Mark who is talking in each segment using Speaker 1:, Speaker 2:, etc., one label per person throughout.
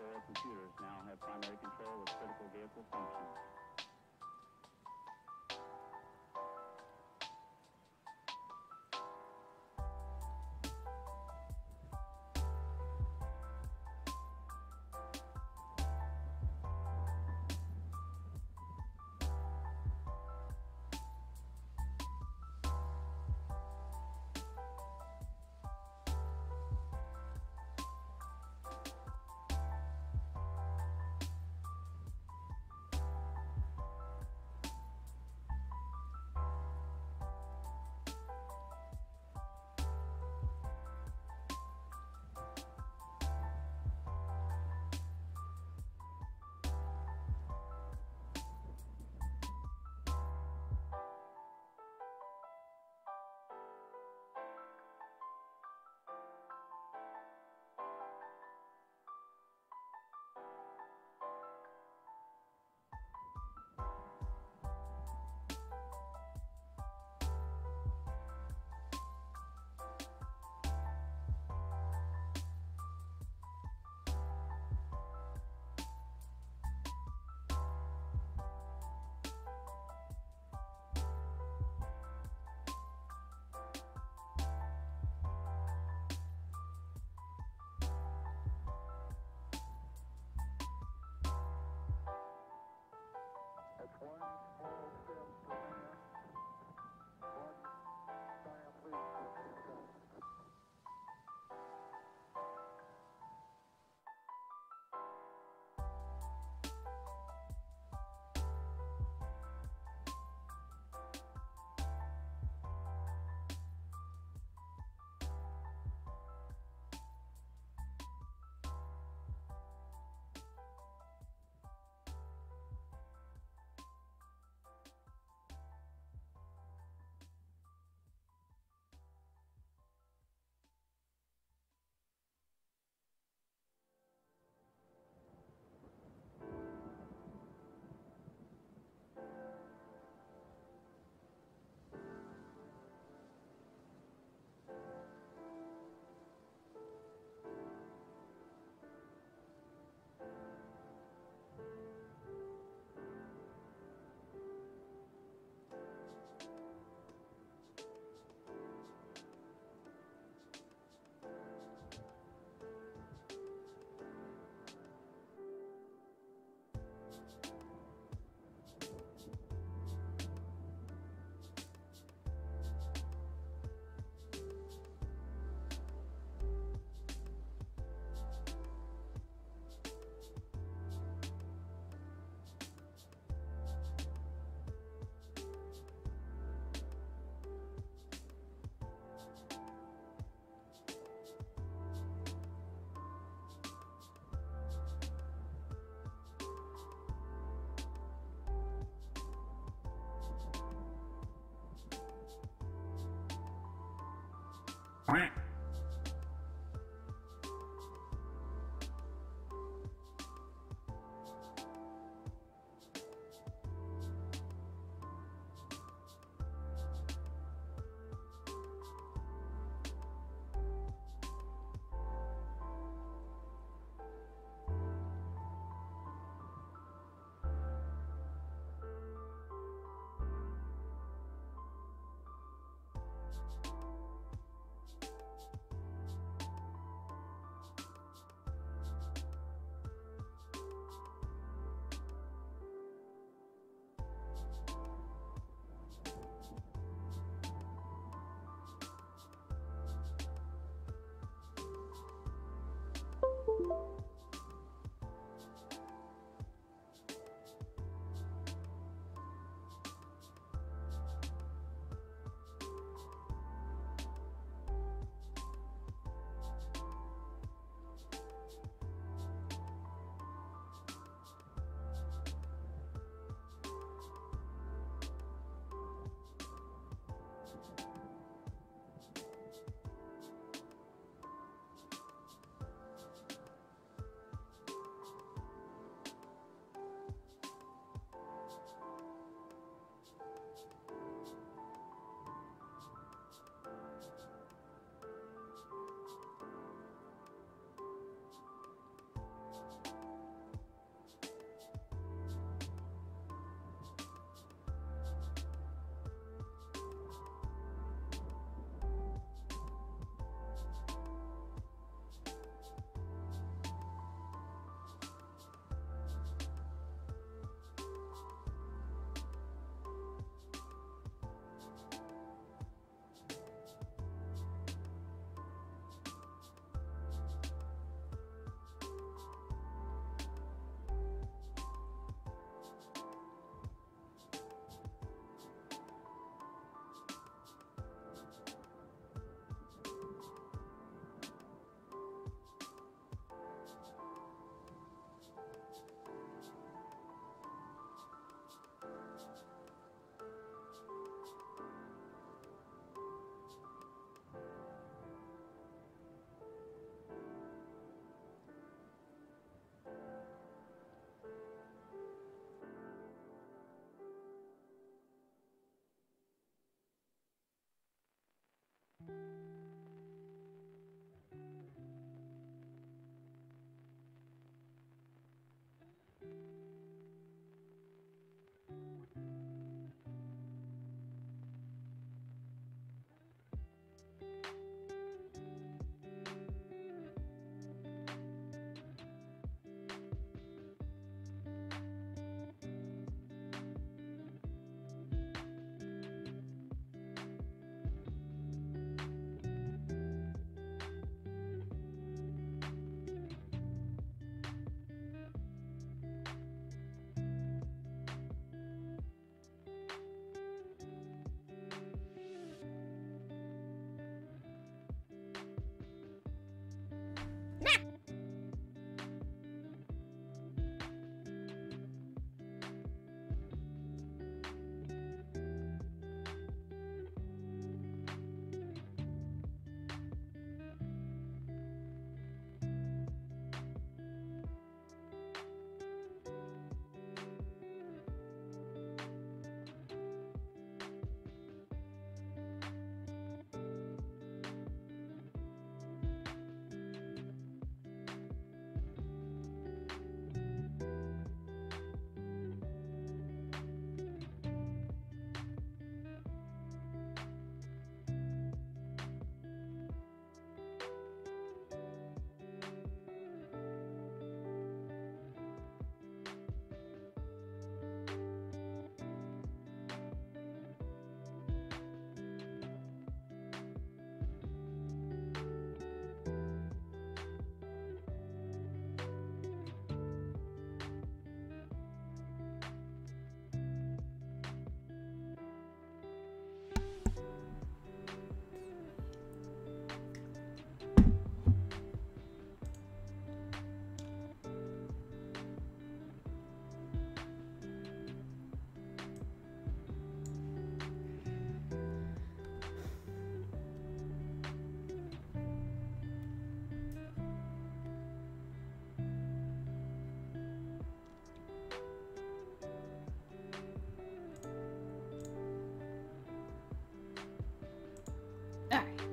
Speaker 1: 4 computers now have primary control of critical vehicle functions.
Speaker 2: That's one small step for man, one giant leap for mankind.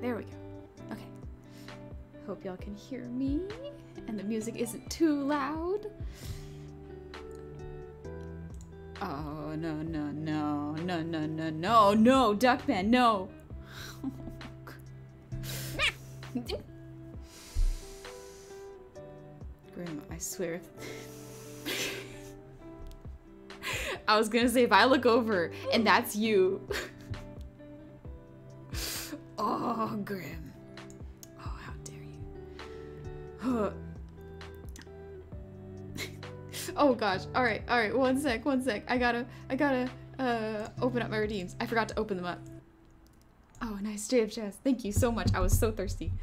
Speaker 3: There we go. Okay. Hope y'all can hear me and the music isn't too loud. Oh, no, no, no, no, no, no, no, no, Duckman, no. Grim, I swear. I was gonna say, if I look over and that's you. Oh, Grim. Oh, how dare you. Oh gosh. Alright, one sec. I gotta open up my redeems. I forgot to open them up. Oh, nice JF chest. Thank you so much. I was so thirsty.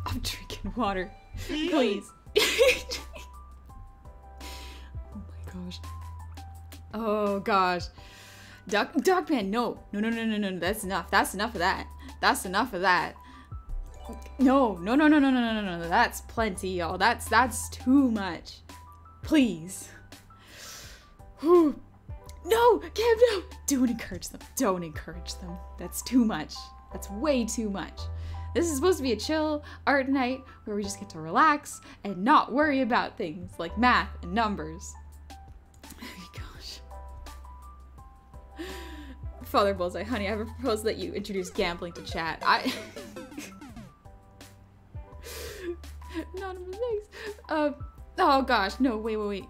Speaker 3: I'm drinking water. Please. Oh my gosh. Oh gosh. Duckman, no. No. That's enough. That's enough of that. That's enough of that. No. That's plenty, y'all. That's too much. Please. Whew. No, Cam, no. Don't encourage them. Don't encourage them. That's too much. That's way too much. This is supposed to be a chill art night where we just get to relax and not worry about things like math and numbers. Father Bullseye, honey, I have a proposal that you introduce gambling to chat. Anonymous, thanks. Oh gosh, no, wait.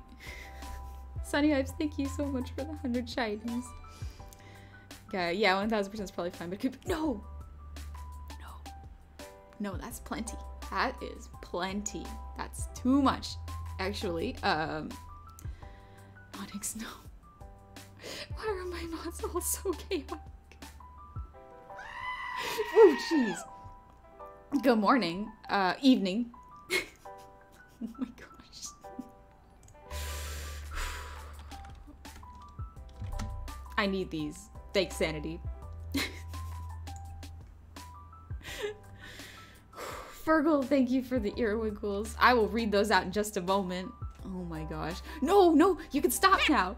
Speaker 3: Sunny Hypes, thank you so much for the 100 shinies. Yeah, 1000% is probably fine, but it could be— No, that's plenty. That is plenty. That's too much, actually. Onyx, no. Why are my mods all so chaotic? Oh, jeez. Good morning. Evening. Oh my gosh. I need these. Thanks, sanity. Fergal, thank you for the earwiggles. I will read those out in just a moment. Oh my gosh. No, you can stop now.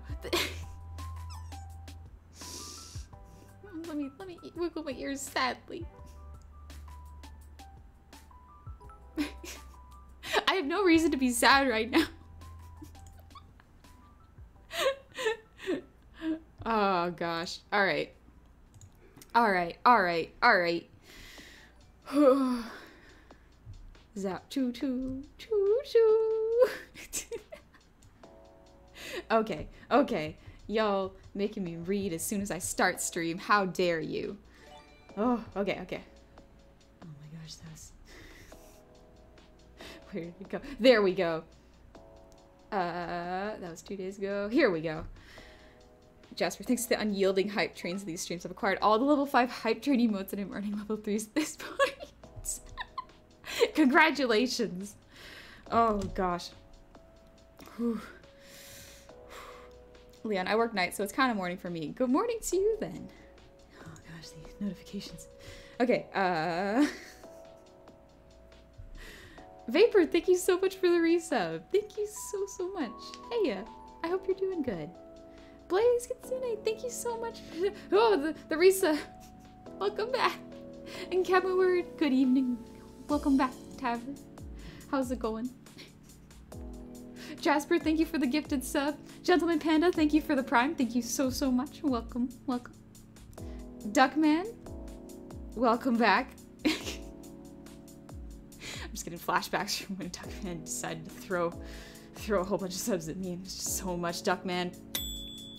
Speaker 3: Let me wiggle my ears sadly. I have no reason to be sad right now. Oh gosh. Alright. Zap choo choo choo choo. Okay. Y'all making me read as soon as I start stream. How dare you? Oh, okay. Oh my gosh, that's... Where did it go? There we go. That was 2 days ago. Here we go. Jasper, thanks to the unyielding hype trains of these streams, I've acquired all the level 5 hype train emotes and I'm earning level 3s at this point. Congratulations. Oh gosh. Whew. Leon, I work night, so it's kind of morning for me. Good morning to you, then. Oh, gosh, these notifications. Okay, Vapor, thank you so much for the resub. Thank you so much. Hey, I hope you're doing good. Blaze Kitsune, thank you so much for the resub. Welcome back. And Kevin Word, good evening. Welcome back, Tavern. How's it going? Jasper, thank you for the gifted sub. Gentleman Panda, thank you for the prime. Thank you so much. Welcome. Duckman, welcome back. I'm just getting flashbacks from when Duckman decided to throw a whole bunch of subs at me. It's just so much Duckman.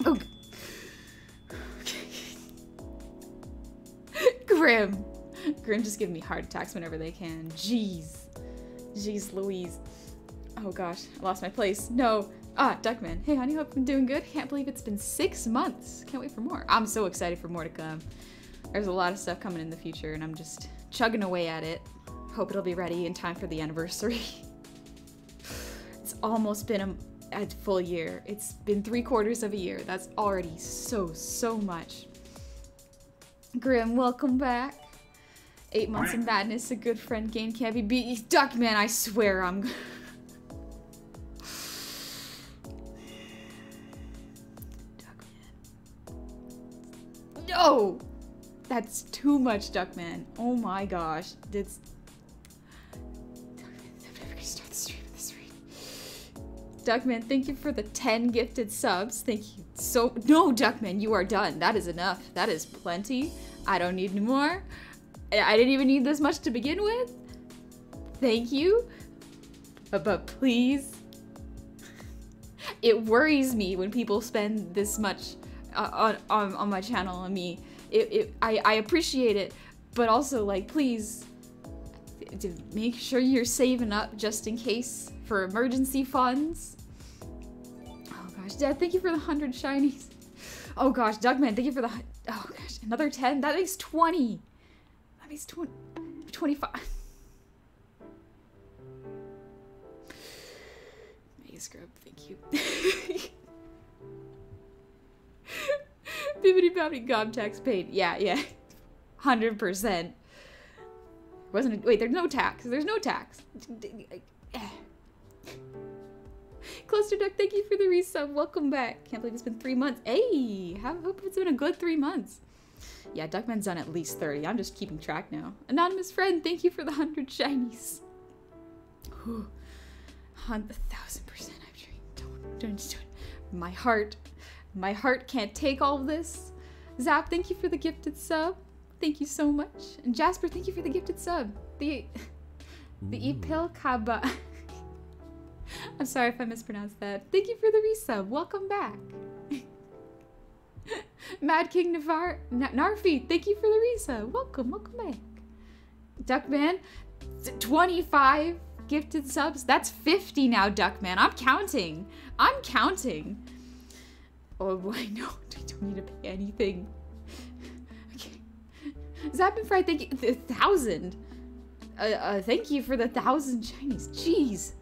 Speaker 3: Oh. Grim just giving me heart attacks whenever they can. Jeez Louise. Oh gosh, I lost my place. No. Duckman. Hey honey, hope I'm doing good. Can't believe it's been 6 months. Can't wait for more. I'm so excited for more to come. There's a lot of stuff coming in the future and I'm just chugging away at it. Hope it'll be ready in time for the anniversary. It's almost been a full year. It's been 3/4 of a year. That's already so much. Grim, welcome back. 8 months in madness, a good friend gain can't be beat. Duckman, I swear I'm... No! That's too much, Duckman. Oh my gosh. It's... I'm gonna start the stream at this rate. Duckman, thank you for the 10 gifted subs. Thank you so... No, Duckman, you are done. That is enough. That is plenty. I don't need any more. I didn't even need this much to begin with. Thank you. But please. It worries me when people spend this much on my channel on me. I appreciate it, but also, like, please make sure you're saving up just in case for emergency funds. Oh gosh, Dad, thank you for the 100 shinies. Oh gosh, Duckman, thank you for the... Oh gosh, another 10? That makes 20. That makes 25. Mega Scrub, thank you. Bibbidi Bobbidi Gobtax paid. Yeah. 100%. Wasn't it? Wait, there's no tax. There's no tax. Cluster Duck, thank you for the resub. Welcome back. Can't believe it's been 3 months. Hey, I hope it's been a good 3 months. Yeah, Duckman's done at least 30. I'm just keeping track now. Anonymous friend, thank you for the 100 shinies. Whew. 1,000% I've dreamed. Don't do it. My heart can't take all of this. Zap, thank you for the gifted sub. Thank you so much. And Jasper, thank you for the gifted sub. The Ipil Kaba. I'm sorry if I mispronounced that. Thank you for the resub. Welcome back. Mad King Narfi, thank you for the resub. Welcome back. Duckman, 25 gifted subs. That's 50 now, Duckman. I'm counting. Oh boy, no, I don't need to pay anything. Okay. Zappin' Fry, thank you. 1,000. Thank you for the 1,000 shinies. Jeez.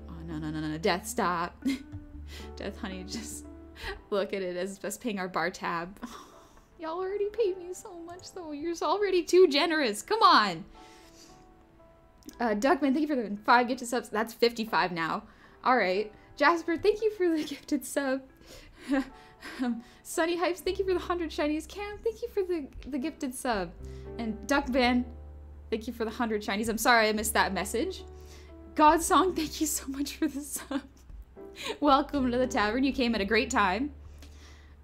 Speaker 3: Oh, no. Death, stop. Death, honey, just look at it as us paying our bar tab. Y'all already paid me so much, though. You're already too generous. Come on. Duckman, thank you for the 5 gifted subs. That's 55 now. All right. Jasper, thank you for the gifted sub. Sunny Hypes, thank you for the 100 shinies. Cam, thank you for the gifted sub. And Duckman, thank you for the 100 shinies. I'm sorry I missed that message. Godsong, thank you so much for the sub. Welcome to the tavern. You came at a great time.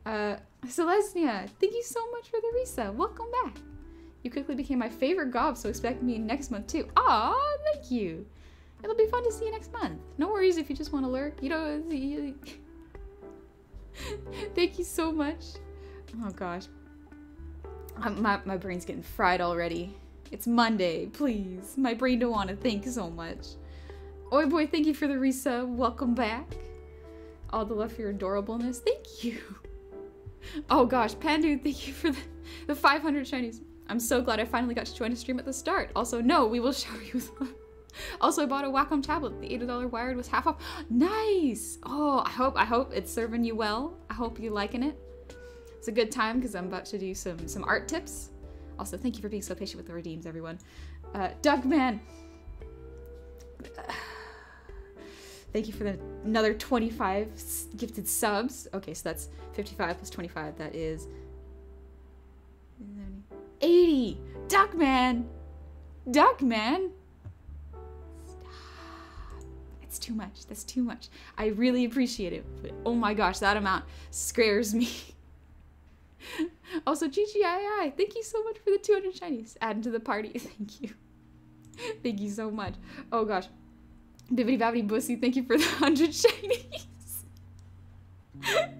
Speaker 3: Celestia, thank you so much for the resub. Welcome back. You quickly became my favorite gob, so expect me next month too. Aw, thank you. It'll be fun to see you next month. No worries if you just want to lurk. You know, thank you so much. Oh gosh. My brain's getting fried already. It's Monday, please. My brain don't want to think so much. Oi boy, thank you for the resub. Welcome back. All the love for your adorableness. Thank you. Oh gosh, Pandu, thank you for the 500 shinies. I'm so glad I finally got to join a stream at the start. Also, no, we will shower you with love. Also, I bought a Wacom tablet. The $80 wired was half off. Nice! Oh, I hope it's serving you well. I hope you're liking it. It's a good time because I'm about to do some art tips. Also, thank you for being so patient with the redeems, everyone. Duckman! Thank you for another 25 gifted subs. Okay, so that's 55 plus 25. That is 80! Duckman! Duckman! It's too much. That's too much. I really appreciate it, but oh my gosh, that amount scares me. Also, GGII, thank you so much for the 200 shinies. Adding to the party. Thank you. Thank you so much. Oh gosh. Bibbidi Bobbidi Bussy, thank you for the 100 shinies. I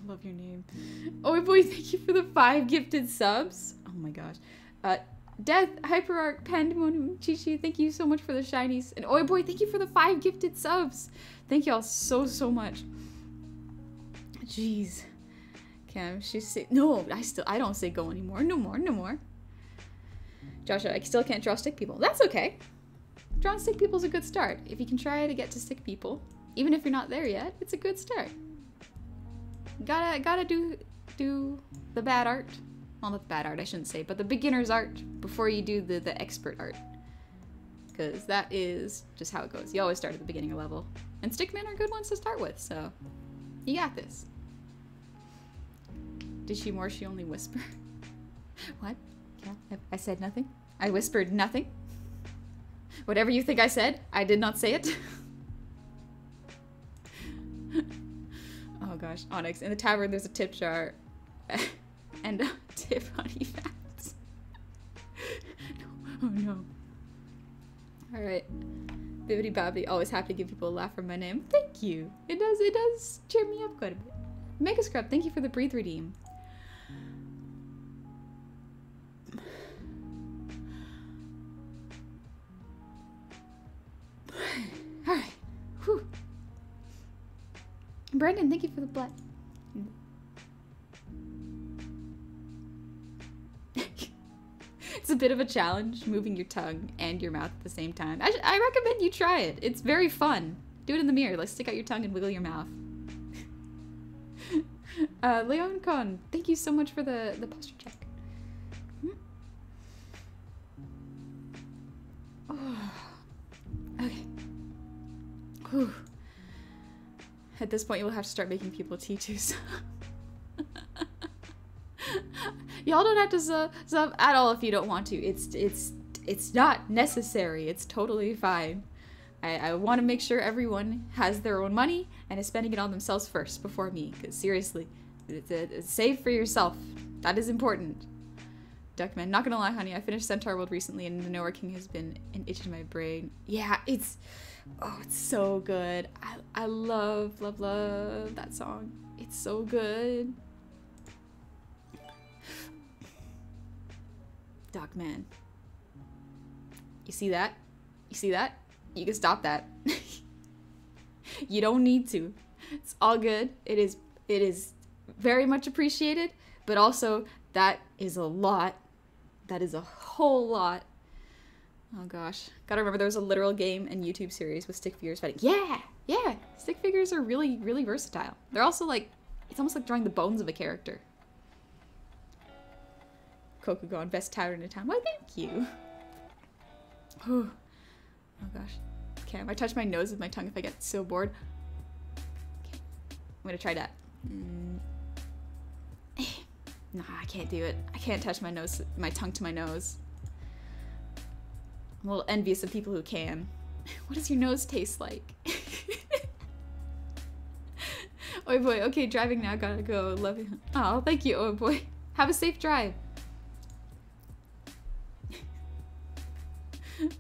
Speaker 3: love your name. Oh boy, thank you for the 5 gifted subs. Oh my gosh. Death, Hyperarch, Pandemonium, Chi-Chi, thank you so much for the shinies. And Oi Boy, thank you for the 5 gifted subs. Thank y'all so much. Jeez. Cam, she say no, I don't say go anymore. No more. Joshua, I still can't draw stick people. That's okay. Drawing stick people is a good start. If you can try to get to stick people, even if you're not there yet, it's a good start. Gotta do the bad art. Well, not the bad art, I shouldn't say, but the beginner's art before you do the expert art. Because that is just how it goes. You always start at the beginner level. And stickmen are good ones to start with, so you got this. Did she more? She only whispered. What? Yeah, I said nothing. I whispered nothing. Whatever you think I said, I did not say it. Oh gosh, Onyx. In the tavern, there's a tip jar and a tip honey fats. No. Oh no. All right. Bibbidi Bobbidi, always happy to give people a laugh from my name. Thank you. It does cheer me up quite a bit. Mega Scrub, thank you for the breathe redeem. Alright. Whew. Brandon, thank you for the blood. It's a bit of a challenge, moving your tongue and your mouth at the same time. I recommend you try it. It's very fun. Do it in the mirror. Like, stick out your tongue and wiggle your mouth. Leon Con, thank you so much for the posture check. Oh. Okay. Whew. At this point, you'll have to start making people T2s. Y'all don't have to sub at all if you don't want to. It's not necessary. It's totally fine. I want to make sure everyone has their own money and is spending it on themselves first before me. Because seriously, save for yourself. That is important. Duckman, not gonna lie, honey. I finished Centaur World recently, and the Nowhere King has been an itch in my brain. Yeah, it's so good. I love that song. It's so good. Duckman. You see that? You see that? You can stop that. You don't need to. It's all good. It is very much appreciated, but also that is a lot. That is a whole lot. Oh gosh. Gotta remember there was a literal game and YouTube series with stick figures fighting. Yeah! Stick figures are really, really versatile. They're also like, it's almost like drawing the bones of a character. Kokugon, best tavern in town. Why, thank you. Oh gosh. Okay, I might touch my nose with my tongue if I get so bored. Okay. I'm gonna try that. Nah, I can't do it. I can't touch my tongue to my nose. I'm a little envious of people who can. What does your nose taste like? Oh boy, okay, driving now, gotta go. Love you. Oh, thank you, oh boy. Have a safe drive.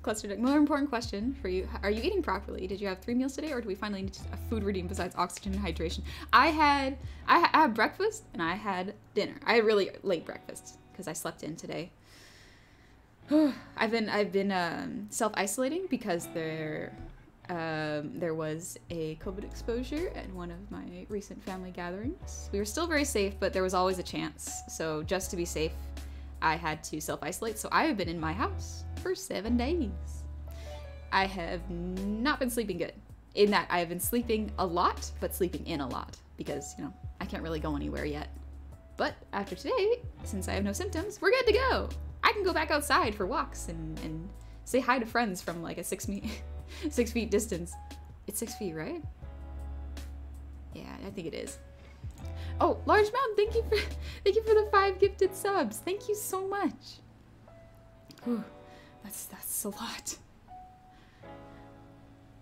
Speaker 3: Cluster deck. More important question for you. Are you eating properly? Did you have 3 meals today, or do we finally need a food redeem besides oxygen and hydration? I had breakfast and I had dinner. I had really late breakfast because I slept in today. I've been self-isolating because there was a COVID exposure at one of my recent family gatherings. We were still very safe, but there was always a chance. So just to be safe, I had to self-isolate. So I have been in my house for 7 days. I have not been sleeping good. In that I have been sleeping a lot, but sleeping in a lot because, you know, I can't really go anywhere yet. But after today, since I have no symptoms, we're good to go. I can go back outside for walks and say hi to friends from like a 6 feet distance. It's 6 feet, right? Yeah, I think it is. Oh, Large Mountain, thank you for the 5 gifted subs. Thank you so much. Whew, that's a lot.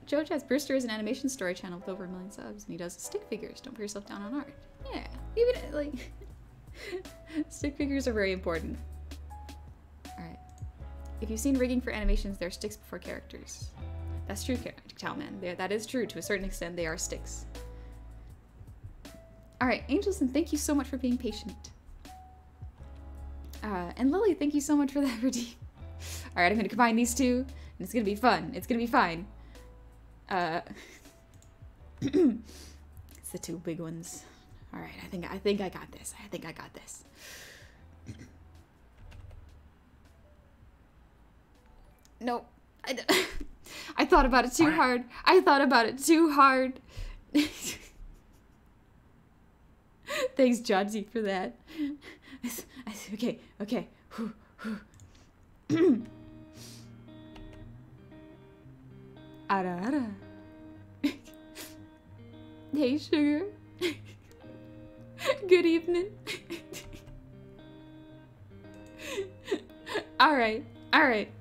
Speaker 3: Joe Chaz Brewster is an animation story channel with over 1 million subs, and he does stick figures. Don't put yourself down on art. Yeah, even like stick figures are very important. All right. If you've seen rigging for animations, they're sticks before characters. That's true, Cowman. That is true to a certain extent. They are sticks. All right, Angelson, thank you so much for being patient. And Lily, thank you so much for that redeem. All right, I'm gonna combine these two, and it's gonna be fun. It's gonna be fine. It's the 2 big ones. All right, I think I got this. I think I got this. Nope. I thought about it too hard. I thought about it too hard. Thanks, Jodsy, for that. Okay. Ara. Hey, sugar. Good evening. Alright. Alright.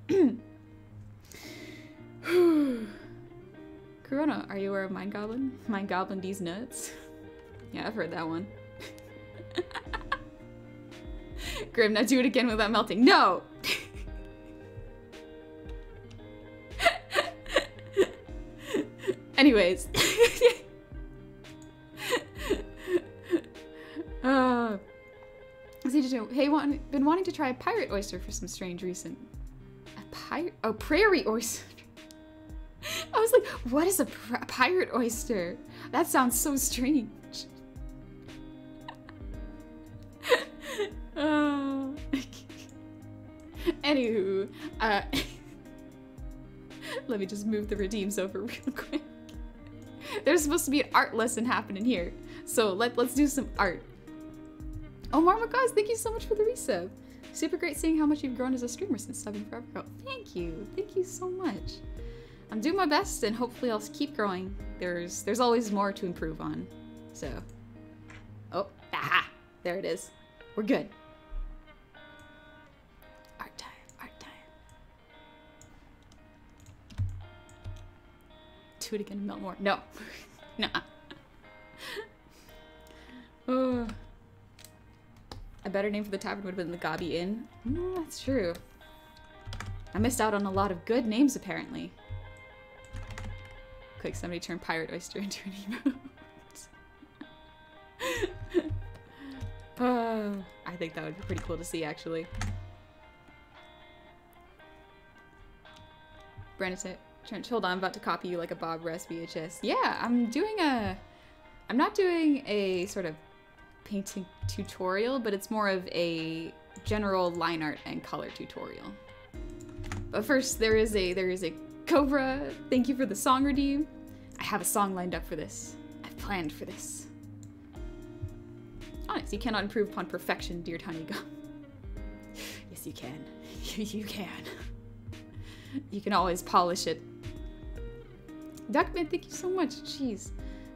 Speaker 3: Corona, are you aware of Mind Goblin? Mind Goblin these nuts? Yeah, I've heard that one. Grim, now do it again without melting. No! Anyways. Hey, been wanting to try a pirate oyster for some strange reason. Oh, prairie oyster. I was like, what is a pirate oyster? That sounds so strange. Anywho, let me just move the redeems over real quick. There's supposed to be an art lesson happening here, so let's do some art. Oh, Marmacaz, thank you so much for the resub. Super great seeing how much you've grown as a streamer since subbing forever ago. Thank you so much. I'm doing my best, and hopefully I'll keep growing. There's always more to improve on, so. Oh, aha, there it is. We're good. Art time, art time. Do it again and melt more. No, nah. Oh. A better name for the tavern would have been the Gabi Inn. That's true. I missed out on a lot of good names, apparently. Quick, somebody turn Pirate Oyster into an emote. I think that would be pretty cool to see, actually. Brandon Trench, hold on, I'm about to copy you like a Bob Ross VHS. Yeah, I'm not doing a sort of painting tutorial, but it's more of a general line art and color tutorial. But first, there is a Cobra, thank you for the song redeem. I have a song lined up for this. I've planned for this. Honest, you cannot improve upon perfection, dear tiny gum. Yes, you can. You can. You can always polish it. Duckman, thank you so much. Jeez.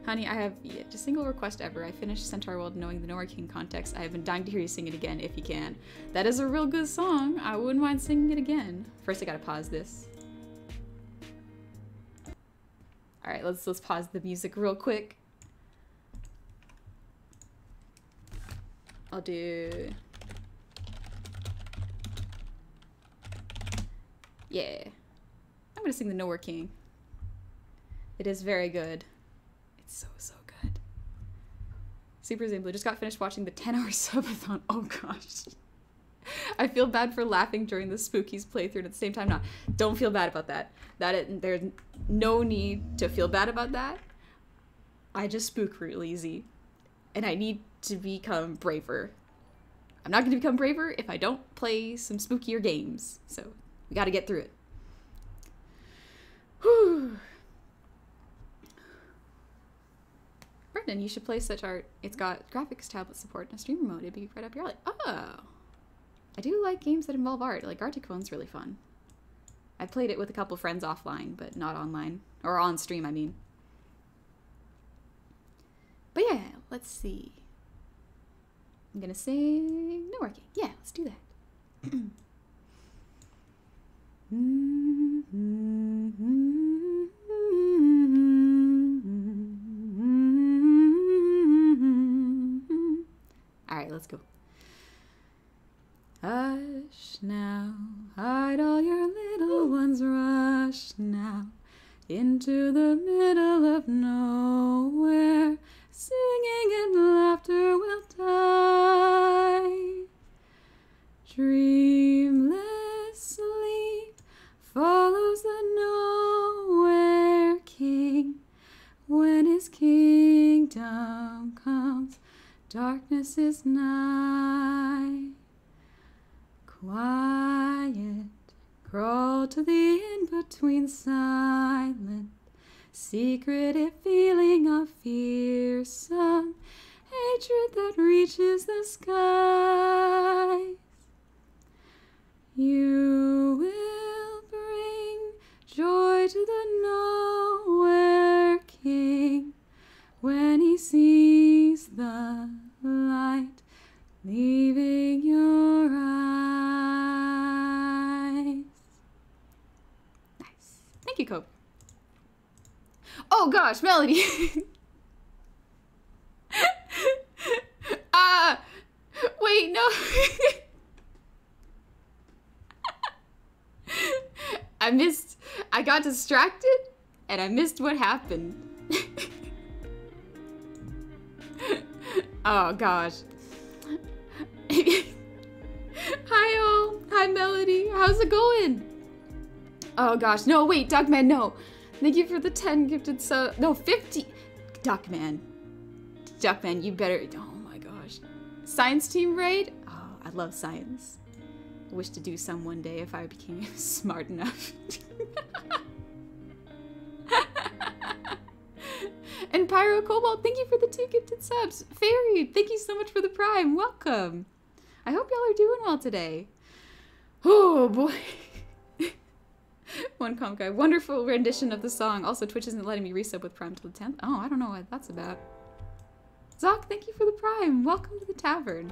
Speaker 3: Honey, I have yet a single request ever. I finished Centaur World knowing the Nora King context. I have been dying to hear you sing it again if you can. That is a real good song. I wouldn't mind singing it again. First, I gotta pause this. Alright, let's pause the music real quick. I'll do... Yeah. I'm gonna sing the Nowhere King. It is very good. It's so good. Super Zimbly just got finished watching the 10-hour subathon. Oh gosh. I feel bad for laughing during the Spookies playthrough, at the same time not. Don't feel bad about that. There's no need to feel bad about that. I just spook real easy. And I need to become braver. I'm not going to become braver if I don't play some spookier games. So, we got to get through it. Whew. Brendan, you should play such art. It's got graphics tablet support and a streamer mode. It'd be right up your alley. Oh! I do like games that involve art. Like Arctic Phone's really fun. I played it with a couple friends offline, but not online. Or on stream, I mean. But yeah, let's see. I'm gonna sing No Working. Yeah, let's do that. Alright, let's go. Hush now, hide all your little ones, rush now into the middle of nowhere. Singing and laughter will die. Dreamless sleep follows the Nowhere King. When his kingdom comes, darkness is nigh. Quiet, crawl to the in-between, silent, secretive feeling of fearsome hatred that reaches the skies. You will bring joy to the Nowhere King when he sees the light leaving your eyes. cope? Oh gosh, Melody! Wait, no! I got distracted, and I missed what happened. Oh gosh. Hi all, hi Melody, how's it going? Oh gosh, no wait, Duckman, no. Thank you for the 10 gifted no, 50. Duckman, you better, oh my gosh. Science team raid? Oh, I love science. I wish to do some one day if I became smart enough. And Pyro Cobalt, thank you for the 2 gifted subs. Fairy, thank you so much for the prime. Welcome. I hope y'all are doing well today. Oh boy. One comp guy. Wonderful rendition of the song. Also, Twitch isn't letting me resub with prime till the 10th. Oh, I don't know what that's about. Zoc, thank you for the prime. Welcome to the tavern.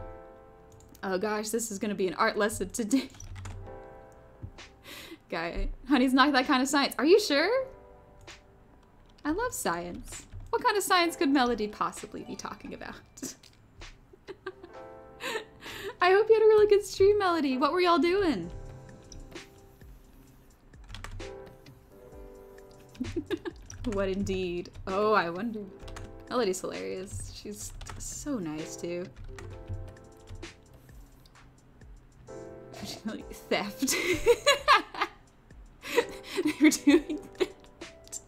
Speaker 3: Oh gosh, this is gonna be an art lesson today. Guy, honey's not that kind of science. Are you sure? I love science. What kind of science could Melody possibly be talking about? I hope you had a really good stream, Melody. What were y'all doing? What indeed? Oh, I wonder. Melody's hilarious. She's so nice too. Like theft. They were doing theft.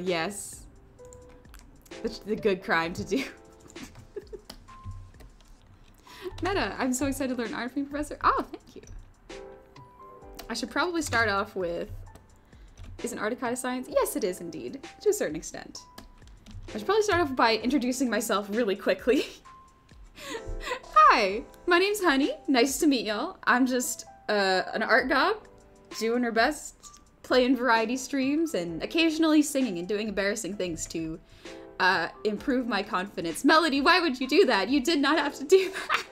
Speaker 3: Yes. The good crime to do. Meta, I'm so excited to learn art from you, Professor. Oh, thank you. I should probably start off with, is an art a kind of science? Yes, it is indeed, to a certain extent. I should probably start off by introducing myself really quickly. Hi, my name's Honey. Nice to meet y'all. I'm just an art gob, doing her best, playing variety streams, and occasionally singing and doing embarrassing things to improve my confidence. Melody, why would you do that? You did not have to do that.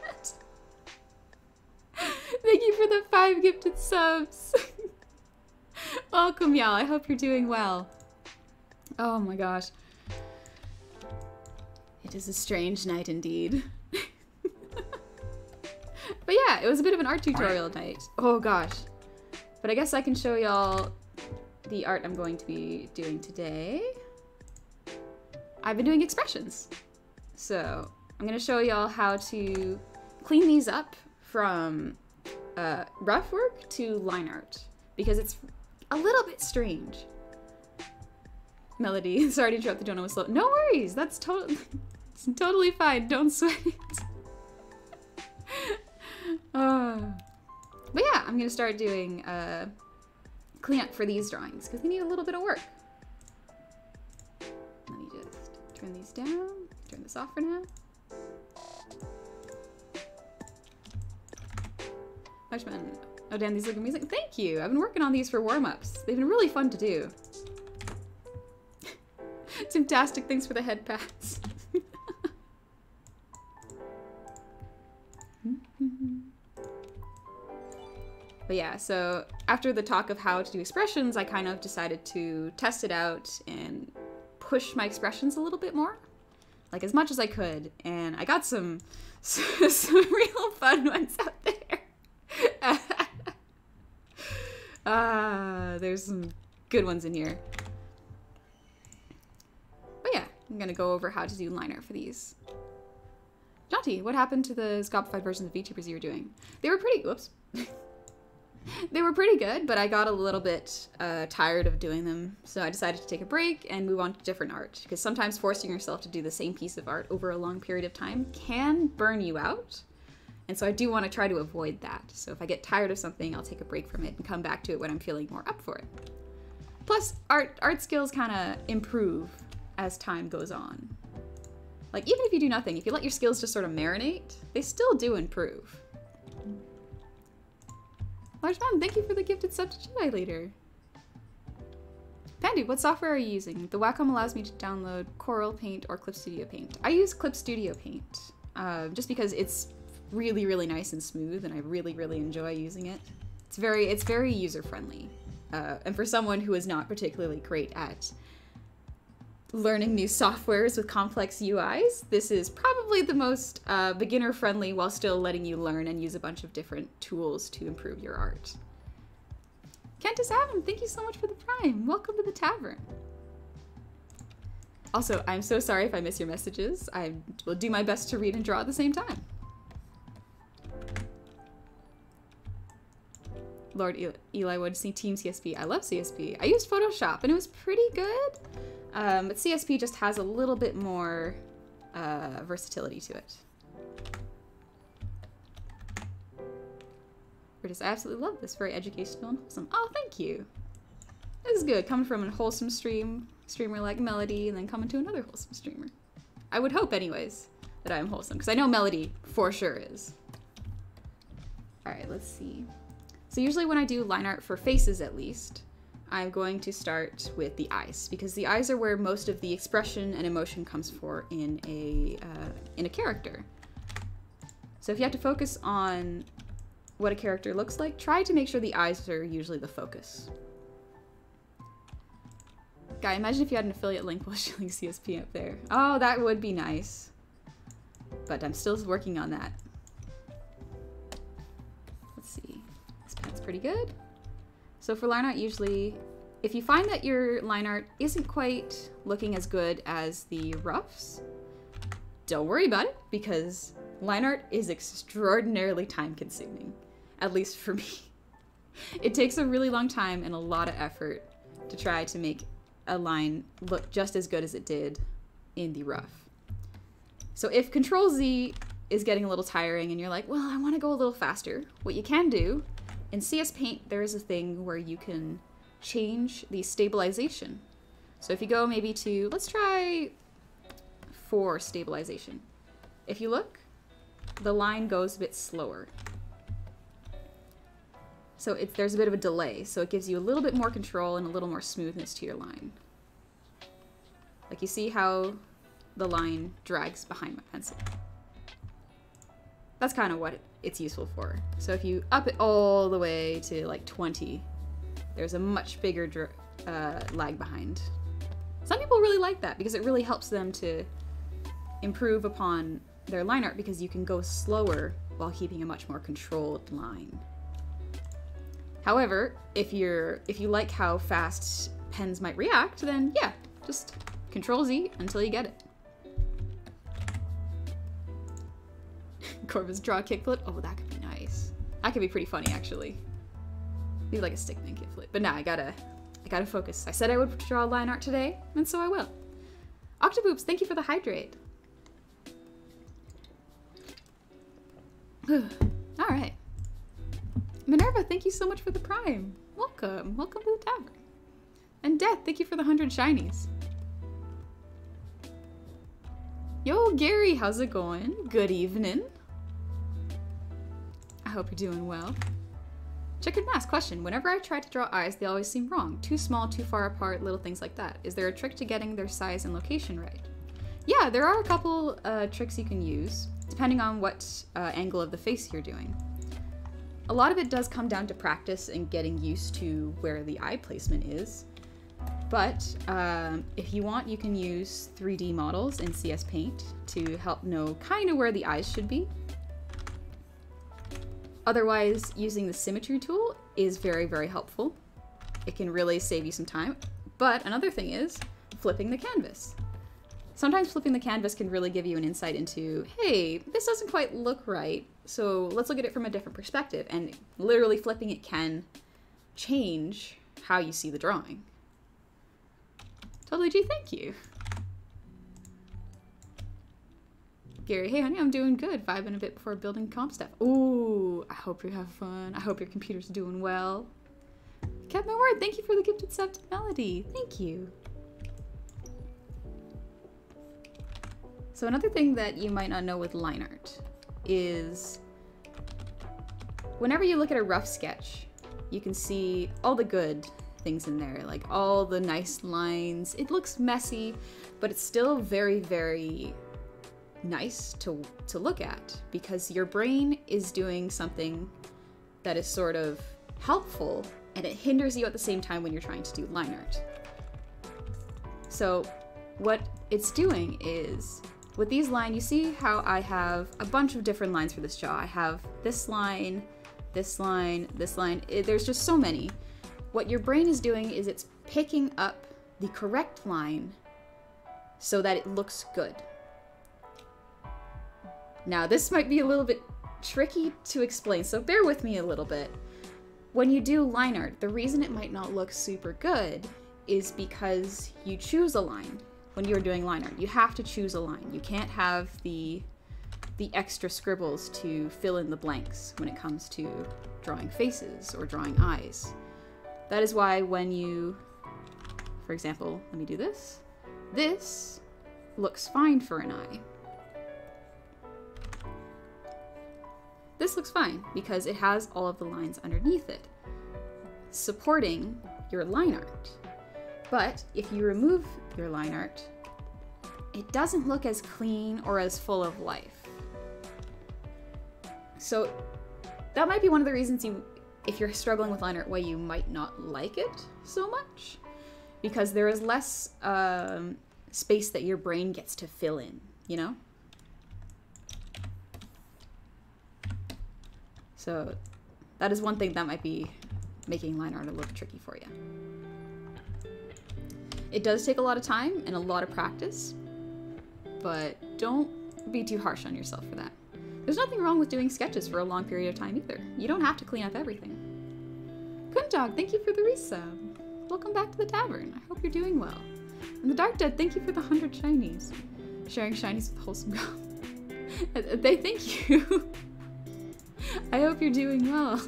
Speaker 3: Thank you for the 5 gifted subs. Welcome, y'all. I hope you're doing well. Oh my gosh. It is a strange night indeed. But yeah, it was a bit of an art tutorial night. Oh gosh. But I guess I can show y'all the art I'm going to be doing today. I've been doing expressions. So I'm gonna show y'all how to clean these up from rough work to line art, because it's a little bit strange. Melody, sorry to interrupt the donut was slow. No worries, that's it's totally fine, don't sweat it. But yeah, I'm gonna start doing cleanup for these drawings, because they need a little bit of work. Let me just turn these down, turn this off for now. Marshman, oh damn, these look amazing. Thank you, I've been working on these for warm-ups. They've been really fun to do. Fantastic, thanks for the head pats. But yeah, so after the talk of how to do expressions, I kind of decided to test it out and push my expressions a little bit more, like as much as I could, and I got some real fun ones out there. There's some good ones in here. But yeah, I'm gonna go over how to do line art for these. Jaunty, what happened to the scopified versions of VTubers you were doing? They were pretty, whoops. They were pretty good, but I got a little bit tired of doing them, so I decided to take a break and move on to different art, because sometimes forcing yourself to do the same piece of art over a long period of time can burn you out, and so I do want to try to avoid that. So if I get tired of something, I'll take a break from it and come back to it when I'm feeling more up for it. Plus, art skills kind of improve as time goes on. Like, even if you do nothing, if you let your skills just sort of marinate, they still do improve. Large Man, thank you for the gifted sub to Jedi Leader. Pandu, what software are you using? The Wacom allows me to download Corel Paint or Clip Studio Paint. I use Clip Studio Paint, just because it's really, really nice and smooth, and I really, really enjoy using it. It's very user-friendly. And for someone who is not particularly great at learning new softwares with complex UIs, this is probably the most beginner-friendly while still letting you learn and use a bunch of different tools to improve your art. Cantus Avon, thank you so much for the Prime. Welcome to the tavern. Also, I'm so sorry if I miss your messages. I will do my best to read and draw at the same time. Lord Eli would see Team CSP. I love CSP. I used Photoshop and it was pretty good. But CSP just has a little bit more versatility to it. I absolutely love this. Very educational and wholesome. Oh, thank you. This is good. Coming from a wholesome streamer like Melody, and then coming to another wholesome streamer. I would hope, anyways, that I'm wholesome, because I know Melody for sure is. Alright, let's see. So usually when I do line art for faces, at least, I'm going to start with the eyes, because the eyes are where most of the expression and emotion comes for in a character. So if you have to focus on what a character looks like, try to make sure the eyes are usually the focus. Guy, imagine if you had an affiliate link while showing CSP up there. Oh, that would be nice. But I'm still working on that. Let's see. This pen's pretty good. So for line art, usually, if you find that your line art isn't quite looking as good as the roughs, don't worry about it, because line art is extraordinarily time consuming. At least for me. It takes a really long time and a lot of effort to try to make a line look just as good as it did in the rough. So if Control Z is getting a little tiring and you're like, well, I want to go a little faster, what you can do, in CS Paint there is a thing where you can change the stabilization. So if you go maybe to, let's try 4 stabilization. If you look, the line goes a bit slower. So there's a bit of a delay, so it gives you a little bit more control and a little more smoothness to your line. Like you see how the line drags behind my pencil. That's kind of what it's useful for. So if you up it all the way to like 20, there's a much bigger lag behind. Some people really like that because it really helps them to improve upon their line art, because you can go slower while keeping a much more controlled line. However, if you like how fast pens might react, then yeah, just Control Z until you get it. Corvus draw a kickflip. Oh, that could be nice. That could be pretty funny, actually. Maybe like a stickman kickflip. But nah, I gotta focus. I said I would draw line art today, and so I will. Octoboops, thank you for the hydrate. All right. Minerva, thank you so much for the Prime. Welcome. Welcome to the tavern. And Death, thank you for the 100 shinies. Yo, Gary, how's it going? Good evening. I hope you're doing well. Checkered Mask, question. Whenever I try to draw eyes, they always seem wrong. Too small, too far apart, little things like that. Is there a trick to getting their size and location right? Yeah, there are a couple tricks you can use, depending on what angle of the face you're doing. A lot of it does come down to practice and getting used to where the eye placement is. But if you want, you can use 3D models in CS Paint to help know kind of where the eyes should be. Otherwise, using the symmetry tool is very, very helpful. It can really save you some time. But another thing is flipping the canvas. Sometimes flipping the canvas can really give you an insight into, hey, this doesn't quite look right, so let's look at it from a different perspective. And literally flipping it can change how you see the drawing. Totally G, thank you. Gary, hey honey, I'm doing good. Vibing a bit before building comp stuff. Ooh, I hope you have fun. I hope your computer's doing well. Kept my word. Thank you for the gifted sub to Melody. Thank you. So another thing that you might not know with line art is whenever you look at a rough sketch, you can see all the good things in there, like all the nice lines. It looks messy, but it's still very, very nice to look at because your brain is doing something that is sort of helpful and it hinders you at the same time when you're trying to do line art. So what it's doing is, with these lines, you see how I have a bunch of different lines for this jaw. I have this line, this line, this line. There's just so many. What your brain is doing is it's picking up the correct line so that it looks good. Now, this might be a little bit tricky to explain, so bear with me a little bit. When you do line art, the reason it might not look super good is because you choose a line. When you're doing line art, you have to choose a line. You can't have the extra scribbles to fill in the blanks when it comes to drawing faces or drawing eyes. That is why when you, for example, let me do this. This looks fine for an eye. This looks fine because it has all of the lines underneath it, supporting your line art. But if you remove your line art, it doesn't look as clean or as full of life. So that might be one of the reasons if you're struggling with line art, why you might not like it so much, because there is less space that your brain gets to fill in, you know? So that is one thing that might be making line art a little tricky for you. It does take a lot of time and a lot of practice, but don't be too harsh on yourself for that. There's nothing wrong with doing sketches for a long period of time either. You don't have to clean up everything. Kundog, thank you for the resub. Welcome back to the tavern. I hope you're doing well. And the Dark Dead, thank you for the 100 shinies. Sharing shinies with wholesome girl. They thank you. I hope you're doing well.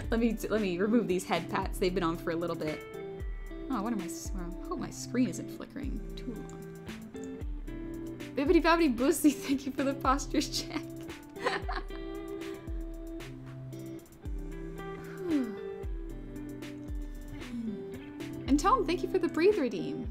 Speaker 3: Let me remove these head pats. They've been on for a little bit. Oh, what am I hope my screen isn't flickering too long. Bibbidi Bobbidi Boosty, thank you for the postures check. And Tom, thank you for the breathe redeem.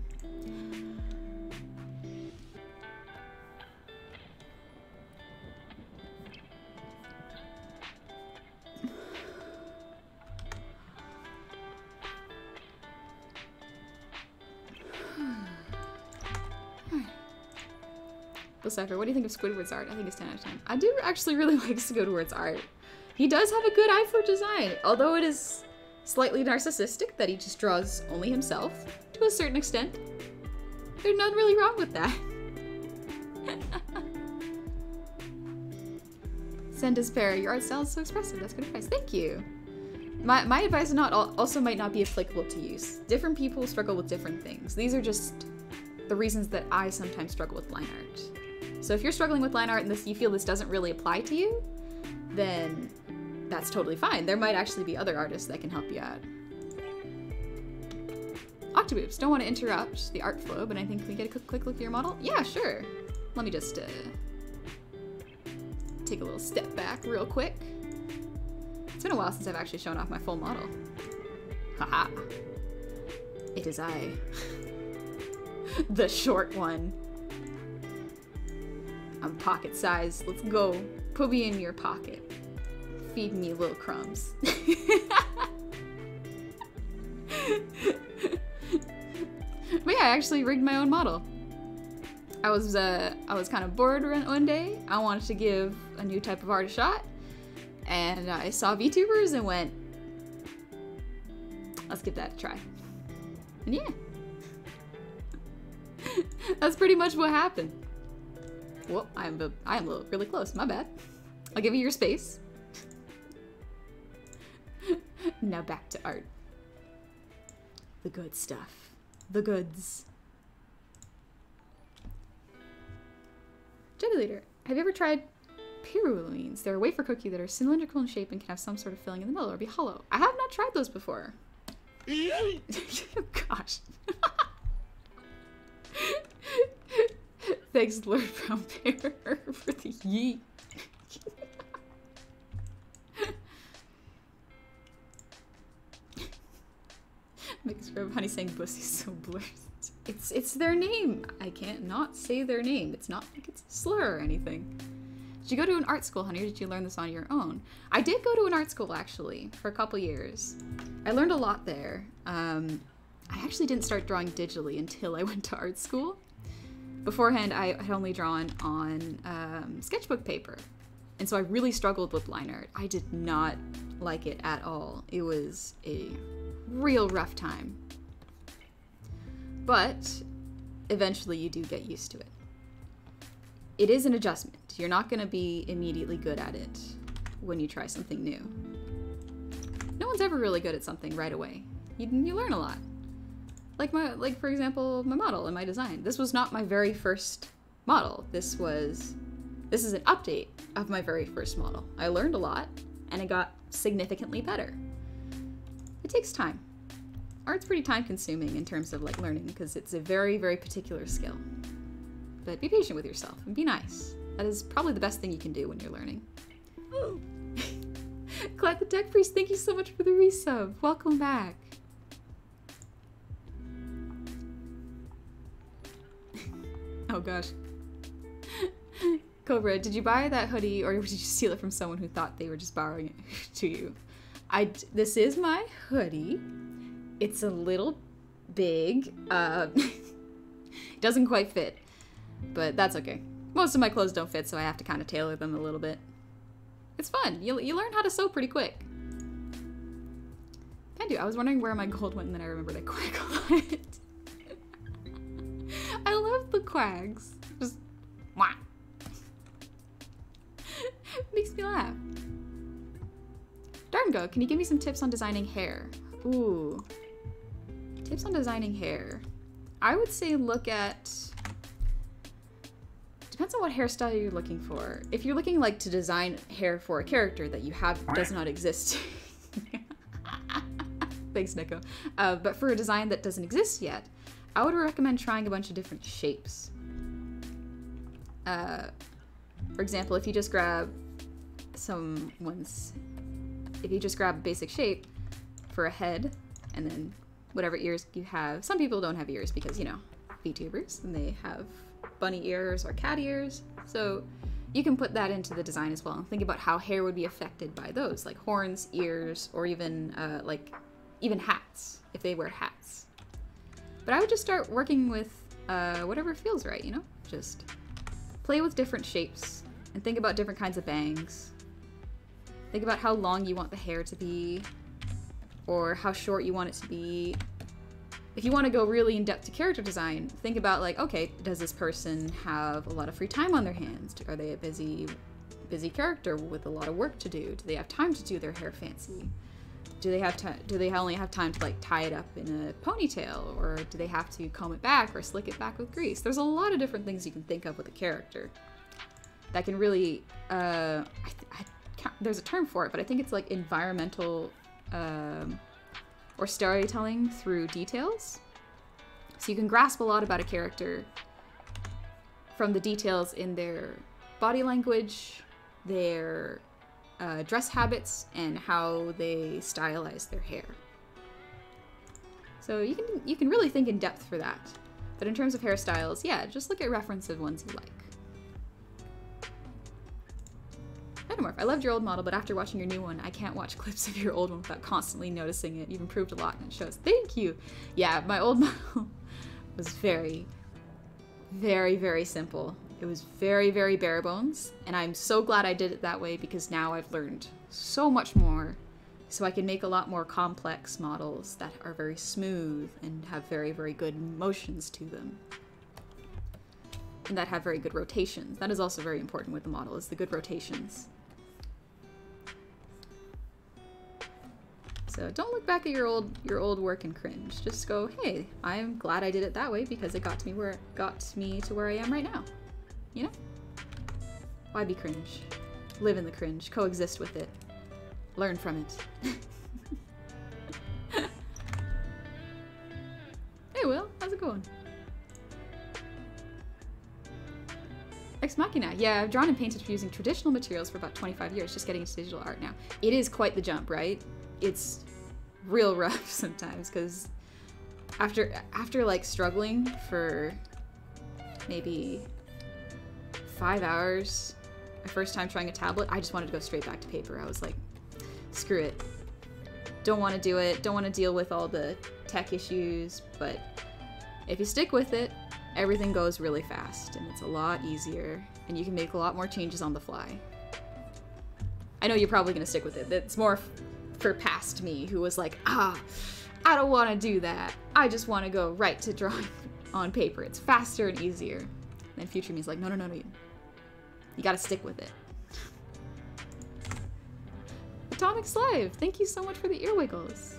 Speaker 3: Cypher, what do you think of Squidward's art? I think it's 10 out of 10. I do actually really like Squidward's art. He does have a good eye for design, although it is slightly narcissistic that he just draws only himself, to a certain extent. There's nothing really wrong with that. Send despair, your art style is so expressive. That's good advice. Thank you. My advice also might not be applicable to you. Different people struggle with different things. These are just the reasons that I sometimes struggle with line art. So if you're struggling with line art and you feel this doesn't really apply to you, then that's totally fine. There might actually be other artists that can help you out. Octoboobs, don't want to interrupt the art flow, but I think we get a quick look at your model. Yeah, sure. Let me just take a little step back real quick. It's been a while since I've actually shown off my full model. Haha. It is I. The short one. I'm pocket size. Let's go. Put me in your pocket. Feed me little crumbs. But yeah, I actually rigged my own model. I was kind of bored one day. I wanted to give a new type of art a shot, and I saw VTubers and went, let's give that a try. And yeah. That's pretty much what happened. Well, I'm really close. My bad. I'll give you your space. Now back to art. The good stuff. The goods. Jelly Leader, have you ever tried Pyrulines? They're a wafer cookie that are cylindrical in shape and can have some sort of filling in the middle or be hollow. I have not tried those before. Gosh. Thanks, Lord Brown Bear, for the yeet. Makes for Honey saying pussy so blurred. It's their name. I can't not say their name. It's not like it's a slur or anything. Did you go to an art school, honey, or did you learn this on your own? I did go to an art school, actually, for a couple years. I learned a lot there. I actually didn't start drawing digitally until I went to art school. Beforehand, I had only drawn on sketchbook paper. And so I really struggled with line art. I did not like it at all. It was a real rough time. But eventually you do get used to it. It is an adjustment. You're not going to be immediately good at it when you try something new. No one's ever really good at something right away. You learn a lot. Like for example, my model and my design. This was not my very first model. This is an update of my very first model. I learned a lot and it got significantly better. It takes time. Art's pretty time consuming in terms of like learning because it's a very, very particular skill. But be patient with yourself and be nice. That is probably the best thing you can do when you're learning. Glad the Deck Priest, thank you so much for the resub. Welcome back. Oh gosh. Cobra, did you buy that hoodie or did you steal it from someone who thought they were just borrowing it to you? This is my hoodie. It's a little big. It doesn't quite fit, but that's okay. Most of my clothes don't fit, so I have to kind of tailor them a little bit. It's fun. You learn how to sew pretty quick. Can do. I was wondering where my gold went, and then I remembered I quag a lot. I love the quags. Just wah. Makes me laugh. Darngo, can you give me some tips on designing hair? Ooh. Tips on designing hair. I would say look at... Depends on what hairstyle you're looking for. If you're looking like to design hair for a character that you have does not exist. Thanks, Nico. But for a design that doesn't exist yet, I would recommend trying a bunch of different shapes. For example, if you just grab if you just grab a basic shape for a head and then whatever ears you have. Some people don't have ears because, you know, VTubers, and they have bunny ears or cat ears. So you can put that into the design as well and think about how hair would be affected by those, like horns, ears, or even even hats, if they wear hats. But I would just start working with whatever feels right, you know? Just play with different shapes and think about different kinds of bangs. Think about how long you want the hair to be or how short you want it to be. If you want to go really in-depth to character design, think about like, okay, does this person have a lot of free time on their hands? Are they a busy character with a lot of work to do? Do they have time to do their hair fancy? Do they only have time to like tie it up in a ponytail, or do they have to comb it back or slick it back with grease? There's a lot of different things you can think of with a character that can really, there's a term for it, but I think it's like environmental or storytelling through details. So you can grasp a lot about a character from the details in their body language, their dress habits, and how they stylize their hair. So you can really think in depth for that. But in terms of hairstyles, yeah, just look at references ones you like. Metamorph, I loved your old model, but after watching your new one, I can't watch clips of your old one without constantly noticing it. You've improved a lot and it shows. Thank you! Yeah, my old model was very, very, very simple. It was very, very bare bones, and I'm so glad I did it that way because now I've learned so much more, so I can make a lot more complex models that are very smooth and have very, very good motions to them. And that have very good rotations. That is also very important with the model, is the good rotations. So don't look back at your old work and cringe. Just go, hey, I'm glad I did it that way because it got me to where I am right now. You know? Why be cringe? Live in the cringe. Coexist with it. Learn from it. Hey Will, how's it going? Ex Machina. Yeah, I've drawn and painted using traditional materials for about 25 years, just getting into digital art now. It is quite the jump, right? It's real rough sometimes, because after like struggling for maybe 5 hours my first time trying a tablet, I just wanted to go straight back to paper. I was like, screw it. Don't want to do it. Don't want to deal with all the tech issues. But if you stick with it, everything goes really fast and it's a lot easier and you can make a lot more changes on the fly. I know you're probably going to stick with it. It's more for past me who was like, I don't want to do that. I just want to go right to drawing on paper. It's faster and easier. And then future me is like, no. You got to stick with it. Atomic Slave, thank you so much for the ear wiggles.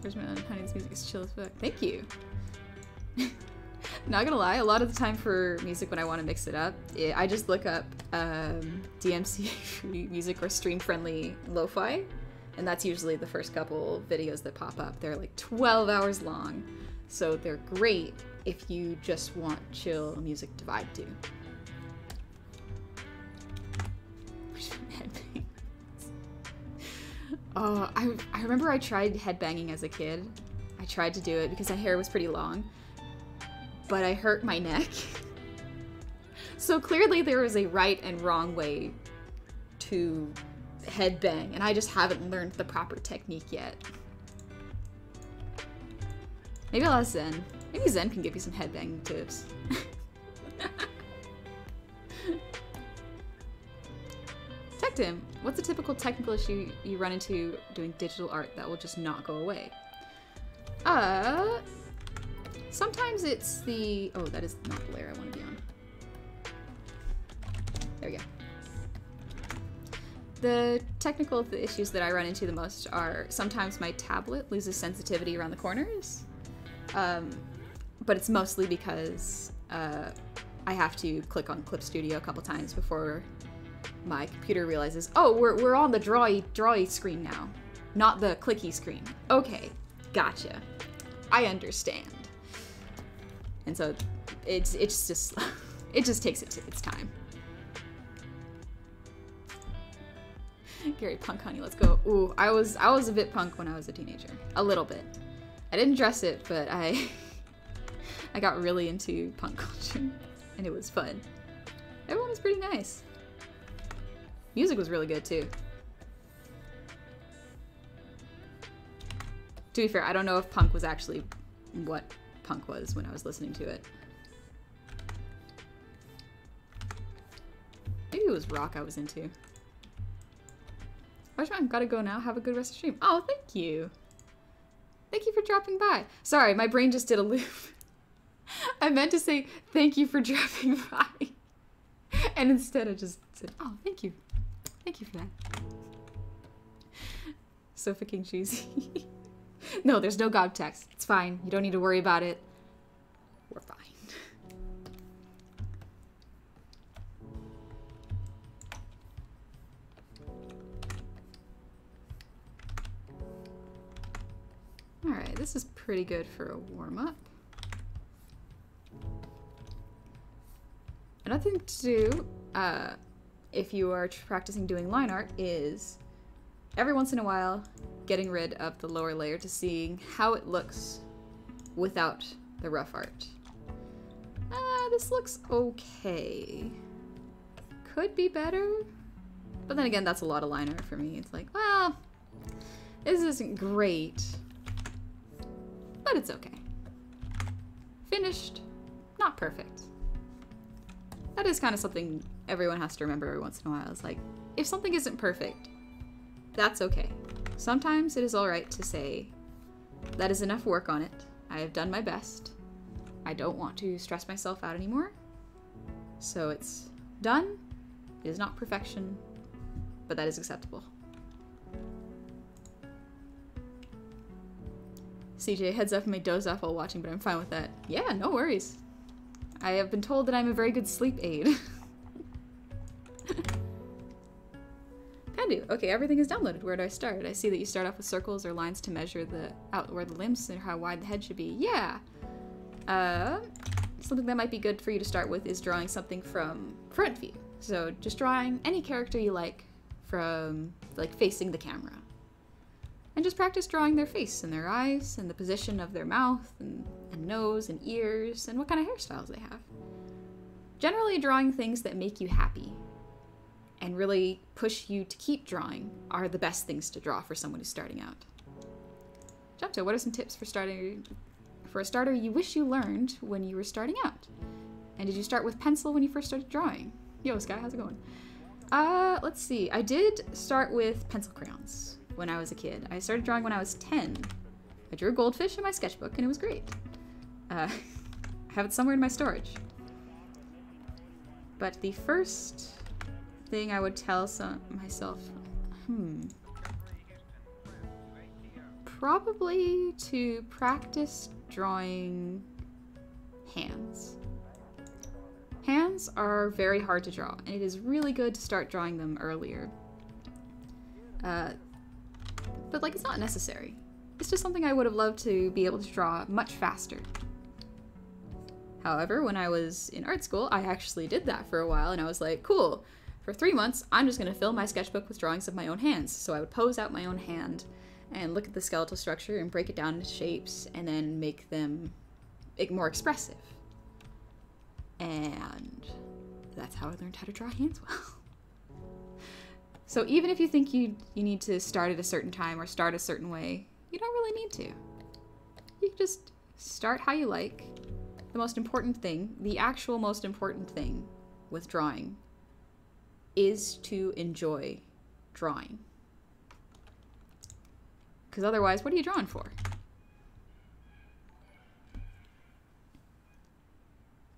Speaker 3: Where's my Honey's music is chill as fuck. Thank you. Not gonna lie, a lot of the time for music when I want to mix it up, I just look up DMC music or stream-friendly lo-fi, and that's usually the first couple videos that pop up. They're like 12 hours long, so they're great if you just want chill music to vibe to. Oh, I remember I tried headbanging as a kid. I tried to do it because my hair was pretty long, but I hurt my neck. So clearly there is a right and wrong way to headbang, and I just haven't learned the proper technique yet. Maybe I'll ask Zen. Maybe Zen can give you some headbanging tips. Tech Tim, what's a typical technical issue you run into doing digital art that will just not go away? Sometimes it's the... Oh, that is not the layer I want to be on. There we go. The technical issues that I run into the most are sometimes my tablet loses sensitivity around the corners, but it's mostly because I have to click on Clip Studio a couple times before my computer realizes, oh, we're on the drawy screen now, not the clicky screen. Okay, gotcha. I understand. And so it's just it just takes its time. Gary Punk Honey, let's go. Ooh, I was a bit punk when I was a teenager. A little bit. I didn't dress it, but I got really into punk culture and it was fun. Everyone was pretty nice. Music was really good too. To be fair, I don't know if punk was actually what punk was when I was listening to it. Maybe it was rock I was into. Washman, gotta go now. Have a good rest of the stream. Oh, thank you. Thank you for dropping by. Sorry, my brain just did a loop. I meant to say thank you for dropping by. And instead I just said, oh, thank you. Thank you for that. So fucking cheesy. No, there's no gob text. It's fine. You don't need to worry about it. We're fine. Alright, this is pretty good for a warm-up. Another thing to do, if you are practicing doing line art, is every once in a while getting rid of the lower layer to seeing how it looks without the rough art. This looks okay. Could be better, but then again, that's a lot of line art for me. It's like, well, this isn't great, but it's okay. Finished, not perfect. That is kind of something everyone has to remember every once in a while. It's like, if something isn't perfect, that's okay. Sometimes it is alright to say, that is enough work on it. I have done my best. I don't want to stress myself out anymore. So it's done. It is not perfection, but that is acceptable. CJ, heads up, I may doze off while watching, but I'm fine with that. Yeah, no worries. I have been told that I'm a very good sleep aid. Can do. Okay, everything is downloaded. Where do I start? I see that you start off with circles or lines to measure out where the limbs and how wide the head should be. Yeah. Something that might be good for you to start with is drawing something from front view. So just drawing any character you like from, like, facing the camera. and just practice drawing their face and their eyes and the position of their mouth and nose and ears and what kind of hairstyles they have. Generally, drawing things that make you happy and really push you to keep drawing are the best things to draw for someone who's starting out. Junto, what are some tips for a starter you wish you learned when you were starting out? And did you start with pencil when you first started drawing? Yo, Sky, how's it going? Let's see. I did start with pencil crayons when I was a kid. I started drawing when I was 10. I drew a goldfish in my sketchbook and it was great. I have it somewhere in my storage. But the first thing I would tell myself, probably to practice drawing hands. Hands are very hard to draw, and it is really good to start drawing them earlier. But like, it's not necessary. It's just something I would have loved to be able to draw much faster. However, when I was in art school, I actually did that for a while, and I was like, cool, for 3 months, I'm just gonna fill my sketchbook with drawings of my own hands. So I would pose out my own hand and look at the skeletal structure and break it down into shapes and then make them more expressive. And that's how I learned how to draw hands well. So even if you think you need to start at a certain time or start a certain way, you don't really need to. You can just start how you like. The most important thing, the actual most important thing with drawing is to enjoy drawing. Because otherwise, what are you drawing for?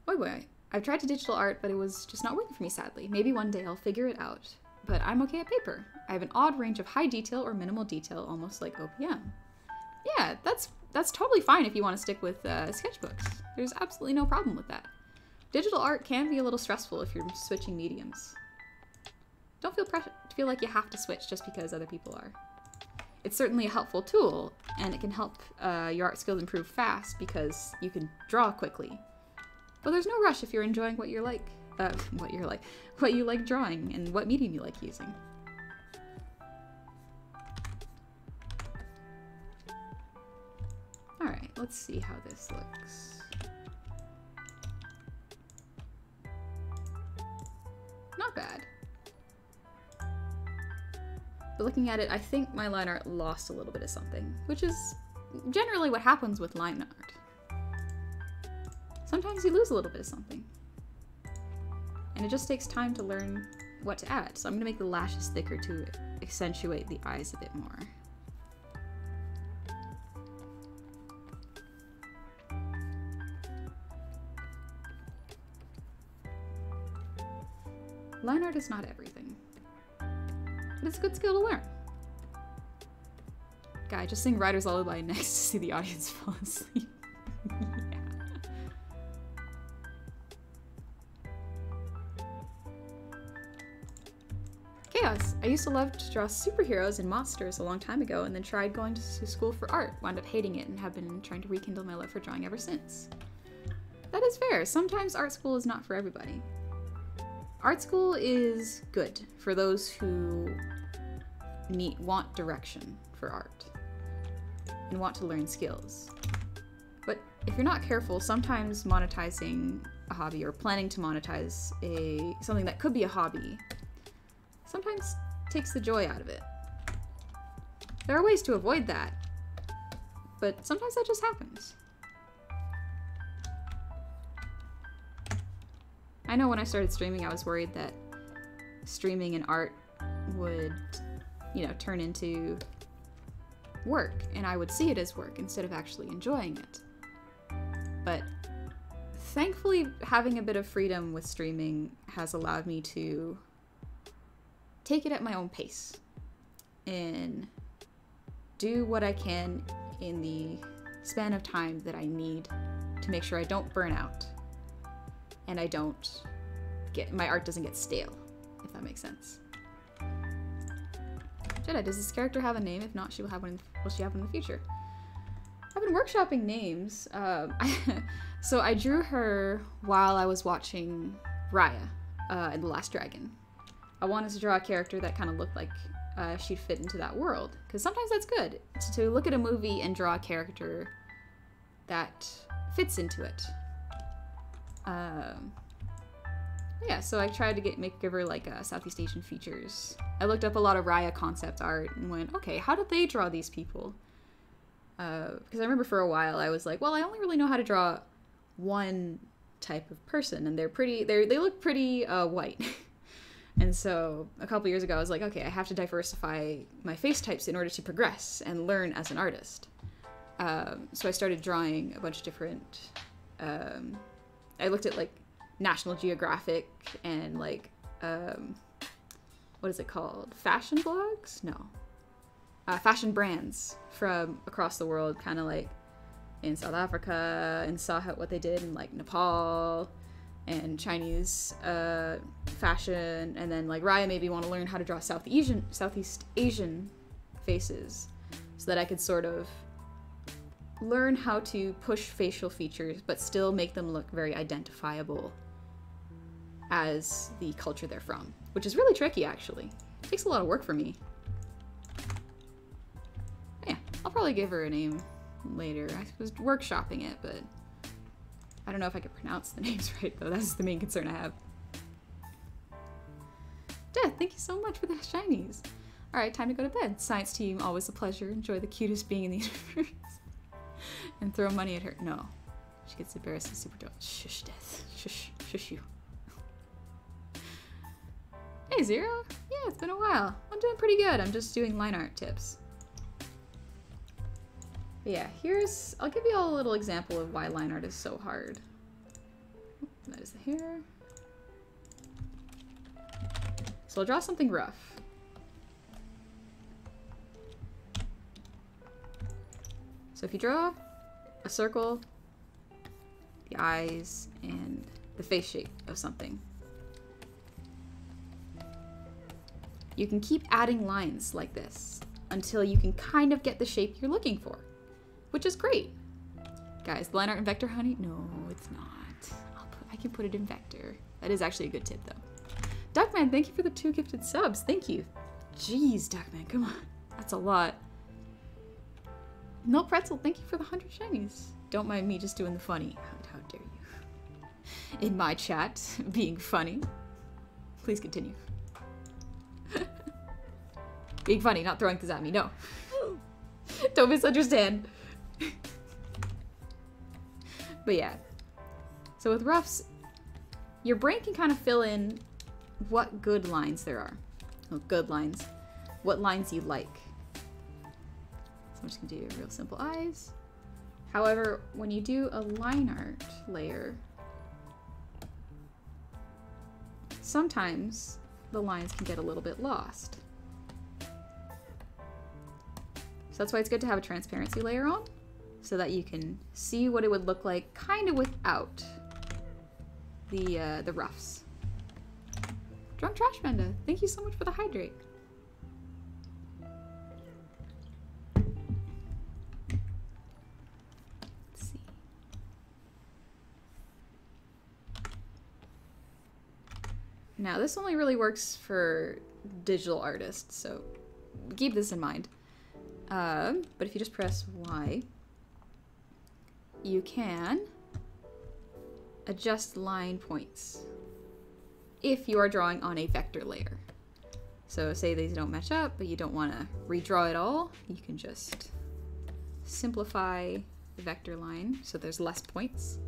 Speaker 3: Oh boy, I've tried to digital art, but it was just not working for me, sadly. Maybe one day I'll figure it out. But I'm okay at paper. I have an odd range of high detail or minimal detail, almost like OPM. Yeah, that's totally fine if you want to stick with sketchbooks. There's absolutely no problem with that. Digital art can be a little stressful if you're switching mediums. Don't feel like you have to switch just because other people are. It's certainly a helpful tool, and it can help your art skills improve fast because you can draw quickly. But there's no rush if you're enjoying what you like drawing and what medium you like using. All right, let's see how this looks. Not bad. But looking at it, I think my line art lost a little bit of something, which is generally what happens with line art. Sometimes you lose a little bit of something. And it just takes time to learn what to add. So I'm gonna make the lashes thicker to accentuate the eyes a bit more. Line art is not everything, but it's a good skill to learn. Guy, just sing Rider's Lullaby next to see the audience fall asleep. Yeah. Chaos. I used to love to draw superheroes and monsters a long time ago and then tried going to school for art, wound up hating it, and have been trying to rekindle my love for drawing ever since. That is fair. Sometimes art school is not for everybody. Art school is good for those who want direction for art and want to learn skills. But if you're not careful, sometimes monetizing a hobby or planning to monetize something that could be a hobby sometimes takes the joy out of it. There are ways to avoid that, but sometimes that just happens. I know when I started streaming, I was worried that streaming and art would, turn into work, and I would see it as work instead of actually enjoying it. But thankfully, having a bit of freedom with streaming has allowed me to take it at my own pace and do what I can in the span of time that I need to make sure I don't burn out and my art doesn't get stale, if that makes sense. Jedi, does this character have a name? If not, will she have one in the future? I've been workshopping names. So I drew her while I was watching Raya in The Last Dragon. I wanted to draw a character that kind of looked like she'd fit into that world. Because sometimes that's good, to look at a movie and draw a character that fits into it. Yeah, so I tried to give her like Southeast Asian features. I looked up a lot of Raya concept art and went, okay, how did they draw these people? Because I remember for a while I was like, well, I only really know how to draw one type of person, and they look pretty white. And so a couple years ago I was like, okay, I have to diversify my face types in order to progress and learn as an artist. So I started drawing a bunch of different, I looked at like National Geographic and like, what is it called? Fashion blogs? No. Fashion brands from across the world, kind of like in South Africa, and saw what they did in like Nepal and Chinese fashion. And then like Raya made me want to learn how to draw Southeast Asian faces so that I could sort of learn how to push facial features but still make them look very identifiable as the culture they're from, which is really tricky actually. It takes a lot of work for me. Yeah, I'll probably give her a name later. I was workshopping it, but I don't know if I could pronounce the names right though. That's the main concern I have. Death, thank you so much for the shinies. Alright, time to go to bed. Science team, always a pleasure. Enjoy the cutest being in the universe. And throw money at her. No. She gets embarrassed and super dope. Shush, Death. Shush. Shush you. Hey, Zero. Yeah, it's been a while. I'm doing pretty good. I'm just doing line art tips. But yeah, I'll give you all a little example of why line art is so hard. That is the hair. So I'll draw something rough. So if you draw a circle, the eyes, and the face shape of something, you can keep adding lines like this until you can kind of get the shape you're looking for, which is great. Guys, line art in vector, honey? No, it's not. I can put it in vector. That is actually a good tip, though. Duckman, thank you for the 2 gifted subs. Thank you. Jeez, Duckman, come on. That's a lot. No Pretzel, thank you for the 100 shinies. Don't mind me just doing the funny. How dare you. In my chat, being funny. Please continue. Being funny, not throwing things at me, no. Don't misunderstand. But yeah. So with roughs, your brain can kind of fill in what good lines there are. Well, good lines. What lines you like. I'm just gonna do real simple eyes. However, when you do a line art layer, sometimes the lines can get a little bit lost. So that's why it's good to have a transparency layer on, so that you can see what it would look like kind of without the roughs. Drunk Trash Panda, thank you so much for the hydrate. Now, this only really works for digital artists, so keep this in mind. But if you just press Y, you can adjust line points if you are drawing on a vector layer. So say these don't match up, but you don't want to redraw it all, you can just simplify the vector line so there's less points,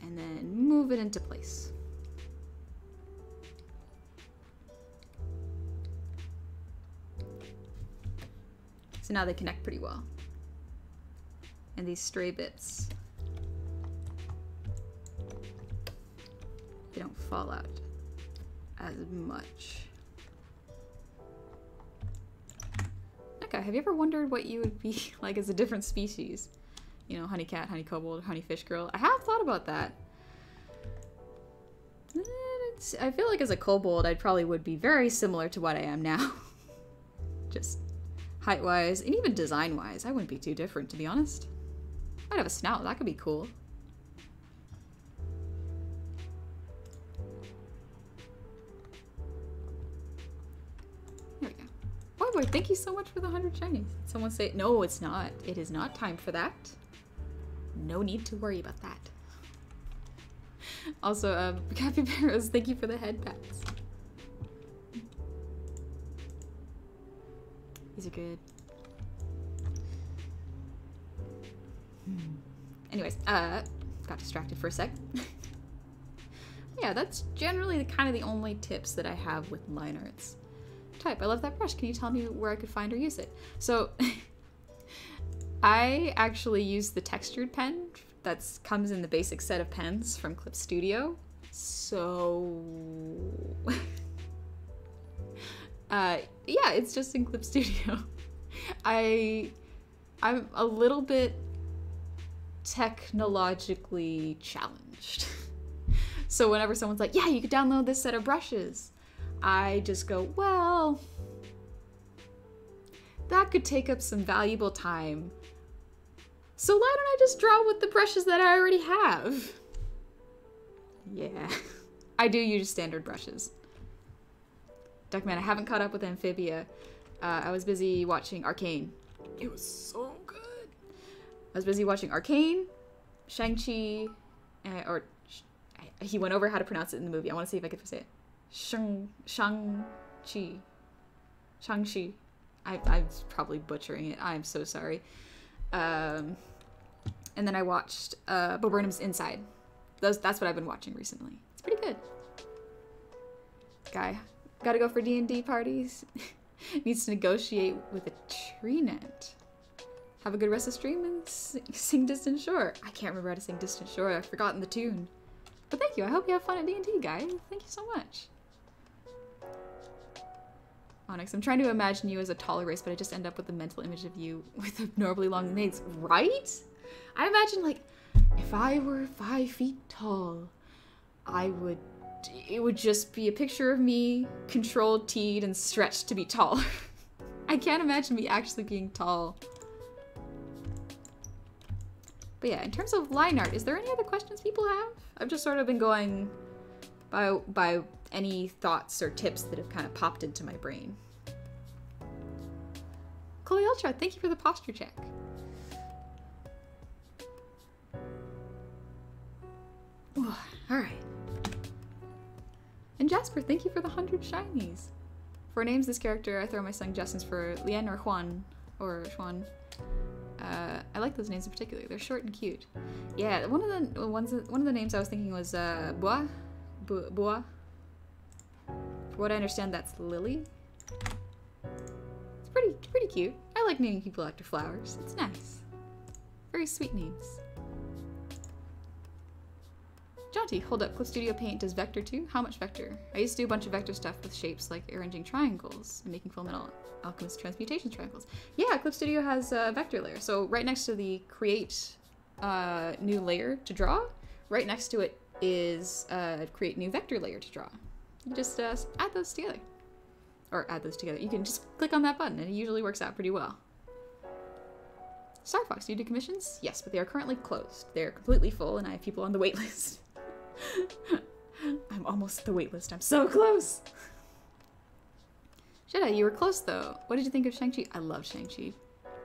Speaker 3: and then move it into place. So now they connect pretty well. And these stray bits, they don't fall out as much. Okay, have you ever wondered what you would be like as a different species? You know, honey cat, honey kobold, honey fish girl. I have thought about that. I feel like as a kobold, I probably would be very similar to what I am now. Just height-wise, and even design-wise, I wouldn't be too different, to be honest. I'd have a snout, that could be cool. Thank you so much for the 100 shinies. Someone say, no, it's not. It is not time for that. No need to worry about that. Also, Capybaras, thank you for the head pats. These are good. Anyways, got distracted for a sec. Yeah, that's generally kind of the only tips that I have with line arts. Type, I love that brush. Can you tell me where I could find or use it? So, I actually use the textured pen that comes in the basic set of pens from Clip Studio. So, yeah, it's just in Clip Studio. I'm a little bit technologically challenged. So whenever someone's like, yeah, you could download this set of brushes, I just go, well, that could take up some valuable time. So why don't I just draw with the brushes that I already have? Yeah, I do use standard brushes. Duckman, I haven't caught up with Amphibia. I was busy watching Arcane. It was so good. I was busy watching Arcane, Shang-Chi, he went over how to pronounce it in the movie. I want to see if I could say it. Shang-Chi. Shang-Chi. I'm probably butchering it. I'm so sorry. And then I watched Bo Burnham's Inside. That's what I've been watching recently. It's pretty good. Guy, gotta go for D&D parties. Needs to negotiate with a tree net. Have a good rest of stream and sing Distant Shore. I can't remember how to sing Distant Shore. I've forgotten the tune. But thank you. I hope you have fun at D&D, guys. Thank you so much. Onyx, I'm trying to imagine you as a taller race, but I just end up with a mental image of you with abnormally long legs. Right? I imagine, like, if I were 5 feet tall, it would just be a picture of me, controlled, teed, and stretched to be tall. I can't imagine me actually being tall. But yeah, in terms of line art, is there any other questions people have? I've just sort of been going by any thoughts or tips that have kind of popped into my brain. Chloe Ultra, thank you for the posture check. Alright. And Jasper, thank you for the 100 shinies. For names this character, I throw my son Justin's for Lien or Juan. Or Juan. I like those names in particular. They're short and cute. Yeah, one of the names I was thinking was Bois. Bois. For what I understand, that's Lily. It's pretty cute. I like naming people after flowers. It's nice. Very sweet names. Jaunty, hold up. Clip Studio Paint does vector too? How much vector? I used to do a bunch of vector stuff with shapes like arranging triangles and making full metal alchemist transmutation triangles. Yeah, Clip Studio has a vector layer. So right next to the create new layer to draw, right next to it is create new vector layer to draw. You just add those together. Or add those together. You can just click on that button and it usually works out pretty well. Star Fox, do you do commissions? Yes, but they are currently closed. They're completely full and I have people on the wait list. I'm almost at the wait list. I'm so close. Jedi, you were close though. What did you think of Shang-Chi? I love Shang-Chi.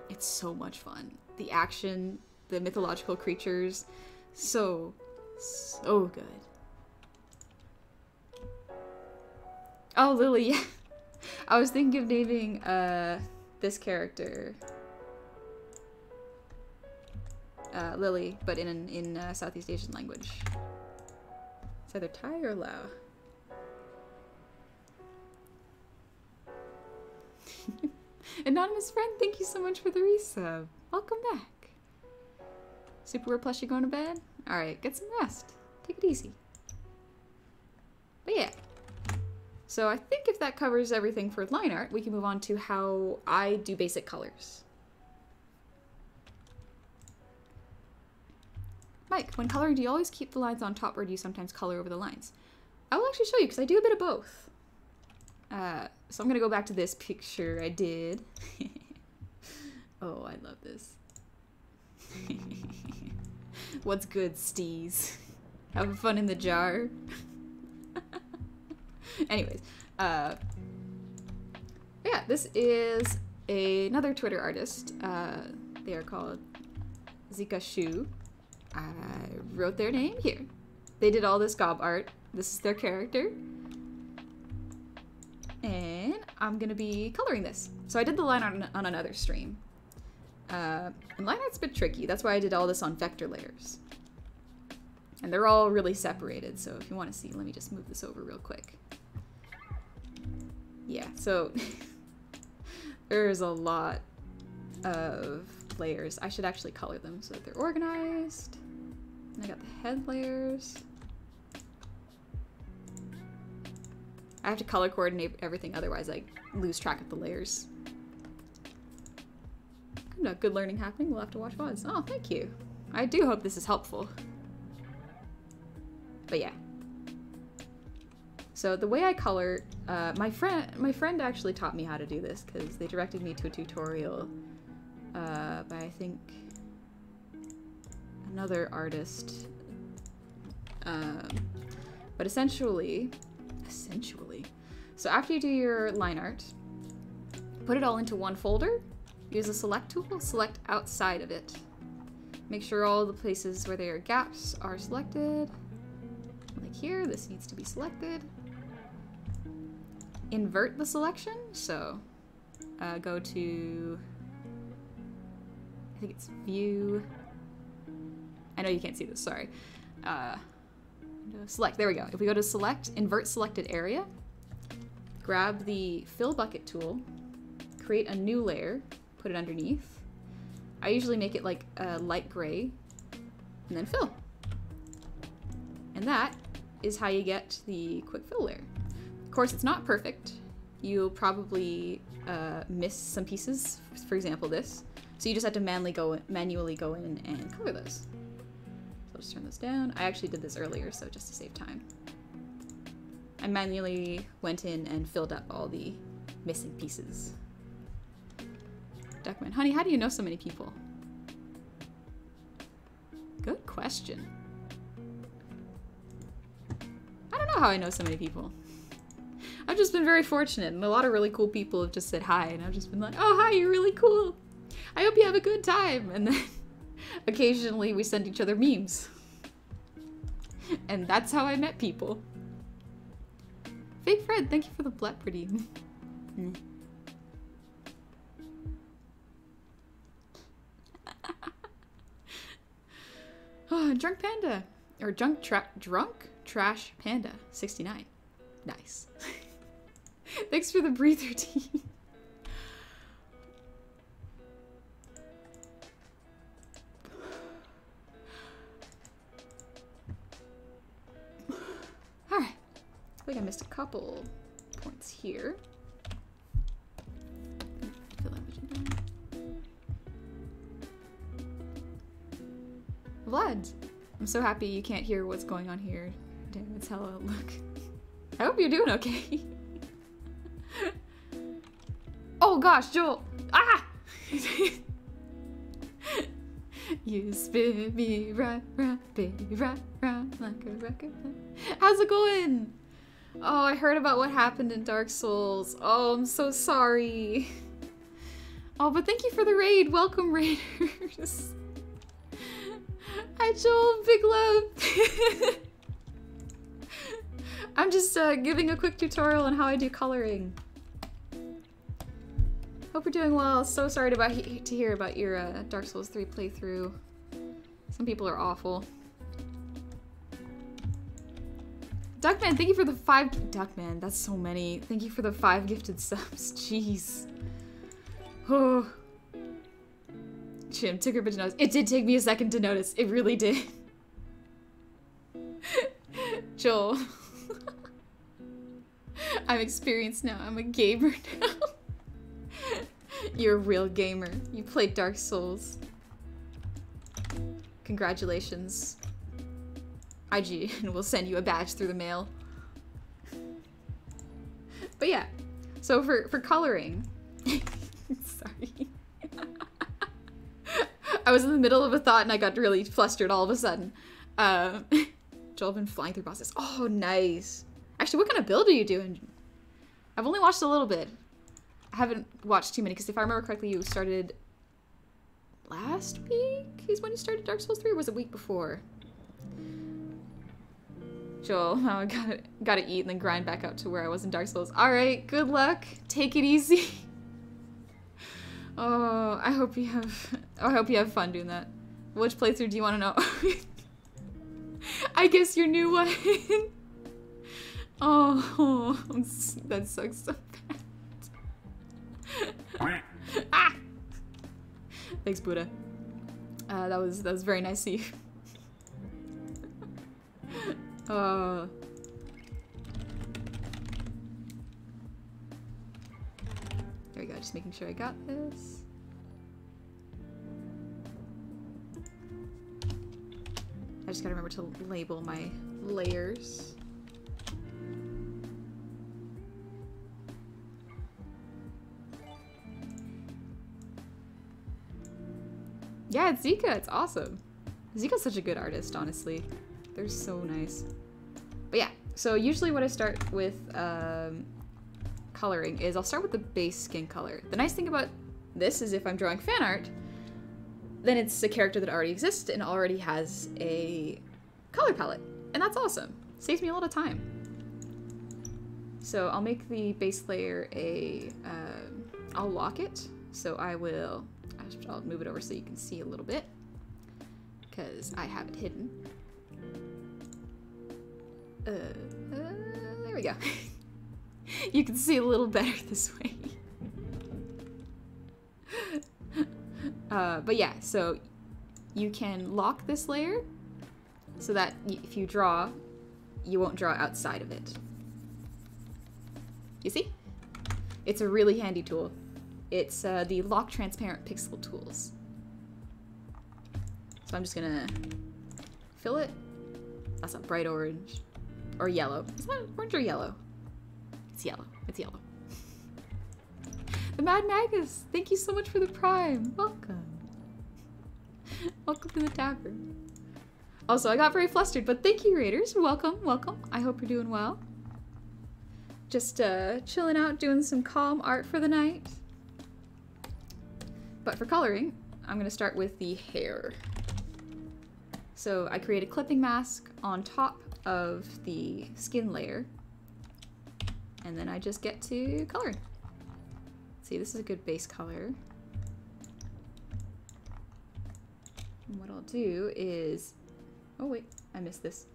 Speaker 3: It's so much fun. The action, the mythological creatures, so good. Oh, Lily, yeah. I was thinking of naming this character Lily, but in Southeast Asian language. It's either Thai or Lao. Anonymous friend, thank you so much for the resub. Welcome back. Super Rare Plush, you going to bed? Alright, get some rest. Take it easy. But yeah. So I think if that covers everything for line art, we can move on to how I do basic colors. Mike, when coloring, do you always keep the lines on top or do you sometimes color over the lines? I will actually show you because I do a bit of both. So I'm going to go back to this picture I did. Oh, I love this. What's good, Steez? Having fun in the jar? Anyways, Yeah, this is another Twitter artist. They are called Zika Shu. I wrote their name here. They did all this gob art. This is their character. And I'm gonna be coloring this. So I did the line art on another stream. And line art's a bit tricky. That's why I did all this on vector layers. And they're all really separated, so if you want to see, let me just move this over real quick. Yeah, so there's a lot of layers. I should actually color them so that they're organized. And I got the head layers. I have to color coordinate everything, otherwise I lose track of the layers. No, good learning happening. We'll have to watch VODs. Oh, thank you. I do hope this is helpful. But yeah. So the way I color, my friend actually taught me how to do this because they directed me to a tutorial by I think another artist. But essentially, so after you do your line art, put it all into one folder, use a select tool, select outside of it. Make sure all the places where there are gaps are selected. Like here, this needs to be selected. Invert the selection, so go to, I think it's view. I know you can't see this, sorry. Select, there we go. If we go to select, invert selected area, grab the fill bucket tool, create a new layer, put it underneath. I usually make it like a light gray, and then fill. And that is how you get the quick fill layer. Of course, it's not perfect. You'll probably miss some pieces, for example this. So you just have to manually go in and color those. So I'll just turn this down. I actually did this earlier, so just to save time. I manually went in and filled up all the missing pieces. Duckman, honey, how do you know so many people? Good question. I don't know how I know so many people. I've just been very fortunate, and a lot of really cool people have just said hi, and I've just been like, oh, hi, you're really cool. I hope you have a good time. And then occasionally we send each other memes. And that's how I met people. Fake Fred, thank you for the Bleprity. Oh, Drunk Panda. Or Drunk Trash Panda 69. Nice. Thanks for the breather tea. Alright. I think I missed a couple points here. Vlad, I'm so happy you can't hear what's going on here. Damn, it's hella look. I hope you're doing okay. Oh gosh, Joel! Ah! You spin me right, baby, right, like a record. How's it going? Oh, I heard about what happened in Dark Souls. Oh, I'm so sorry. Oh, but thank you for the raid. Welcome, raiders. Hi, Joel. Big love. I'm just giving a quick tutorial on how I do coloring. Hope you're doing well. So sorry to hear about your Dark Souls 3 playthrough. Some people are awful. Duckman, thank you for the 5... Duckman, that's so many. Thank you for the 5 gifted subs. Jeez. Oh. Jim, took her bitch notice. It did take me a second to notice. It really did. Joel. I'm experienced now. I'm a gamer now. You're a real gamer. You played Dark Souls. Congratulations. IGN will send you a badge through the mail. But yeah, so for coloring, sorry. I was in the middle of a thought and I got really flustered all of a sudden. Joel been flying through bosses. Oh, nice. Actually, what kind of build are you doing? I've only watched a little bit. I haven't watched too many, because if I remember correctly, you started last week is when you started Dark Souls 3, or was it a week before? Joel, now I gotta eat and then grind back up to where I was in Dark Souls. Alright, good luck. Take it easy. Oh, I hope you have fun doing that. Which playthrough do you want to know? I guess your new one. Oh, that sucks so bad. Ah! Thanks, Buddha. That was very nice of you. There we go, just making sure I got this. I just gotta remember to label my layers. Yeah, it's Zika, it's awesome. Zika's such a good artist, honestly. They're so nice. But yeah, so usually what I start with coloring is I'll start with the base skin color. The nice thing about this is if I'm drawing fan art, then it's a character that already exists and already has a color palette. And that's awesome. Saves me a lot of time. So I'll make the base layer I'll lock it. So I'll move it over so you can see a little bit, because I have it hidden. There we go. You can see a little better this way. But yeah, so you can lock this layer so that if you draw, you won't draw outside of it. You see? It's a really handy tool. It's the Lock Transparent Pixel Tools. So I'm just gonna fill it. That's a bright orange. Or yellow. Is that orange or yellow? It's yellow. It's yellow. The Mad Magus! Thank you so much for the Prime! Welcome. Welcome to the tavern. Also, I got very flustered, but thank you, Raiders. Welcome, welcome. I hope you're doing well. Just chilling out, doing some calm art for the night. But for coloring, I'm gonna start with the hair. So I create a clipping mask on top of the skin layer, and then I just get to coloring. See, this is a good base color. And what I'll do is, oh wait, I missed this.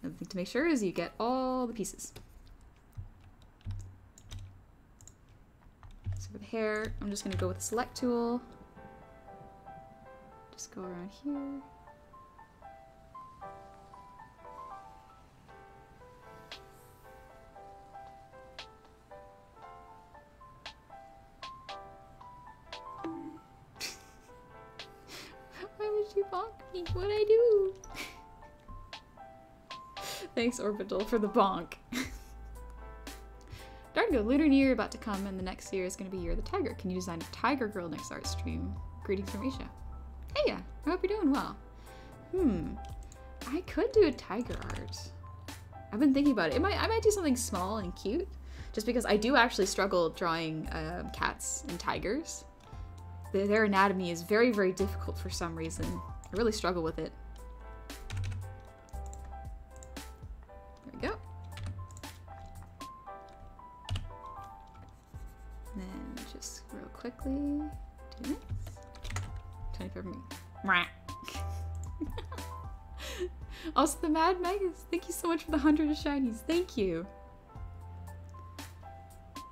Speaker 3: Another thing to make sure is you get all the pieces. So for the hair, I'm just gonna go with the select tool. Just go around here. Why would you bonk me? What'd I do? Thanks, Orbital, for the bonk. Dargo, Lunar New Year about to come, and the next year is going to be Year of the Tiger. Can you design a tiger girl next art stream? Greetings from Asia. Hey, yeah, I hope you're doing well. I could do a tiger art. I've been thinking about it. I might do something small and cute, just because I do actually struggle drawing cats and tigers. Their anatomy is very, very difficult for some reason. I really struggle with it. There we go. And then just real quickly do this. 24 minutes. Also, the Mad Magus, thank you so much for the 100 of shinies. Thank you.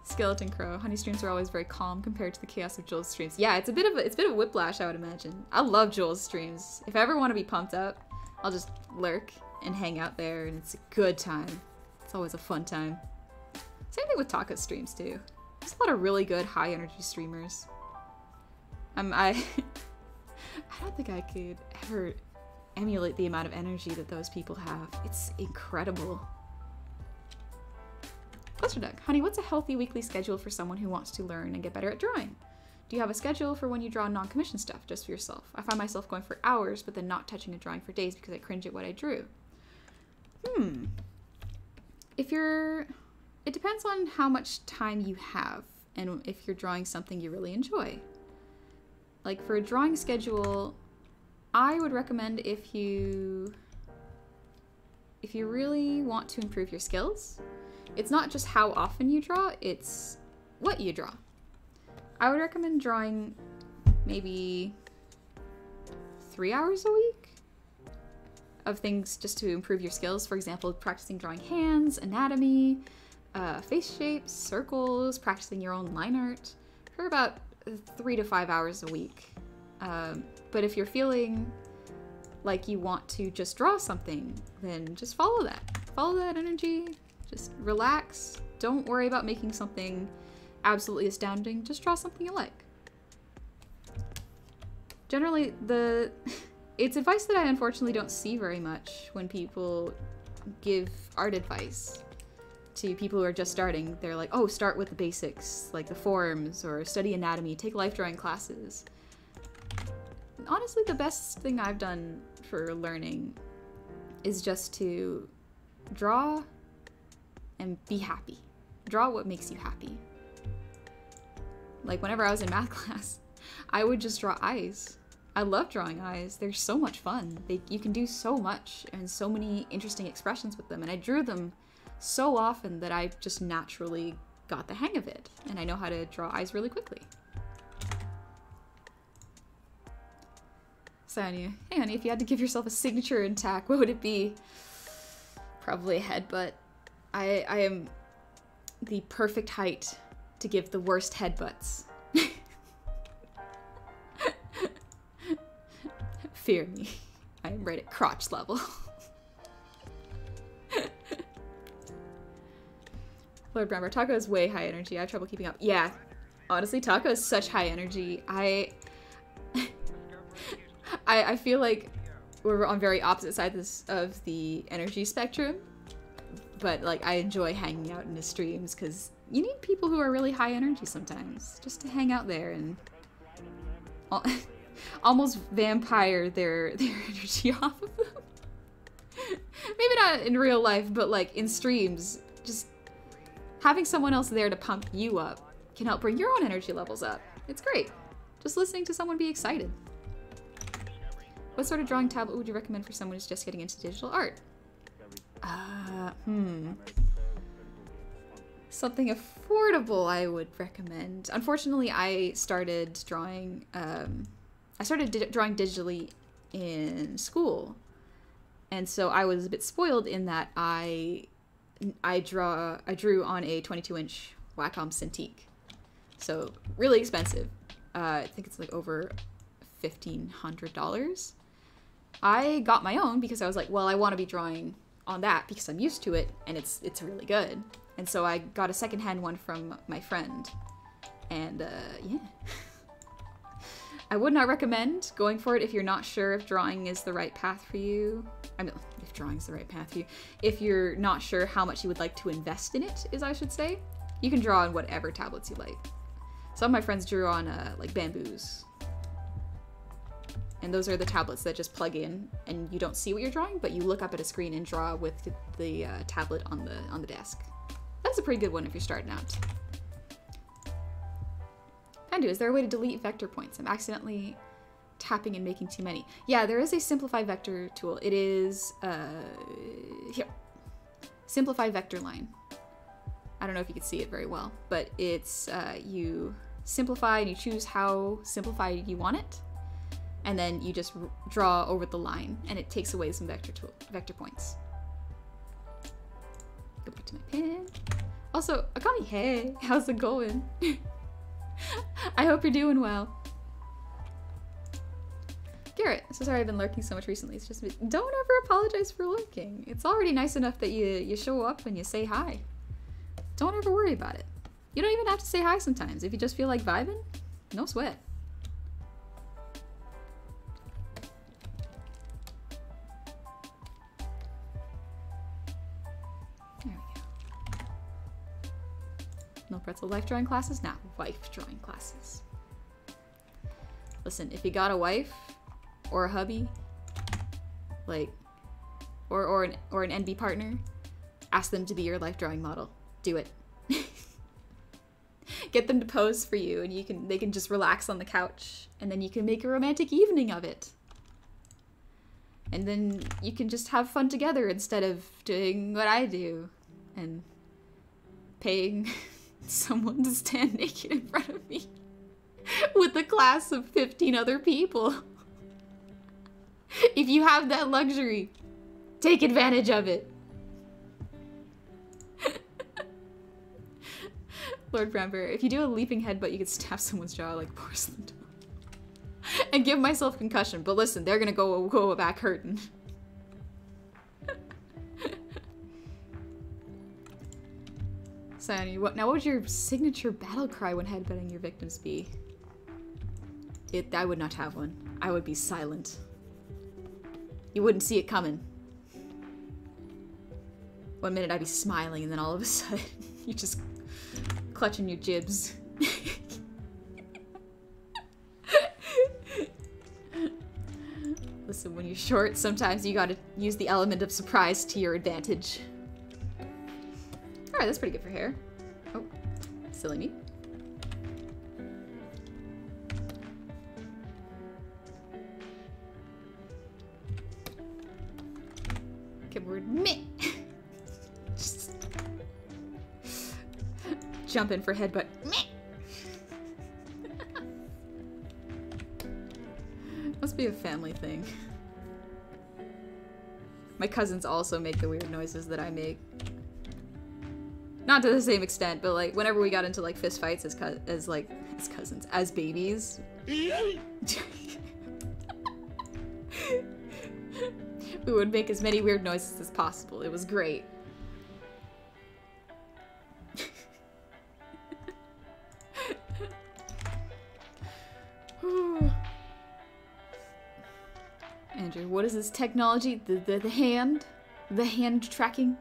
Speaker 3: Skeleton Crow. Honey streams are always very calm compared to the chaos of Joel's streams. Yeah, it's a bit of whiplash, I would imagine. I love Joel's streams. If I ever want to be pumped up, I'll just lurk and hang out there, and it's a good time. It's always a fun time. Same thing with Taka's streams too. There's a lot of really good high energy streamers. I don't think I could ever emulate the amount of energy that those people have. It's incredible. Cluster Duck, honey, what's a healthy weekly schedule for someone who wants to learn and get better at drawing? Do you have a schedule for when you draw non-commissioned stuff, just for yourself? I find myself going for hours, but then not touching a drawing for days because I cringe at what I drew. If you're it depends on how much time you have and if you're drawing something you really enjoy. Like for a drawing schedule, I would recommend if you really want to improve your skills, it's not just how often you draw, it's what you draw. I would recommend drawing maybe 3 hours a week of things just to improve your skills. For example, practicing drawing hands, anatomy, face shapes, circles, practicing your own line art for about 3 to 5 hours a week. But if you're feeling like you want to just draw something, then just follow that. Follow that energy, just relax. Don't worry about making something absolutely astounding. Just draw something you like. Generally, it's advice that I unfortunately don't see very much when people give art advice to people who are just starting. They're like, oh, start with the basics, like the forms, or study anatomy, take life drawing classes. Honestly, the best thing I've done for learning is just to draw and be happy. Draw what makes you happy. Like whenever I was in math class, I would just draw eyes. I love drawing eyes. They're so much fun. You can do so much and so many interesting expressions with them. And I drew them so often that I just naturally got the hang of it. And I know how to draw eyes really quickly. Sonia, hey honey, if you had to give yourself a signature in tack, what would it be? Probably a headbutt. I am the perfect height to give the worst headbutts. Fear me. I am right at crotch level. Lord Bramber, Taco is way high energy. I have trouble keeping up. Yeah, honestly, Taco is such high energy. I feel like we're on very opposite sides of the energy spectrum, but like I enjoy hanging out in his streams because you need people who are really high energy sometimes just to hang out there and almost vampire their energy off of them. Maybe not in real life, but like in streams, just having someone else there to pump you up can help bring your own energy levels up. It's great. Just listening to someone be excited. What sort of drawing tablet would you recommend for someone who's just getting into digital art? Something affordable I would recommend. Unfortunately, I started drawing drawing digitally in school. And so I was a bit spoiled in that I drew on a 22-inch Wacom Cintiq. So really expensive. I think it's like over $1,500. I got my own because I was like, well, I want to be drawing on that because I'm used to it and it's really good. And so I got a secondhand one from my friend. And yeah. I would not recommend going for it if you're not sure if drawing is the right path for you. I mean, if drawing is the right path for you. If you're not sure how much you would like to invest in it, as I should say, you can draw on whatever tablets you like. Some of my friends drew on like Bamboos. And those are the tablets that just plug in and you don't see what you're drawing, but you look up at a screen and draw with the tablet on the desk. That's a pretty good one if you're starting out. Pandu, is there a way to delete vector points? I'm accidentally tapping and making too many. Yeah, there is a simplify vector tool. It is, here. Simplify vector line. I don't know if you can see it very well, but it's, you simplify and you choose how simplified you want it. And then you just draw over the line and it takes away some vector points. Go back to my pen. Also, Akami, hey, how's it going? I hope you're doing well. Garrett, so sorry I've been lurking so much recently. It's just, don't ever apologize for lurking. It's already nice enough that you show up and you say hi. Don't ever worry about it. You don't even have to say hi sometimes. If you just feel like vibing, no sweat. There we go. No pretzel life drawing classes? Nah, wife drawing classes. Listen, if you got a wife or a hubby, like, or an NB partner, ask them to be your life drawing model. Do it. Get them to pose for you, and they can just relax on the couch, and then you can make a romantic evening of it. And then you can just have fun together instead of doing what I do and paying someone to stand naked in front of me with a class of 15 other people. If you have that luxury, take advantage of it. Lord Bramber, if you do a leaping headbutt, you could stab someone's jaw like porcelain doll. And give myself concussion. But listen, they're gonna go back hurting. Sonny, what would your signature battle cry when headbutting your victims be? I would not have one. I would be silent. You wouldn't see it coming. One minute I'd be smiling, and then all of a sudden, you just clutching your jibs. Listen, when you're short, sometimes you gotta use the element of surprise to your advantage. Alright, that's pretty good for hair. Oh, silly me. Keyboard meh. Just jump in for headbutt. Meh. Must be a family thing. My cousins also make the weird noises that I make. Not to the same extent, but like whenever we got into like fist fights as cousins, as babies. We would make as many weird noises as possible. It was great. Andrew, what is this technology? The hand? The hand tracking?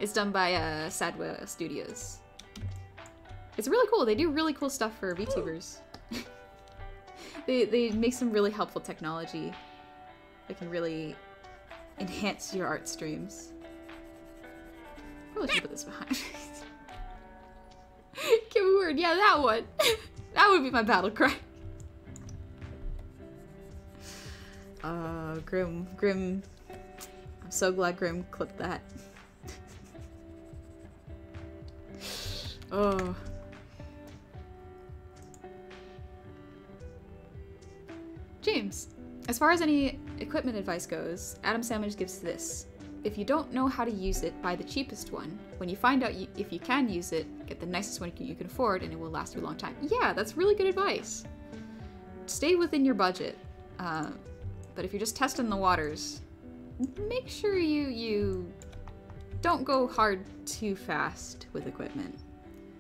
Speaker 3: It's done by Sadwa Studios. It's really cool. They do really cool stuff for VTubers. They make some really helpful technology that can really enhance your art streams. Probably should put this behind. Give me a word. Yeah, that one. That would be my battle cry. Grim. I'm so glad Grim clipped that. Oh. James, as far as any equipment advice goes, Adam Sandwich gives this. If you don't know how to use it, buy the cheapest one. When you find out if you can use it, get the nicest one you can afford and it will last you a long time. Yeah, that's really good advice. Stay within your budget. But if you're just testing the waters, make sure you don't go hard too fast with equipment.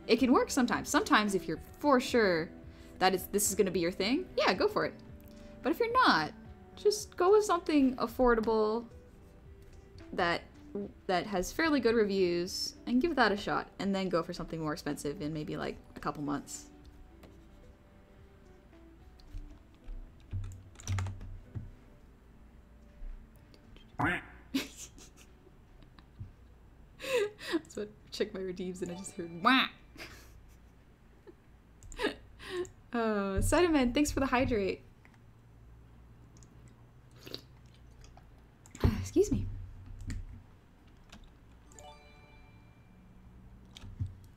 Speaker 3: It can work sometimes. Sometimes if you're for sure that this is going to be your thing, yeah, go for it. But if you're not, just go with something affordable that has fairly good reviews and give that a shot, and then go for something more expensive in maybe like a couple months. That's what check my redeems and I just heard wah. Oh, Cideman, thanks for the hydrate. Excuse me.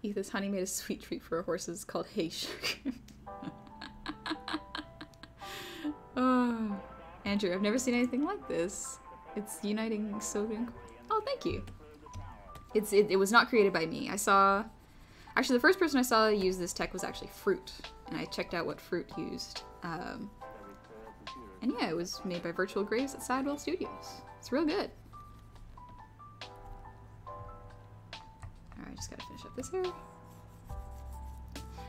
Speaker 3: Ethan's honey made a sweet treat for our horses called hay sugar. Oh, Andrew, I've never seen anything like this. It's uniting soda and... Oh, thank you. It was not created by me. Actually, the first person I saw use this tech was actually Fruit, and I checked out what Fruit used. And yeah, it was made by Virtual Graves at Sidewell Studios. It's real good. Alright, just gotta finish up this hair.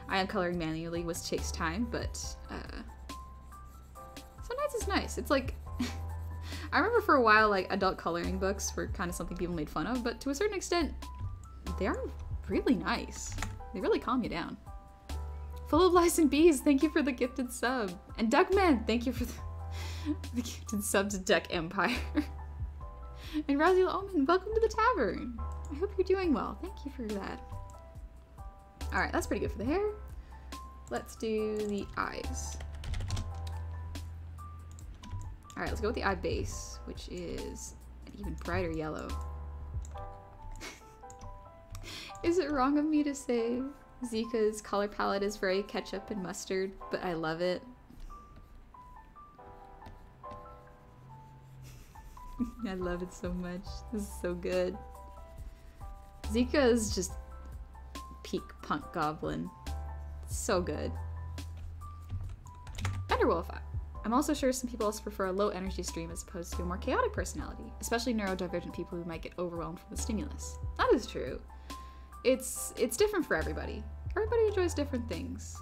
Speaker 3: I am coloring manually, which takes time, but sometimes it's nice. It's like... I remember for a while, like, adult coloring books were kind of something people made fun of, but to a certain extent, they are really nice. They really calm you down. Full of Lies and Bees, thank you for the gifted sub. And Duckman, thank you for the gifted sub to Duck Empire. And Raziel Omen, welcome to the tavern. I hope you're doing well. Thank you for that. Alright, that's pretty good for the hair. Let's do the eyes. Alright, let's go with the eye base, which is an even brighter yellow. Is it wrong of me to say Zika's color palette is very ketchup and mustard, but I love it? I love it so much. This is so good. Zika is just peak punk goblin. So good. Thunderwolf. I'm also sure some people also prefer a low energy stream as opposed to a more chaotic personality, especially neurodivergent people who might get overwhelmed from the stimulus. That is true. It's different for everybody. Everybody enjoys different things.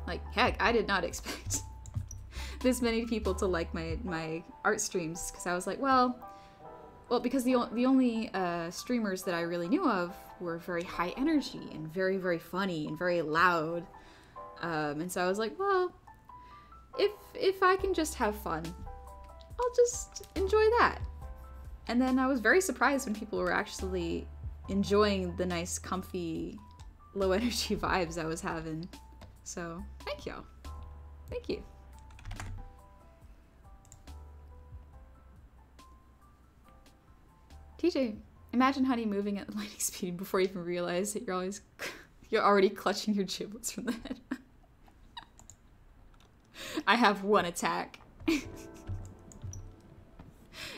Speaker 3: Like, heck, I did not expect this many people to like my art streams, because I was like, well, because the only streamers that I really knew of were very high energy and very, very funny and very loud. And so I was like, well, if I can just have fun, I'll just enjoy that. And then I was very surprised when people were actually enjoying the nice, comfy, low energy vibes I was having. So, thank y'all. Thank you. TJ, imagine Honey moving at lightning speed before you even realize that you're already clutching your giblets from the head. I have one attack.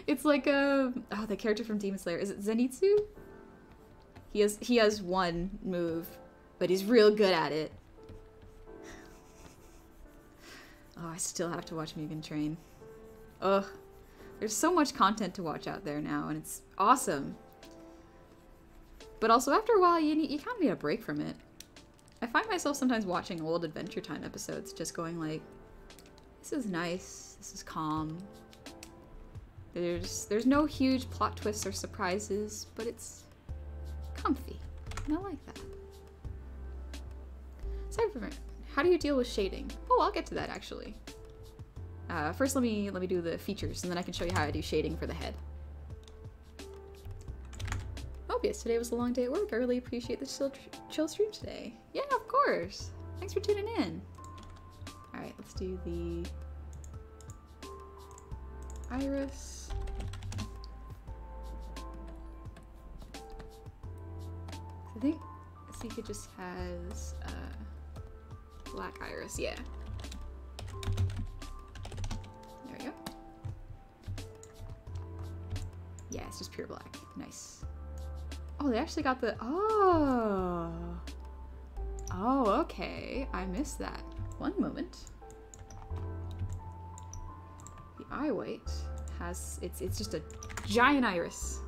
Speaker 3: It's like the character from Demon Slayer. Is it Zenitsu? He has one move, but he's real good at it. Oh, I still have to watch Mugen Train. Ugh. There's so much content to watch out there now, and it's awesome. But also, after a while, you kind of need a break from it. I find myself sometimes watching old Adventure Time episodes, just going like, this is nice, this is calm. There's no huge plot twists or surprises, but it's comfy, and I like that. Sorry for a minute. How do you deal with shading? Oh, I'll get to that actually. First, let me do the features, and then I can show you how I do shading for the head. Mobius, today was a long day at work. I really appreciate the chill stream today. Yeah, of course. Thanks for tuning in. All right, let's do the iris. I think Zika just has black iris. Yeah. There we go. Yeah, it's just pure black. Nice. Oh, they actually got the... Oh. Oh, okay. I missed that. One moment. The eye white has... It's just a giant iris.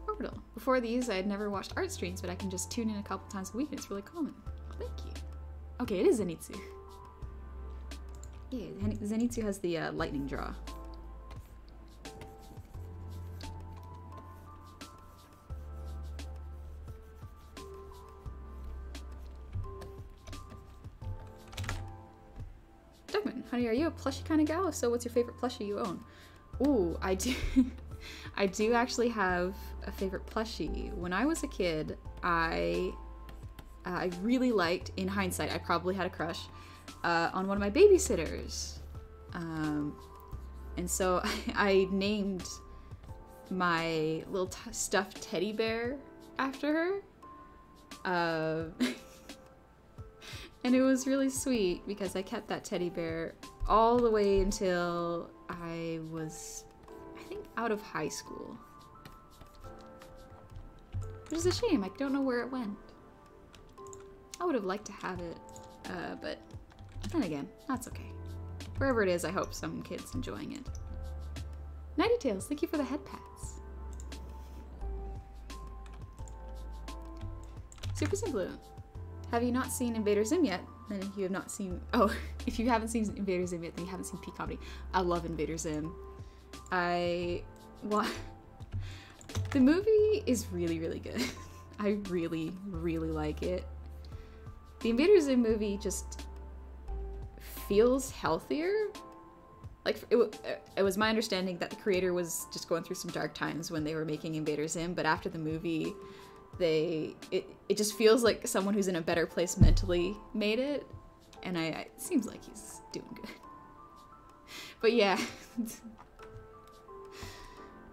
Speaker 3: Orbital. Before these, I had never watched art streams, but I can just tune in a couple times a week and it's really common. Thank you. Okay, it is Zenitsu. Yeah, Zenitsu has the lightning draw. Dugman, honey, are you a plushie kind of gal? If so, what's your favorite plushie you own? Ooh, I do. I do actually have a favorite plushie. When I was a kid, I really liked, in hindsight, I probably had a crush on one of my babysitters. And so I named my little stuffed teddy bear after her. And it was really sweet because I kept that teddy bear all the way until I was, I think, out of high school. Which is a shame, I don't know where it went. I would have liked to have it, but then again, that's okay. Wherever it is, I hope some kid's enjoying it. Nighty Tails, thank you for the head pats. Super Simple. Have you not seen Invader Zim yet? Then you have not seen... Oh, if you haven't seen Invader Zim yet, then you haven't seen Peak Comedy. I love Invader Zim. The movie is really, really good. I really, really like it. The Invader Zim movie just feels healthier. like, it was my understanding that the creator was just going through some dark times when they were making Invader Zim, but after the movie, it just feels like someone who's in a better place mentally made it, and it seems like he's doing good. But yeah.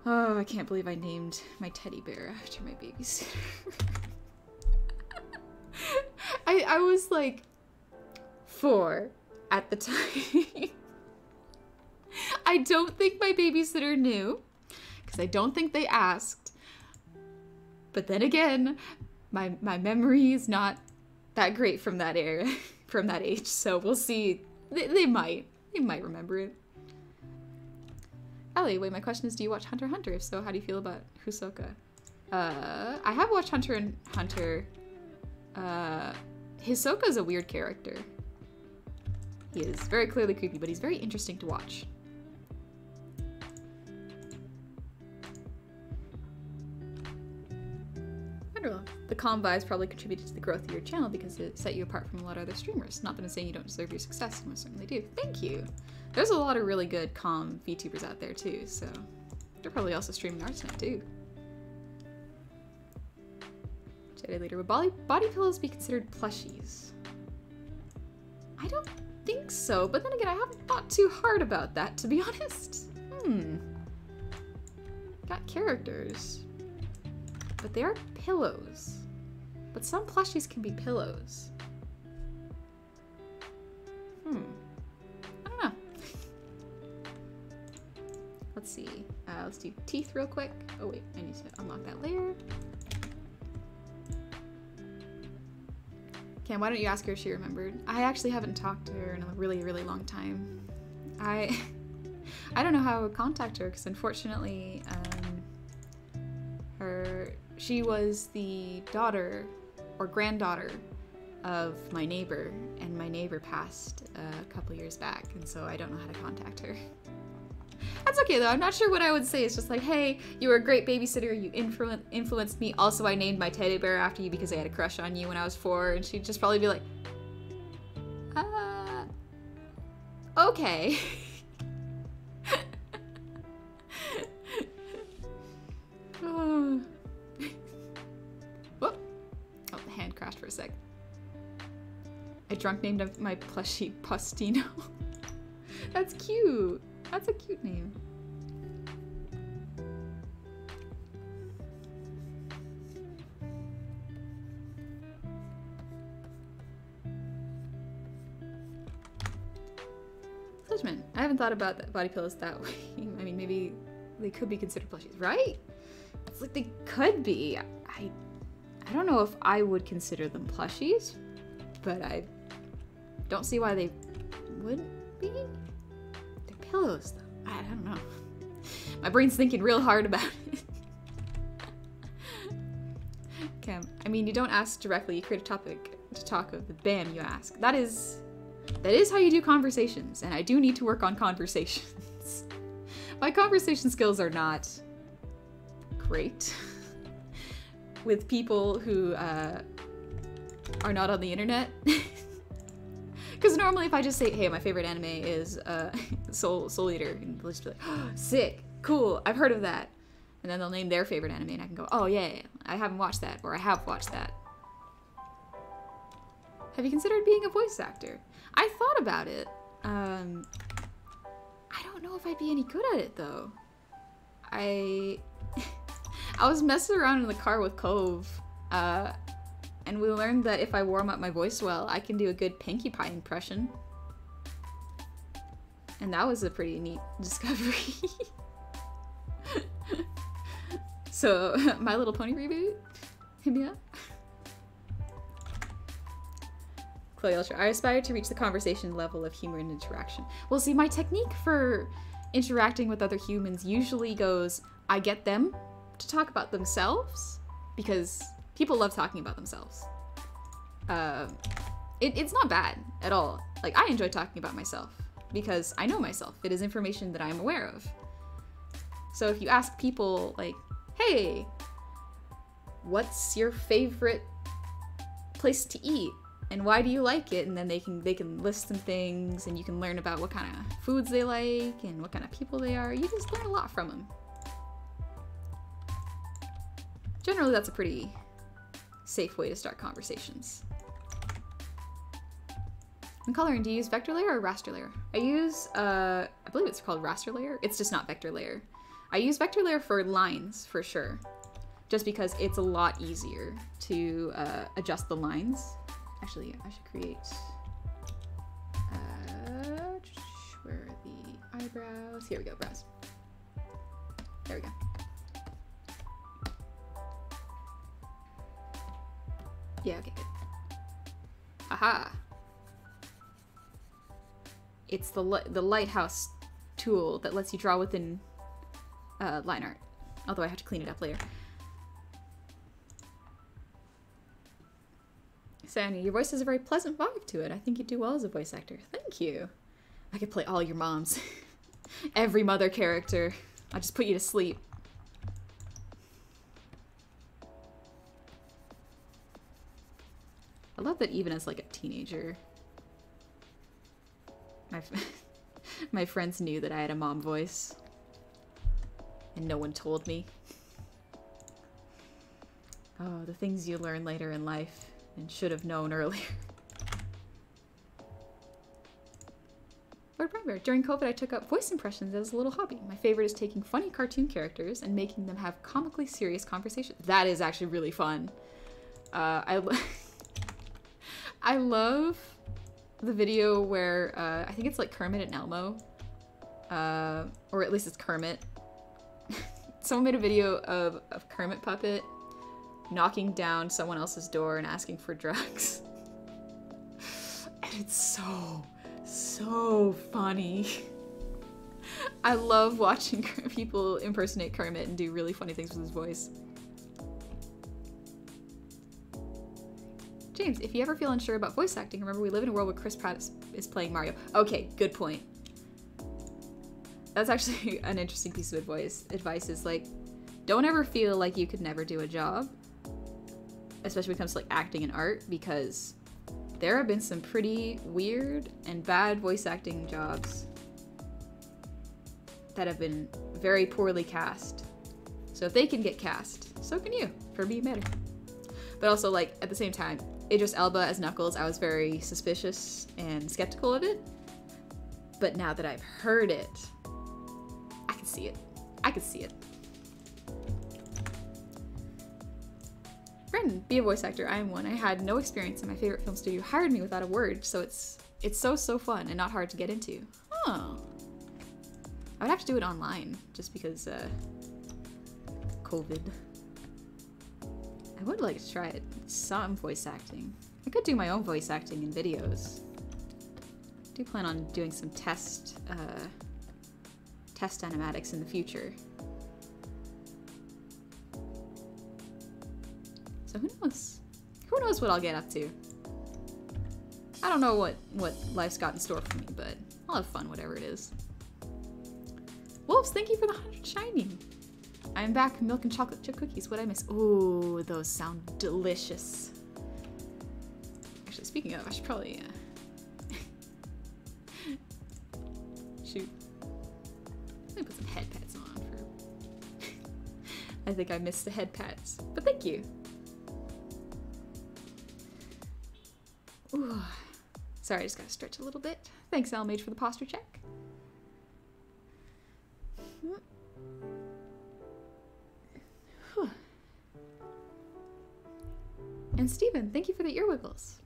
Speaker 3: Oh, I can't believe I named my teddy bear after my babysitter. I was like 4 at the time. I don't think my babysitter knew, because I don't think they asked. But then again, my memory is not that great from that era, from that age, so we'll see. They might remember it. Ellie, wait, my question is, do you watch Hunter x Hunter? If so, how do you feel about Hisoka? I have watched Hunter x Hunter. Hisoka's a weird character. He is very clearly creepy, but he's very interesting to watch. Wonderful. The calm vibes probably contributed to the growth of your channel because it set you apart from a lot of other streamers. Not that I'm saying you don't deserve your success, you most certainly do. Thank you! There's a lot of really good calm VTubers out there too, so they're probably also streaming Artsnet too. Jedi Leader, would body pillows be considered plushies? I don't think so, but then again, I haven't thought too hard about that, to be honest. Got characters, but they are pillows. But some plushies can be pillows. I don't know. Let's see. Let's do teeth real quick. Oh wait, I need to unlock that layer. Cam, why don't you ask her if she remembered? I actually haven't talked to her in a really, really long time. I don't know how I would contact her because unfortunately, she was the daughter or granddaughter of my neighbor, and my neighbor passed a couple years back, and so I don't know how to contact her. That's okay though, I'm not sure what I would say. It's just like, hey, you were a great babysitter, you influenced me, also I named my teddy bear after you because I had a crush on you when I was 4, and she'd just probably be like, okay. Oh, the hand crashed for a sec. I drunk named my plushie Postino. That's cute. That's a cute name. Fledgman, I haven't thought about body pillows that way. I mean, maybe they could be considered plushies, right? It's like they could be. I don't know if I would consider them plushies, but I don't see why they wouldn't be. They're pillows, though. I don't know. My brain's thinking real hard about it. Okay, I mean, you don't ask directly. You create a topic to talk of, but bam, you ask. That is how you do conversations, and I do need to work on conversations. My conversation skills are not great with people who are not on the internet. Because normally if I just say, hey, my favorite anime is Soul Eater, and they'll just be like, oh, sick, cool, I've heard of that. And then they'll name their favorite anime and I can go, oh yeah, I haven't watched that, or I have watched that. Have you considered being a voice actor? I thought about it. I don't know if I'd be any good at it though. I was messing around in the car with Cove, and we learned that if I warm up my voice well, I can do a good Pinkie Pie impression. And that was a pretty neat discovery. So, My Little Pony reboot? Hit me up. Chloe Ultra, I aspire to reach the conversation level of humor and interaction. Well, see, my technique for interacting with other humans usually goes, I get them to talk about themselves, because people love talking about themselves. It's not bad at all. Like, I enjoy talking about myself because I know myself. It is information that I'm aware of. So if you ask people like, hey, what's your favorite place to eat? and why do you like it, and then they can list some things, and you can learn about what kind of foods they like and what kind of people they are. You just learn a lot from them. Generally, that's a pretty safe way to start conversations. In coloring, do you use vector layer or raster layer? I use, I believe it's called raster layer. It's just not vector layer. I use vector layer for lines, for sure. Just because it's a lot easier to adjust the lines. Actually, I should create, where are the eyebrows? Here we go, brows. There we go. Yeah, okay, good. Aha! It's the lighthouse tool that lets you draw within line art. Although I have to clean it up later. Sandy, your voice has a very pleasant vibe to it. I think you do well as a voice actor. Thank you. I could play all your moms. Every mother character. I'll just put you to sleep. I love that even as like a teenager, my friends knew that I had a mom voice. And no one told me. Oh, the things you learn later in life and should have known earlier. Lord Brightbear, during COVID I took up voice impressions as a little hobby. My favorite is taking funny cartoon characters and making them have comically serious conversations. That is actually really fun. I love the video where, I think it's like Kermit and Elmo. Or at least it's Kermit. Someone made a video of Kermit Puppet knocking down someone else's door and asking for drugs. And it's so funny. I love watching people impersonate Kermit and do really funny things with his voice. James, if you ever feel unsure about voice acting, remember we live in a world where Chris Pratt is playing Mario. Okay, good point. That's actually an interesting piece of advice is like, don't ever feel like you could never do a job, especially when it comes to like acting and art, because there have been some pretty weird and bad voice acting jobs that have been very poorly cast. So if they can get cast, so can you, for being better. But also, like, at the same time, Idris Elba as Knuckles, I was very suspicious and skeptical of it. But now that I've heard it, I can see it. I can see it. Brendan, be a voice actor. I am one. I had no experience, and my favorite film studio hired me without a word, so it's so fun and not hard to get into. Oh. I would have to do it online, just because, COVID. I would like to try it. Some voice acting. I could do my own voice acting in videos. I do plan on doing some test animatics in the future. So who knows? Who knows what I'll get up to? I don't know what life's got in store for me, but I'll have fun, whatever it is. Wolves, thank you for the 100 shiny. I'm back. Milk and chocolate chip cookies. What'd I miss? Ooh, those sound delicious. Actually, speaking of, I should probably shoot. Let me put some head pads on for. I think I missed the head pads, but thank you. Ooh. Sorry, I just gotta stretch a little bit. Thanks, Almage, for the posture check. And Steven, thank you for the ear wiggles.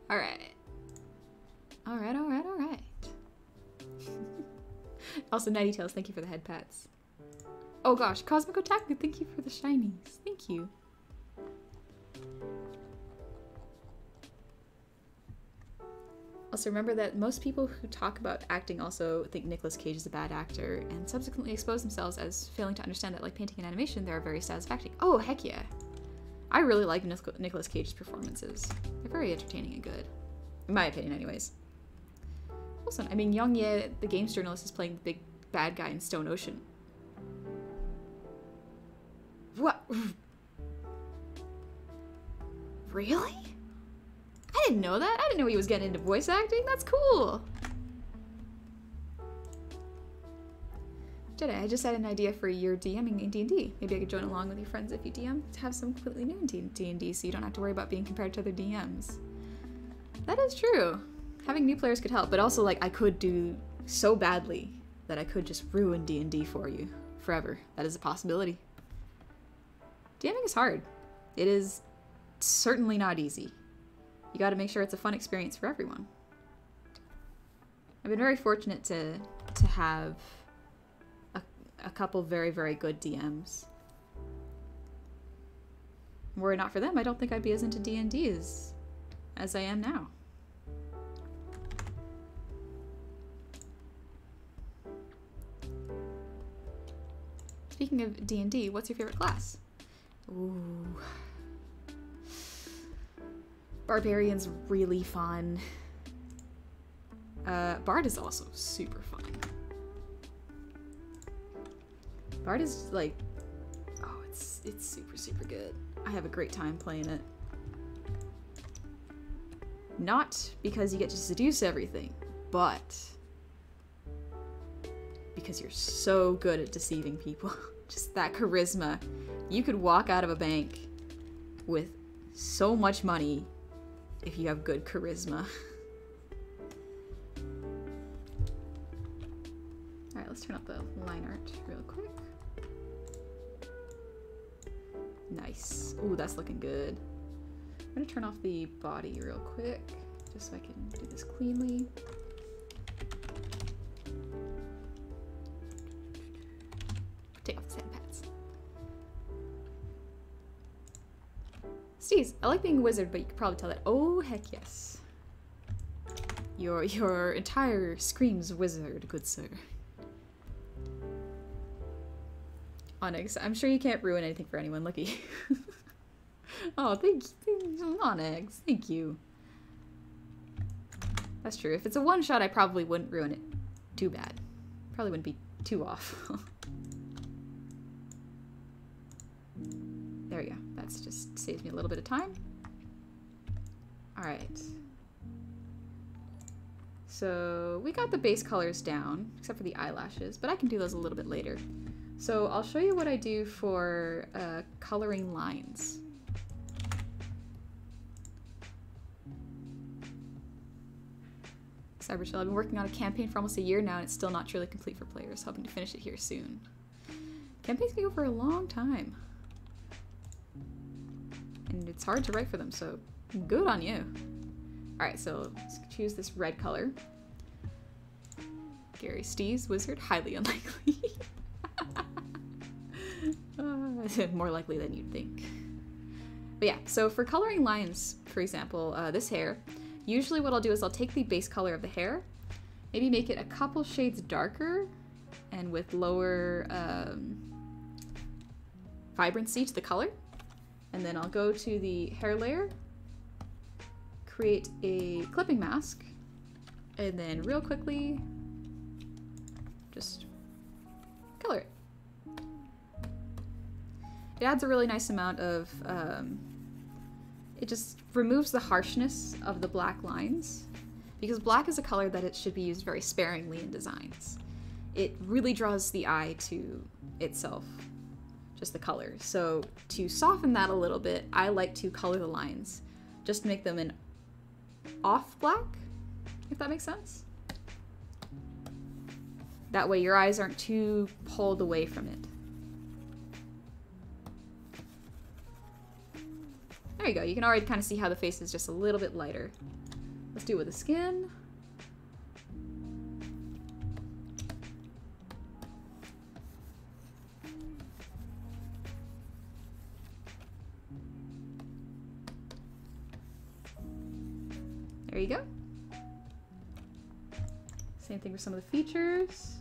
Speaker 3: Alright. Alright. Also, Nighty Tails, thank you for the head pats. Oh gosh, Cosmic Otaku, thank you for the shinies. Thank you. Also, remember that most people who talk about acting also think Nicolas Cage is a bad actor and subsequently expose themselves as failing to understand that, like painting and animation, there are very satisfying. Oh, heck yeah. I really like Nicolas Cage's performances. They're very entertaining and good. In my opinion, anyways. Also, I mean, Young Ye, the games journalist, is playing the big bad guy in Stone Ocean. What? Really? I didn't know that. I didn't know he was getting into voice acting. That's cool. Jedi, I just had an idea for your DMing in D&D. Maybe I could join along with your friends if you DM to have some completely new in D&D so you don't have to worry about being compared to other DMs. That is true. Having new players could help, but also like I could do so badly that I could just ruin D&D for you forever. That is a possibility. DMing is hard. It is certainly not easy. You gotta make sure it's a fun experience for everyone. I've been very fortunate to have a couple very, very good DMs. Were it not for them, I don't think I'd be as into D&D as I am now. Speaking of D&D, what's your favorite class? Ooh. Barbarian's really fun. Bard is also super fun. Bard is like, oh, it's super, super good. I have a great time playing it. Not because you get to seduce everything, but because you're so good at deceiving people. Just that charisma. You could walk out of a bank with so much money if you have good charisma. Alright, let's turn up the line art real quick. Nice. Ooh, that's looking good. I'm gonna turn off the body real quick, just so I can do this cleanly. Take off the sand pads. Steez, I like being a wizard, but you could probably tell that. Oh, heck yes. Your entire screams wizard, good sir. Onyx, I'm sure you can't ruin anything for anyone. Looky. Oh, thank you, Onyx. Thank you. That's true. If it's a one shot, I probably wouldn't ruin it too bad. Probably wouldn't be too off. There we go. That's just saves me a little bit of time. Alright. So we got the base colors down, except for the eyelashes, but I can do those a little bit later. So I'll show you what I do for coloring lines. Cybershell, I've been working on a campaign for almost a year now and it's still not truly complete for players, hoping to finish it here soon. Campaigns can go for a long time. And it's hard to write for them, so good on you. Alright, so let's choose this red color. Gary Steez, wizard, highly unlikely. More likely than you'd think. But yeah, so for coloring lines, for example, this hair, usually what I'll do is I'll take the base color of the hair, maybe make it a couple shades darker and with lower vibrancy to the color. And then I'll go to the hair layer, create a clipping mask, and then real quickly, just color it. It adds a really nice amount of, it just removes the harshness of the black lines, because black is a color that it should be used very sparingly in designs. It really draws the eye to itself, just the color. So to soften that a little bit, I like to color the lines, just to make them an off black, if that makes sense. That way your eyes aren't too pulled away from it. There you go, you can already kind of see how the face is just a little bit lighter. Let's do it with the skin. There you go. Same thing for some of the features.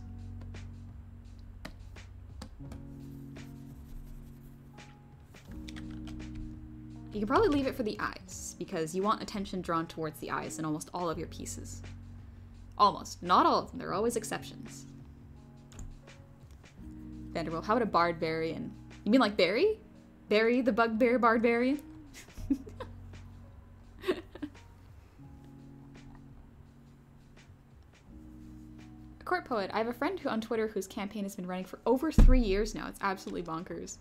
Speaker 3: You can probably leave it for the eyes, because you want attention drawn towards the eyes in almost all of your pieces. Almost. Not all of them. There are always exceptions. Vanderbilt, how about a barbarian? You mean like Barry? Barry the bugbear barbarian? A court poet. I have a friend who on Twitter whose campaign has been running for over 3 years now. It's absolutely bonkers.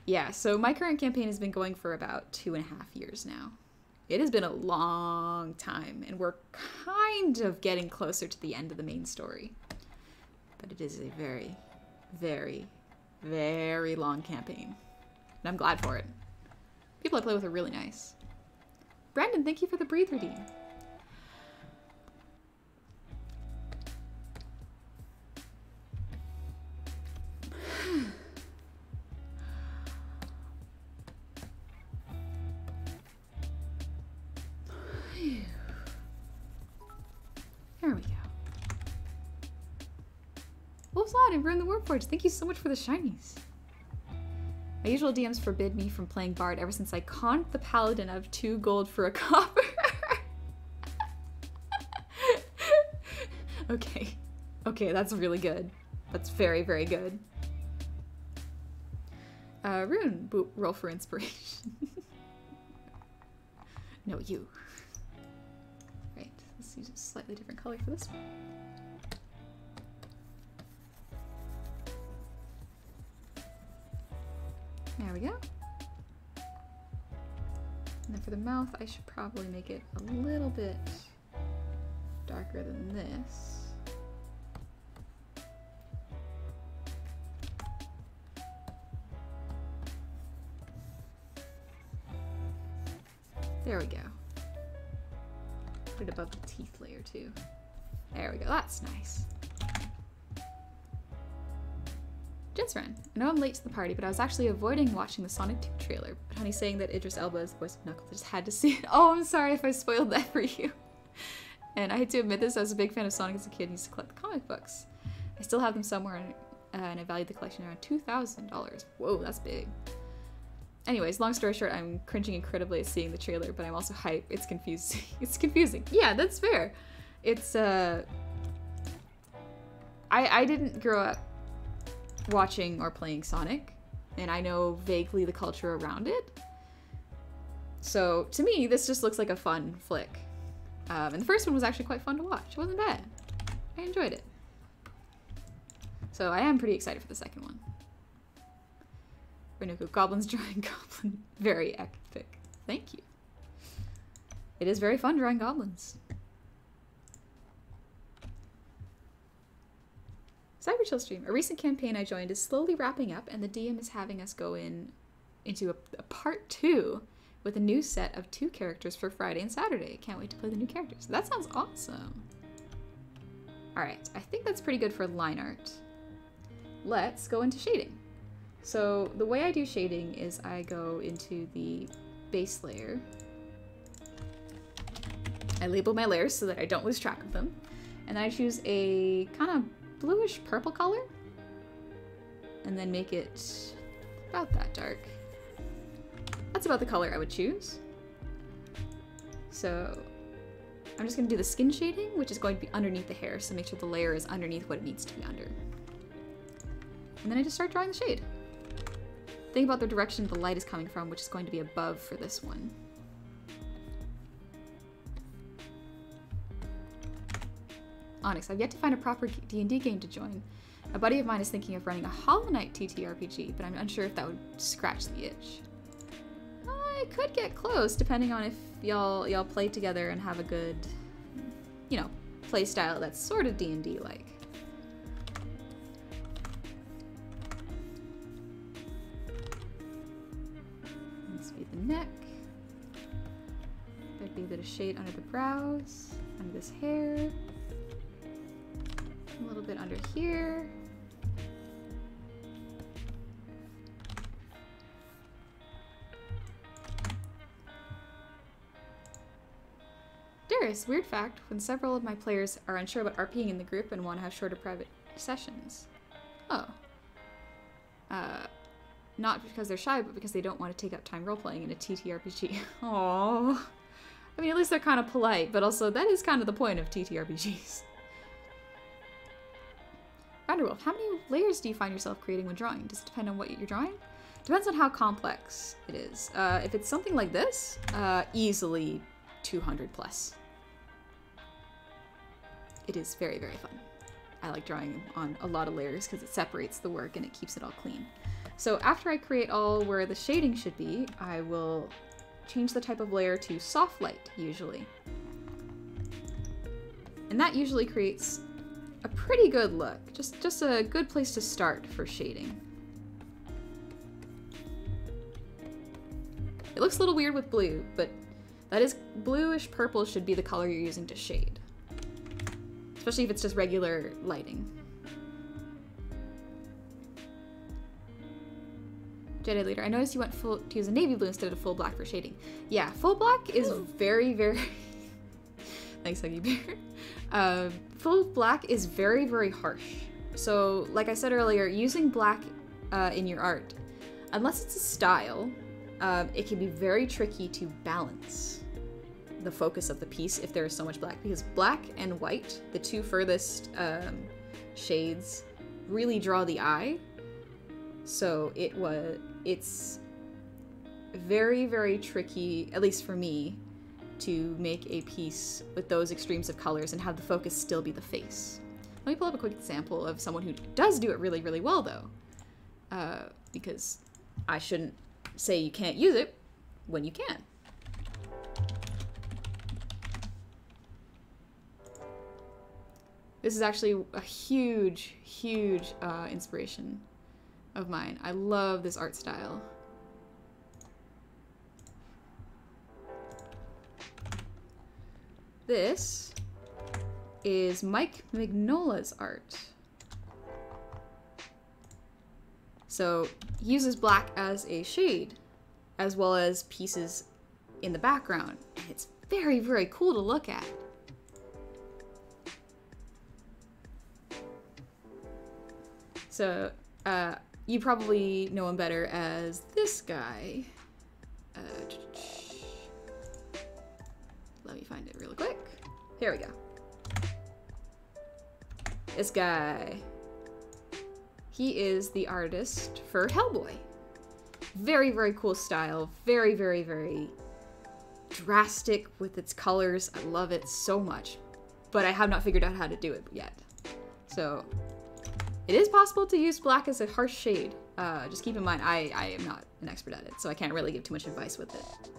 Speaker 3: Yeah, so my current campaign has been going for about 2.5 years now. It has been a long time, and we're kind of getting closer to the end of the main story. But it is a very, very, very long campaign. And I'm glad for it. People I play with are really nice. Brandon, thank you for the breathe redeem. There we go. Wolf's Law and Ruin the Warforged. Thank you so much for the shinies. My usual DMs forbid me from playing Bard ever since I conned the Paladin of 2 gold for a copper. Okay. Okay, that's really good. That's very, very good. Rune, roll for inspiration. No, you. Right, let's use a slightly different color for this one. There we go. And then for the mouth, I should probably make it a little bit darker than this. There we go. Put it above the teeth layer too. There we go, that's nice. Jensren, I know I'm late to the party, but I was actually avoiding watching the Sonic 2 trailer. But Honey saying that Idris Elba is the voice of Knuckles, I just had to see it. Oh, I'm sorry if I spoiled that for you. And I hate to admit this, I was a big fan of Sonic as a kid and used to collect the comic books. I still have them somewhere, and I valued the collection around $2,000. Whoa, that's big. Anyways, long story short, I'm cringing incredibly at seeing the trailer, but I'm also hyped. It's confusing. It's confusing. Yeah, that's fair. It's, I didn't grow up watching or playing Sonic, and I know vaguely the culture around it. So, to me, this just looks like a fun flick. And the first one was actually quite fun to watch. It wasn't bad. I enjoyed it. So, I am pretty excited for the second one. Renuku, Goblins drawing Goblin. Very epic. Thank you. It is very fun drawing goblins. Cyberchill stream. A recent campaign I joined is slowly wrapping up, and the DM is having us go into a part 2 with a new set of 2 characters for Friday and Saturday. Can't wait to play the new characters. That sounds awesome. Alright, I think that's pretty good for line art. Let's go into shading. So the way I do shading is I go into the base layer. I label my layers so that I don't lose track of them. And then I choose a kind of bluish purple color. And then make it about that dark. That's about the color I would choose. So I'm just going to do the skin shading, which is going to be underneath the hair. So make sure the layer is underneath what it needs to be under. And then I just start drawing the shade. Think about the direction the light is coming from, which is going to be above for this one. Onyx, I've yet to find a proper D&D game to join. A buddy of mine is thinking of running a Hollow Knight TTRPG, but I'm unsure if that would scratch the itch. I could get close, depending on if y'all play together and have a good, you know, play style that's sort of D&D-like. Neck. There'd be a bit of shade under the brows, under this hair, a little bit under here. Darius, weird fact, when several of my players are unsure about RPing in the group and want to have shorter private sessions. Oh. Not because they're shy, but because they don't want to take up time role-playing in a TTRPG. Aww. I mean, at least they're kind of polite, but also that is kind of the point of TTRPGs. Vanderwolf, how many layers do you find yourself creating when drawing? Does it depend on what you're drawing? Depends on how complex it is. If it's something like this, easily 200 plus. It is very, very fun. I like drawing on a lot of layers because it separates the work and it keeps it all clean. So after I create all where the shading should be, I will change the type of layer to soft light, usually. And that usually creates a pretty good look. Just a good place to start for shading. It looks a little weird with blue, but that is bluish purple should be the color you're using to shade. Especially if it's just regular lighting. Jedi Leader, I noticed you went to use a navy blue instead of full black for shading. Yeah, full black is very, very... Thanks, Huggy Bear. Full black is very, very harsh. So, like I said earlier, using black in your art, unless it's a style, it can be very tricky to balance the focus of the piece if there is so much black, because black and white, the two furthest shades, really draw the eye. So it's very, very tricky, at least for me, to make a piece with those extremes of colors and have the focus still be the face. Let me pull up a quick example of someone who does do it really, really well though, because I shouldn't say you can't use it when you can. This is actually a huge, huge inspiration of mine. I love this art style. This is Mike Mignola's art. So he uses black as a shade, as well as pieces in the background. And it's very, very cool to look at. So, you probably know him better as this guy. Let me find it real quick. Here we go. This guy. He is the artist for Hellboy. Very, very cool style. Very, very, very drastic with its colors. I love it so much. But I have not figured out how to do it yet. So... it is possible to use black as a harsh shade. Just keep in mind, I am not an expert at it, so I can't really give too much advice with it.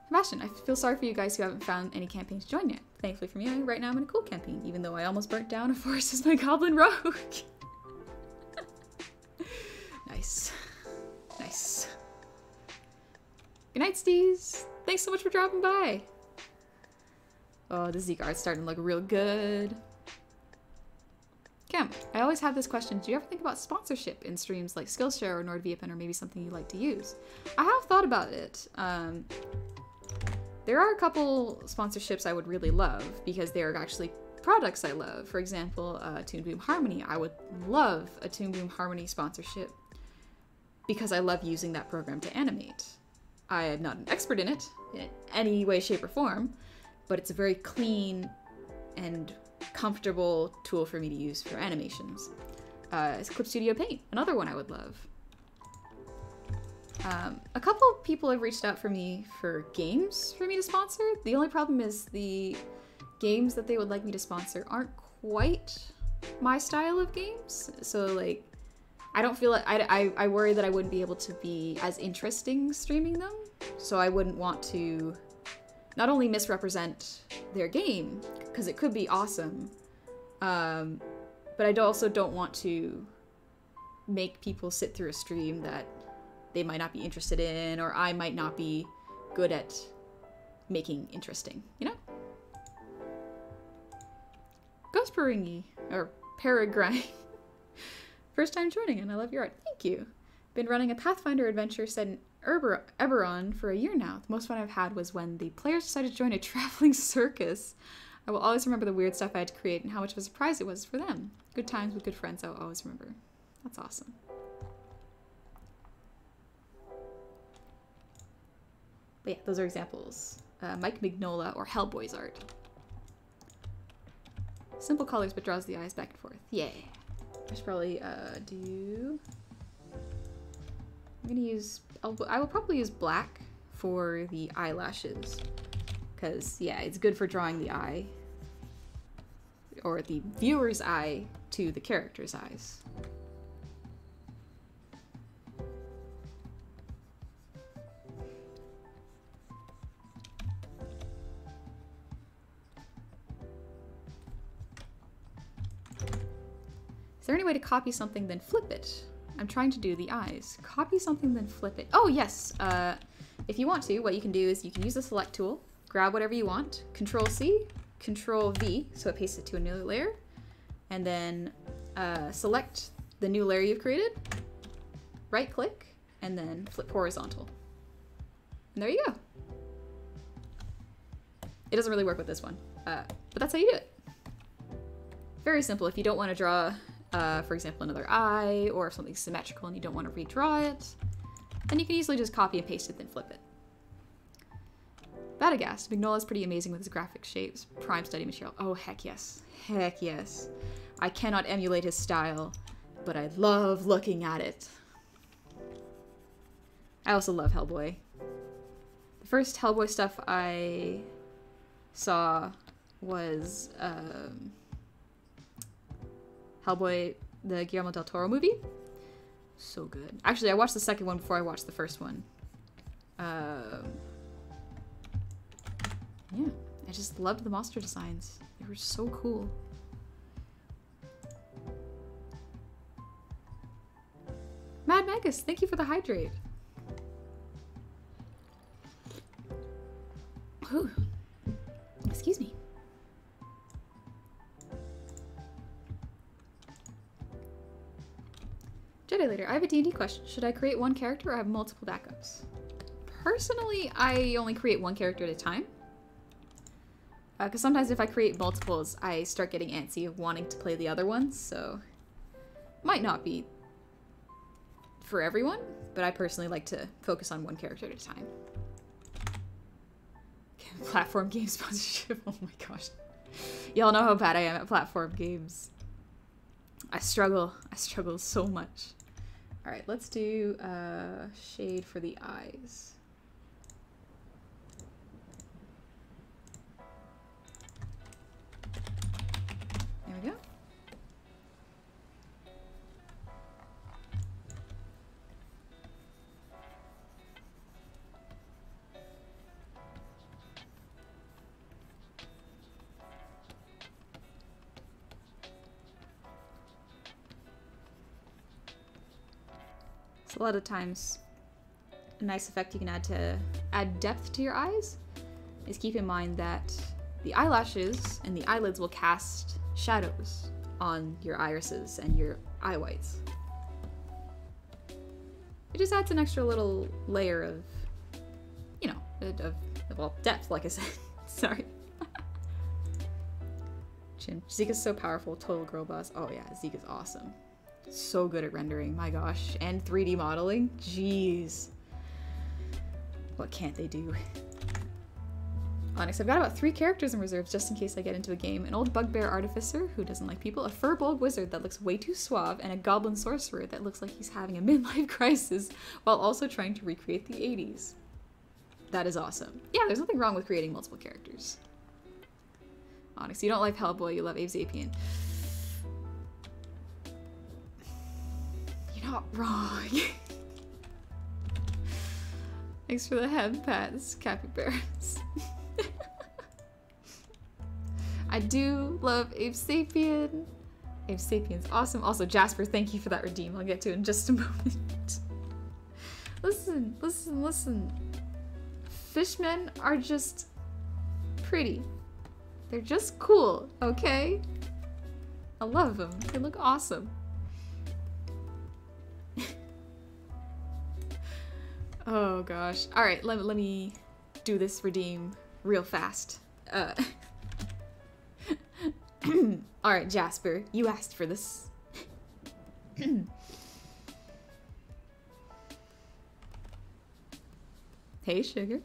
Speaker 3: Sebastian, I feel sorry for you guys who haven't found any campaign to join yet. Thankfully for me, right now I'm in a cool campaign, even though I almost burnt down a forest as my goblin rogue. Nice. Nice. Good night, Steez. Thanks so much for dropping by. Oh, the Zeke art's starting to look real good. Cam, I always have this question. Do you ever think about sponsorship in streams like Skillshare or NordVPN, or maybe something you like to use? I have thought about it. There are a couple sponsorships I would really love because they're actually products I love. For example, Toon Boom Harmony. I would love a Toon Boom Harmony sponsorship because I love using that program to animate. I am not an expert in it in any way, shape, or form, but it's a very clean and comfortable tool for me to use for animations. It's Clip Studio Paint, another one I would love. A couple people have reached out for me for games for me to sponsor. The only problem is the games that they would like me to sponsor aren't quite my style of games. So like, I don't feel like, I worry that I wouldn't be able to be as interesting streaming them. So I wouldn't want to not only misrepresent their game, because it could be awesome, but I also don't want to make people sit through a stream that they might not be interested in, or I might not be good at making interesting, you know? Ghost Perengi, or Peregrine. First time joining and I love your art. Thank you. Been running a Pathfinder adventure set in Eberron for a year now. The most fun I've had was when the players decided to join a traveling circus. I will always remember the weird stuff I had to create and how much of a surprise it was for them. Good times with good friends, I'll always remember. That's awesome. But yeah, those are examples. Mike Mignola or Hellboy's art. Simple colors but draws the eyes back and forth. Yay. I should probably do... I'm gonna use... I will probably use black for the eyelashes. Because, yeah, it's good for drawing the eye. Or the viewer's eye to the character's eyes. Is there any way to copy something then flip it? I'm trying to do the eyes. Copy something then flip it. Oh, yes. If you want to, what you can do is you can use the select tool, grab whatever you want, Control C, Control V, so it pastes it to a new layer, and then select the new layer you've created, right click, and then flip horizontal. And there you go. It doesn't really work with this one, but that's how you do it. Very simple. If you don't want to draw, for example, another eye, or if something's symmetrical and you don't want to redraw it, then you can easily just copy and paste it, then flip it. Badagast. Magnola's pretty amazing with his graphic shapes. Prime study material. Oh, heck yes. Heck yes. I cannot emulate his style, but I love looking at it. I also love Hellboy. The first Hellboy stuff I saw was Hellboy, the Guillermo del Toro movie. So good. Actually, I watched the second one before I watched the first one. Yeah, I just loved the monster designs. They were so cool. Mad Magus, thank you for the hydrate. Ooh. Excuse me. Jedi Leader, I have a D&D question. Should I create one character or have multiple backups? Personally, I only create one character at a time. Because sometimes if I create multiples, I start getting antsy of wanting to play the other ones, so... Might not be for everyone, but I personally like to focus on one character at a time. Platform game sponsorship, oh my gosh. Y'all know how bad I am at platform games. I struggle so much. Alright, let's do shade for the eyes. There we go. So a lot of times, a nice effect you can add to add depth to your eyes is keep in mind that the eyelashes and the eyelids will cast shadows on your irises and your eye whites. It just adds an extra little layer of, you know, well, depth, like I said. Sorry. Chin. Zika's so powerful. Total girl boss. Oh yeah, Zika's awesome. So good at rendering, my gosh. And 3D modeling. Jeez. What can't they do? Onyx, I've got about 3 characters in reserves just in case I get into a game. An old bugbear artificer who doesn't like people, a furbolg wizard that looks way too suave, and a goblin sorcerer that looks like he's having a midlife crisis while also trying to recreate the 80s. That is awesome. Yeah, there's nothing wrong with creating multiple characters. Onyx, you don't like Hellboy, you love Abe Sapien. You're not wrong. Thanks for the head pats, capybaras. I do love Abe Sapien. Abe Sapien's awesome. Also, Jasper, thank you for that redeem. I'll get to it in just a moment. Listen, listen, listen. Fishmen are just pretty. They're just cool, okay? I love them. They look awesome. Oh gosh. Alright, let me do this redeem real fast. Alright, Jasper, you asked for this. Hey, sugar.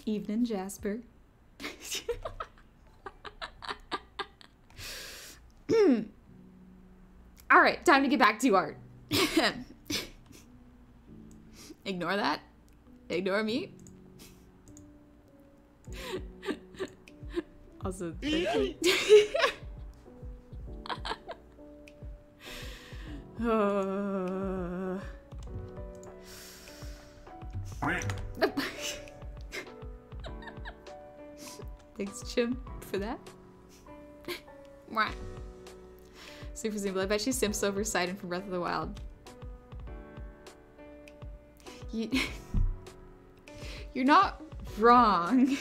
Speaker 3: Evening, Jasper. Alright, time to get back to art. Ignore that. Ignore me. Also, thank you. Thanks, Chim, for that. Super simple. I bet she simps over Sidon from Breath of the Wild. You're not wrong.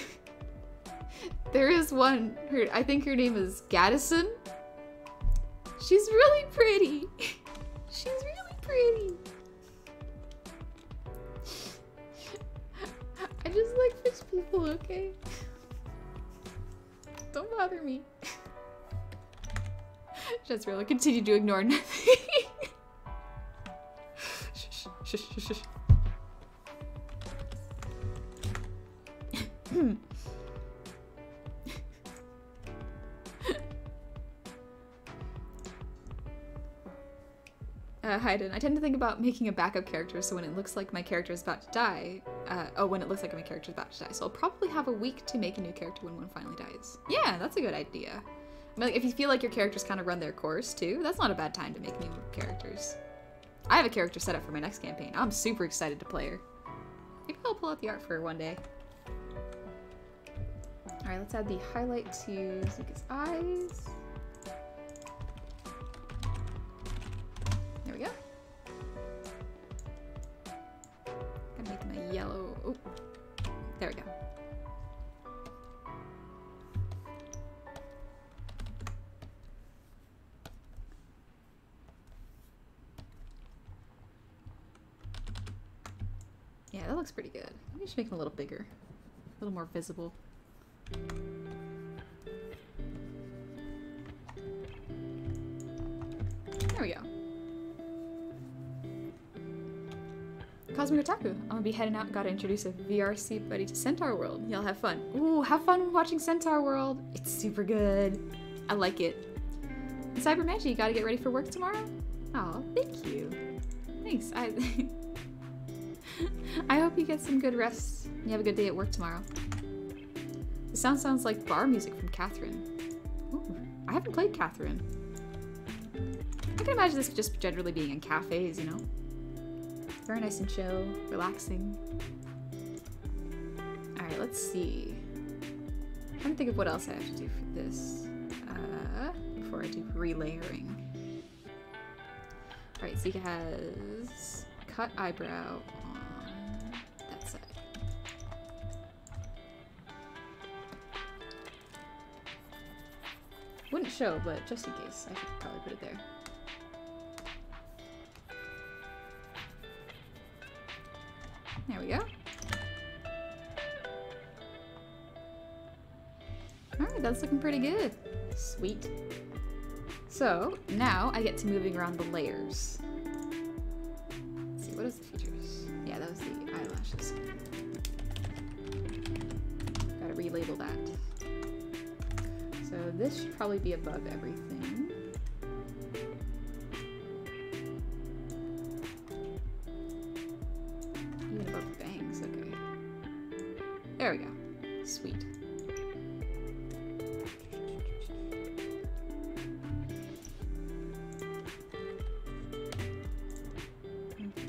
Speaker 3: There is one. I think her name is Gaddison. She's really pretty. She's really pretty. I just like fish people, okay? Don't bother me. Just really continue to ignore nothing. Shush, shush, shush, shush. Hayden, I tend to think about making a backup character so when it looks like my character is about to die, when it looks like my character is about to die. So I'll probably have a week to make a new character when one finally dies. Yeah, that's a good idea. I mean, like, if you feel like your characters kind of run their course too, that's not a bad time to make new characters. I have a character set up for my next campaign. I'm super excited to play her. Maybe I'll pull out the art for her one day. Alright, let's add the highlight to Zuka's eyes. There we go. Gotta make them a yellow. Oh, there we go. Yeah, that looks pretty good. Maybe I should make them a little bigger, a little more visible. There we go. Cosmic Otaku. I'm gonna be heading out and gotta introduce a VRC buddy to Centaur World. Y'all have fun. Ooh, have fun watching Centaur World. It's super good. I like it. And Cyber Manchi, you gotta get ready for work tomorrow? Oh, thank you. Thanks. I hope you get some good rest and you have a good day at work tomorrow. The sound sounds like bar music from Catherine. Ooh, I haven't played Catherine. I can imagine this just generally being in cafes, you know? Very nice and chill, relaxing. Alright, let's see. I'm trying to think of what else I have to do for this before I do relayering. Alright, Zika has cut eyebrow on that side. Wouldn't show, but just in case, I should probably put it there. There we go. Alright, that's looking pretty good. Sweet. So, now I get to moving around the layers. Let's see, what is the features? Yeah, that was the eyelashes. Gotta relabel that. So this should probably be above everything. Even above the bangs, okay. There we go. Sweet.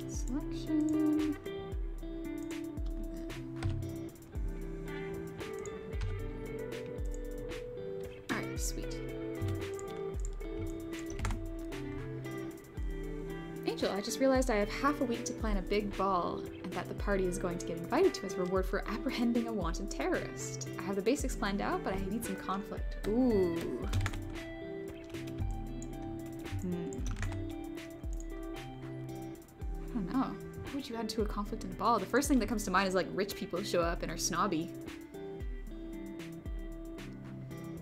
Speaker 3: Selection. Alright, sweet. Angel, I just realized I have half a week to plan a big ball and that the party is going to get invited to as a reward for apprehending a wanted terrorist. I have the basics planned out, but I need some conflict. Ooh. I don't know. What would you add to a conflict in a ball? The first thing that comes to mind is like rich people show up and are snobby.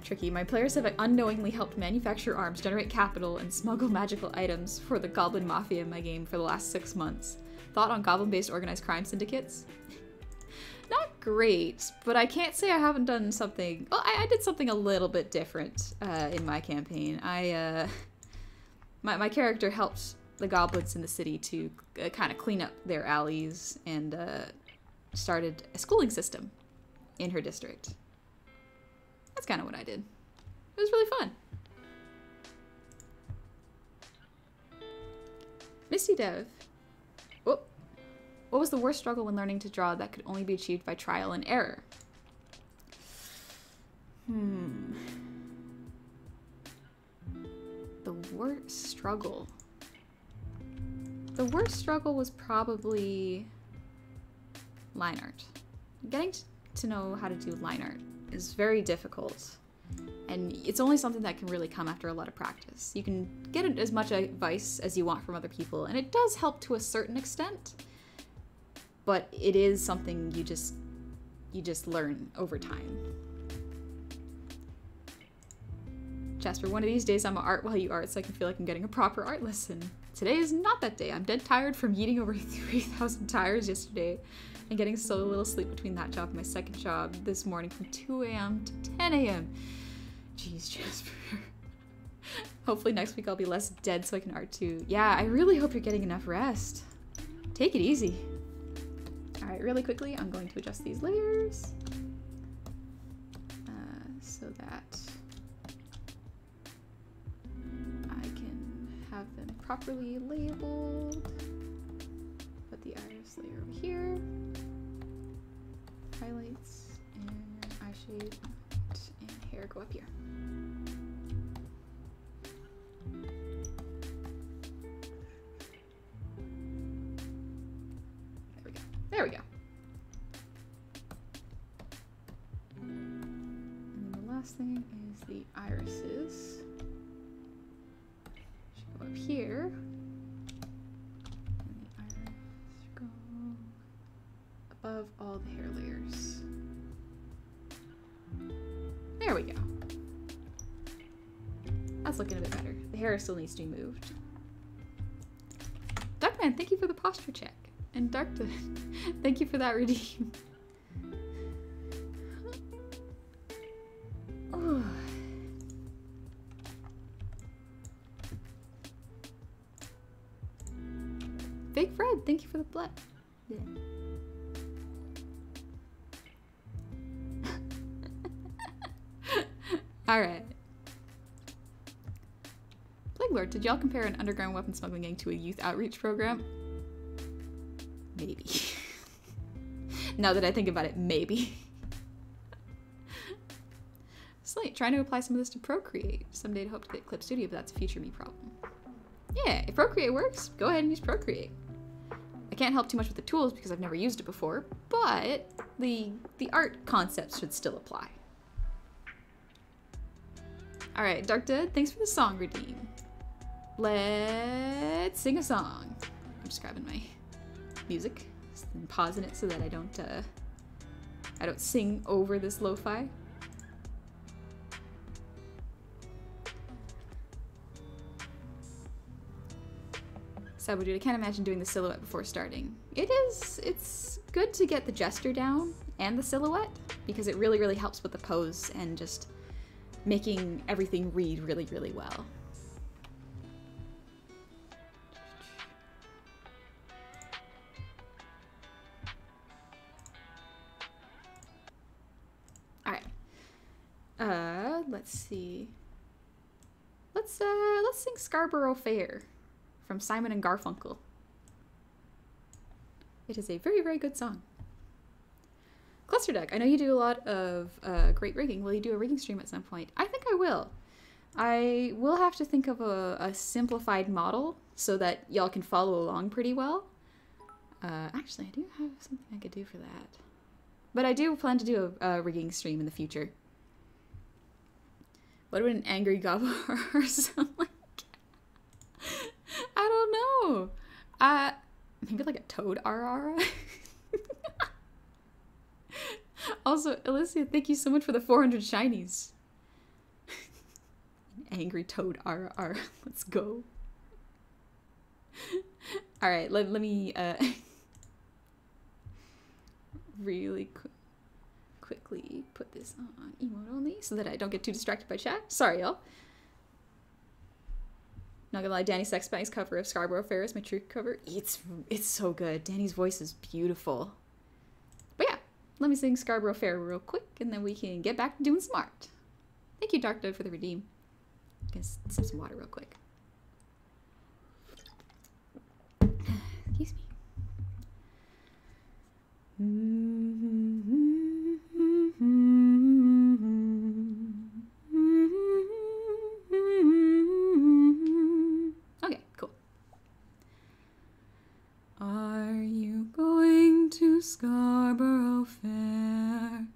Speaker 3: Tricky. My players have unknowingly helped manufacture arms, generate capital, and smuggle magical items for the Goblin Mafia in my game for the last 6 months. Thought on goblin-based organized crime syndicates? Not great, but I can't say I haven't done something... Well, I did something a little bit different in my campaign. My my character helped the goblins in the city to kind of clean up their alleys and started a schooling system in her district. That's kind of what I did. It was really fun. Misty Dev. Oh. What was the worst struggle when learning to draw that could only be achieved by trial and error? The worst struggle. The worst struggle was probably line art. Getting to know how to do line art is very difficult. And it's only something that can really come after a lot of practice. You can get as much advice as you want from other people, and it does help to a certain extent. But it is something you just learn over time. Jasper, one of these days I'm gonna art while you art so I can feel like I'm getting a proper art lesson. Today is not that day. I'm dead tired from eating over 3,000 tires yesterday and getting so little sleep between that job and my second job this morning from 2 a.m. to 10 a.m. Jeez, Jasper. Hopefully next week I'll be less dead so I can art too. Yeah, I really hope you're getting enough rest. Take it easy. Alright, really quickly, I'm going to adjust these layers so that I can have them properly labeled. Put the iris layer over here, highlights and eye shade, and hair go up here. There we go. And then the last thing is the irises. Should go up here. And the iris should go above all the hair layers. There we go. That's looking a bit better. The hair still needs to be moved. Duckman, thank you for the posture check. And Darkton, thank you for that redeem. Oh. Big Fred, thank you for the blood. Yeah. Alright. Plague Lord, did y'all compare an underground weapon smuggling gang to a youth outreach program? Maybe. Now that I think about it, maybe. Slate, trying to apply some of this to Procreate. Someday to hope to get Clip Studio, but that's a future me problem. Yeah, if Procreate works, go ahead and use Procreate. I can't help too much with the tools because I've never used it before, but the art concepts should still apply. Alright, Dark Dead, thanks for the song redeem. Let's sing a song. I'm just grabbing my music and pausing it so that I don't sing over this lo-fi. Sabu dude, I can't imagine doing the silhouette before starting. It's good to get the gesture down and the silhouette because it really, really helps with the pose and just making everything read really, really well. Let's see. Let's sing Scarborough Fair from Simon and Garfunkel. It is a very, very good song. Cluster Deck, I know you do a lot of great rigging. Will you do a rigging stream at some point? I think I will. I will have to think of a simplified model so that y'all can follow along pretty well. Actually, I do have something I could do for that. But I do plan to do a rigging stream in the future. What would an angry gobbler sound like? I don't know. Maybe like a toad RR. Also, Alicia, thank you so much for the 400 shinies. An angry toad RR. Let's go. All right, let me really quickly put this on emote only so that I don't get too distracted by chat. Sorry, y'all. Not gonna lie, Danny Sexton's cover of Scarborough Fair is my true cover. It's so good. Danny's voice is beautiful. But yeah, let me sing Scarborough Fair real quick, and then we can get back to doing some art. Thank you, Dark Dove, for the redeem. I'm gonna sip some water real quick. Excuse me. Okay, cool. Are you going to Scarborough Fair?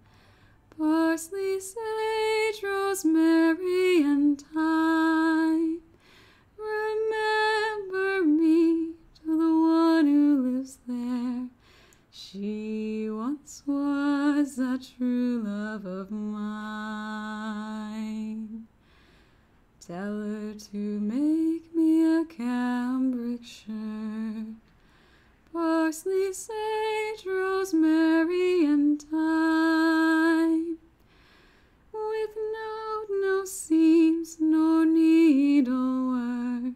Speaker 3: Parsley, sage, rosemary, and thyme. Remember me to the one who lives there. She once was a true love of mine. Tell her to make me a cambric shirt. Parsley, sage, rosemary, and thyme. With no seams nor needlework,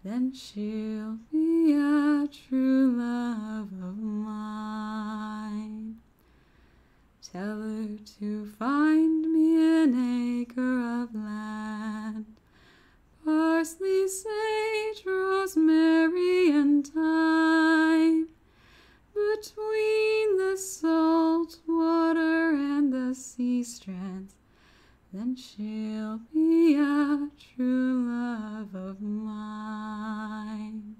Speaker 3: then she'll be a true love of mine. Tell her to find me an acre of land. Parsley, sage, rosemary, and thyme. Between the salt water and the sea strands, then she'll be a true love of mine.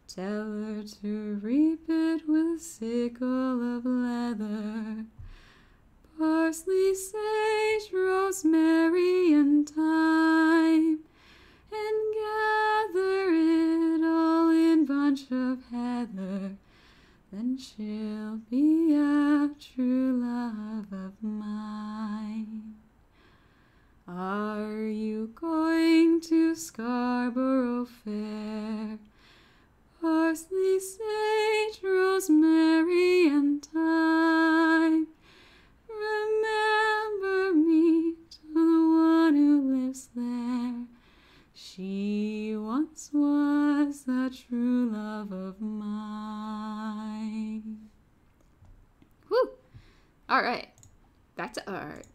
Speaker 3: Tell her to reap it with a sickle of leather. Parsley, sage, rosemary, and thyme, and gather it all in bunch of heather. Then she'll be a true love of mine. Are you going to Scarborough Fair? Parsley, sage, rosemary, and thyme. Remember me to the one who lives there. She once was the true love of mine. Woo! All right, back to art.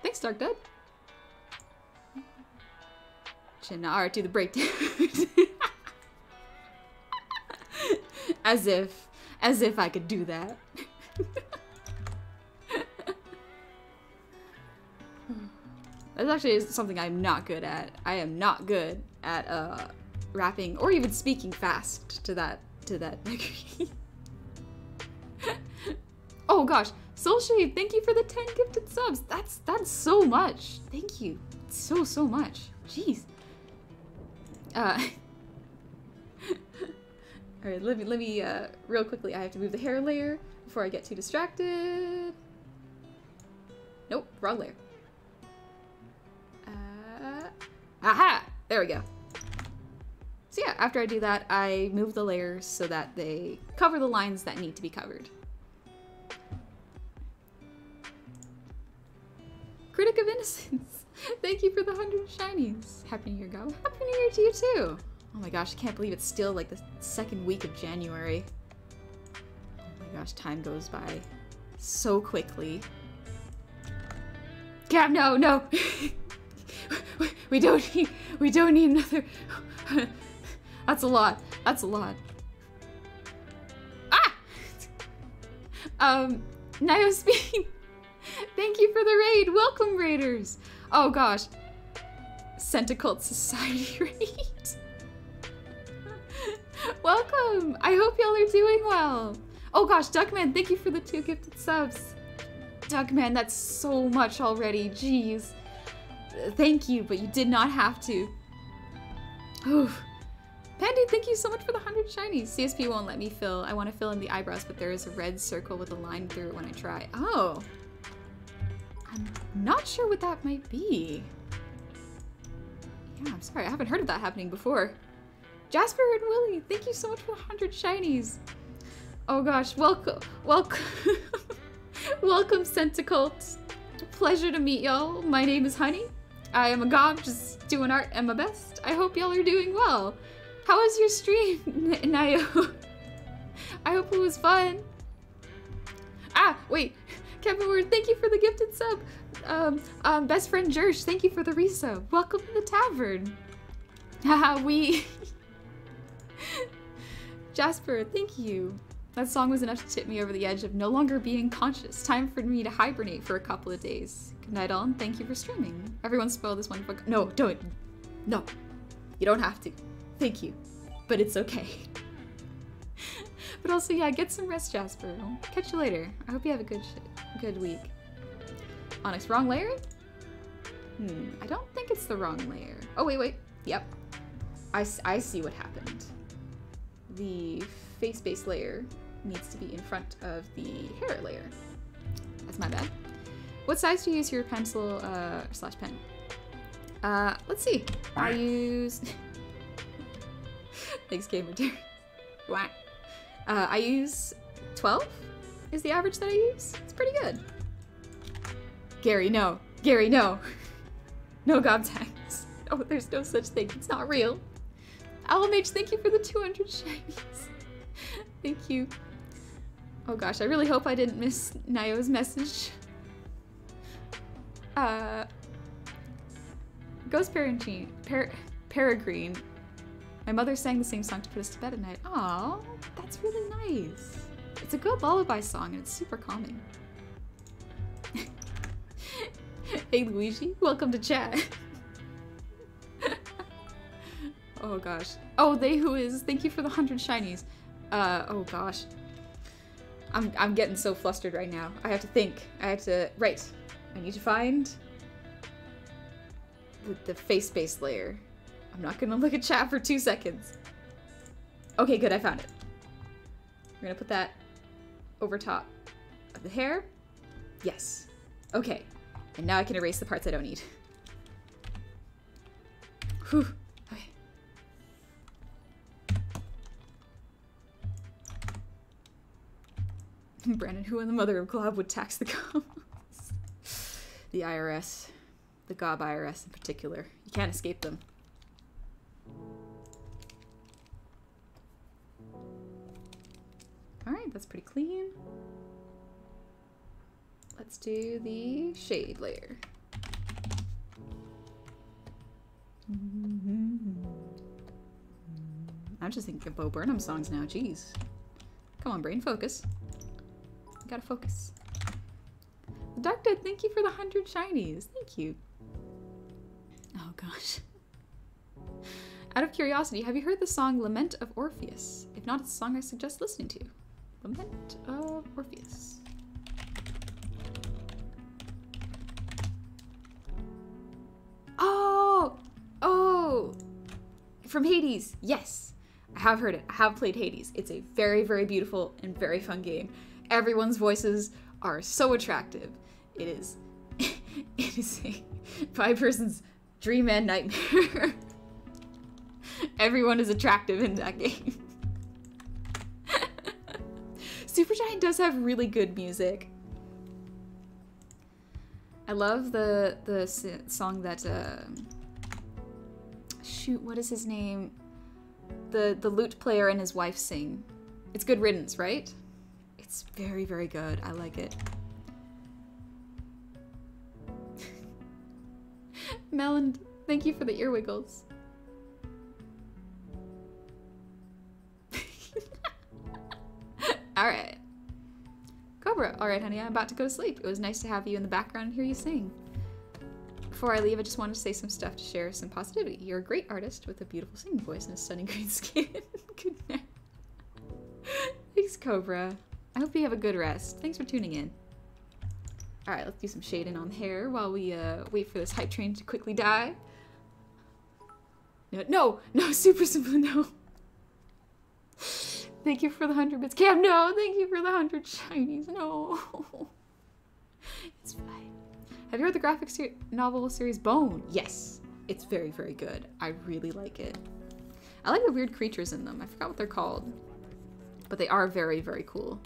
Speaker 3: Thanks, Dark Dub. Should not art do the breakdown. As if I could do that. That's actually something I'm not good at. I am not good at rapping or even speaking fast to that degree. Oh gosh, Soulshade, thank you for the 10 gifted subs. That's so much. Thank you so much. Jeez. Alright, let me real quickly, I have to move the hair layer before I get too distracted. Nope, wrong layer. Aha! There we go. So yeah, after I do that, I move the layers so that they cover the lines that need to be covered. Critic of Innocence, thank you for the 100 shinies. Happy New Year, Goblin. Happy New Year to you too. Oh my gosh, I can't believe it's still like the second week of January. Oh my gosh, time goes by so quickly. Yeah, no. we don't need another. That's a lot. Ah! Niospeed, thank you for the raid. Welcome, raiders. Oh gosh. Centicult Society raid. Welcome! I hope y'all are doing well. Oh gosh, Duckman, thank you for the 2 gifted subs. Duckman, that's so much already. Jeez. Thank you, but you did not have to. Oof. Pandy, thank you so much for the 100 shinies. CSP won't let me fill. I want to fill in the eyebrows, but there is a red circle with a line through it when I try. Oh. I'm not sure what that might be. Yeah, I'm sorry. I haven't heard of that happening before. Jasper and Willie, thank you so much for the 100 shinies. Oh gosh, welcome, welcome Centicult. Pleasure to meet y'all. My name is Honey. I am a gob, just doing art at my best. I hope y'all are doing well. How was your stream, Nayo? I hope it was fun. Ah, wait. Kevin Ward, thank you for the gifted sub. Best friend Jersh, thank you for the resub. Welcome to the tavern. Haha, we... Jasper, thank you. That song was enough to tip me over the edge of no longer being conscious. Time for me to hibernate for a couple of days. Good night all, and thank you for streaming. Everyone spoil this wonderful... No, don't. No. You don't have to. Thank you. But it's okay. But also, yeah, get some rest, Jasper. I'll catch you later. I hope you have a good week. Onyx, wrong layer? I don't think it's the wrong layer. Oh, wait. Yep. I see what happened. The face-based layer needs to be in front of the hair layer. That's my bad. What size do you use your pencil slash pen? Let's see. I use... Thanks, Gamer Dear. Wow. I use 12 is the average that I use. It's pretty good. Gary, no. Gary, no. No gob tags. Oh, there's no such thing. It's not real. LMH, thank you for the 200 shinies. Thank you. Oh gosh, I really hope I didn't miss Nayo's message. Ghost Peregrine. My mother sang the same song to put us to bed at night. Aw, that's really nice. It's a good lullaby song and it's super calming. Hey Luigi, welcome to chat. Oh gosh. Oh, they who is. Thank you for the 100 shinies. Oh gosh. I'm getting so flustered right now. I have to think. Right. I need to find the face-based layer. I'm not gonna look at chat for 2 seconds. Okay, good, I found it. We're gonna put that over top of the hair. Yes. Okay. And now I can erase the parts I don't need. Whew. Okay. Brandon, who in the mother of Glob would tax the gobs? The IRS. The gob IRS in particular. You can't escape them. Alright, that's pretty clean. Let's do the shade layer. I'm just thinking of Bo Burnham songs now, jeez. Come on, brain, focus. You gotta focus. Dark Dead, thank you for the 100 shinies. Thank you. Oh gosh. Out of curiosity, have you heard the song Lament of Orpheus? If not, it's a song I suggest listening to. Lament of Orpheus. Oh! From Hades, yes. I have heard it. I have played Hades. It's a very, very beautiful and very fun game. Everyone's voices are so attractive. It is a 5-person's dream and nightmare. Everyone is attractive in that game. Supergiant does have really good music. I love the song that shoot, what is his name? The lute player and his wife sing. It's Good Riddance, right? It's very, very good. I like it. Melon, thank you for the ear wiggles. Alright. Cobra, alright honey, I'm about to go to sleep. It was nice to have you in the background and hear you sing. Before I leave, I just wanted to say some stuff to share some positivity. You're a great artist with a beautiful singing voice and a stunning green skin. Good night. Thanks, Cobra. I hope you have a good rest. Thanks for tuning in. Alright, let's do some shading on the hair while we wait for this hype train to quickly die. No, super simple, no. Thank you for the 100 bits. Cam, no, thank you for the 100 shinies, no. It's fine. Have you heard the graphic novel series Bone? Yes, it's very, very good. I really like it. I like the weird creatures in them. I forgot what they're called, but they are very, very cool.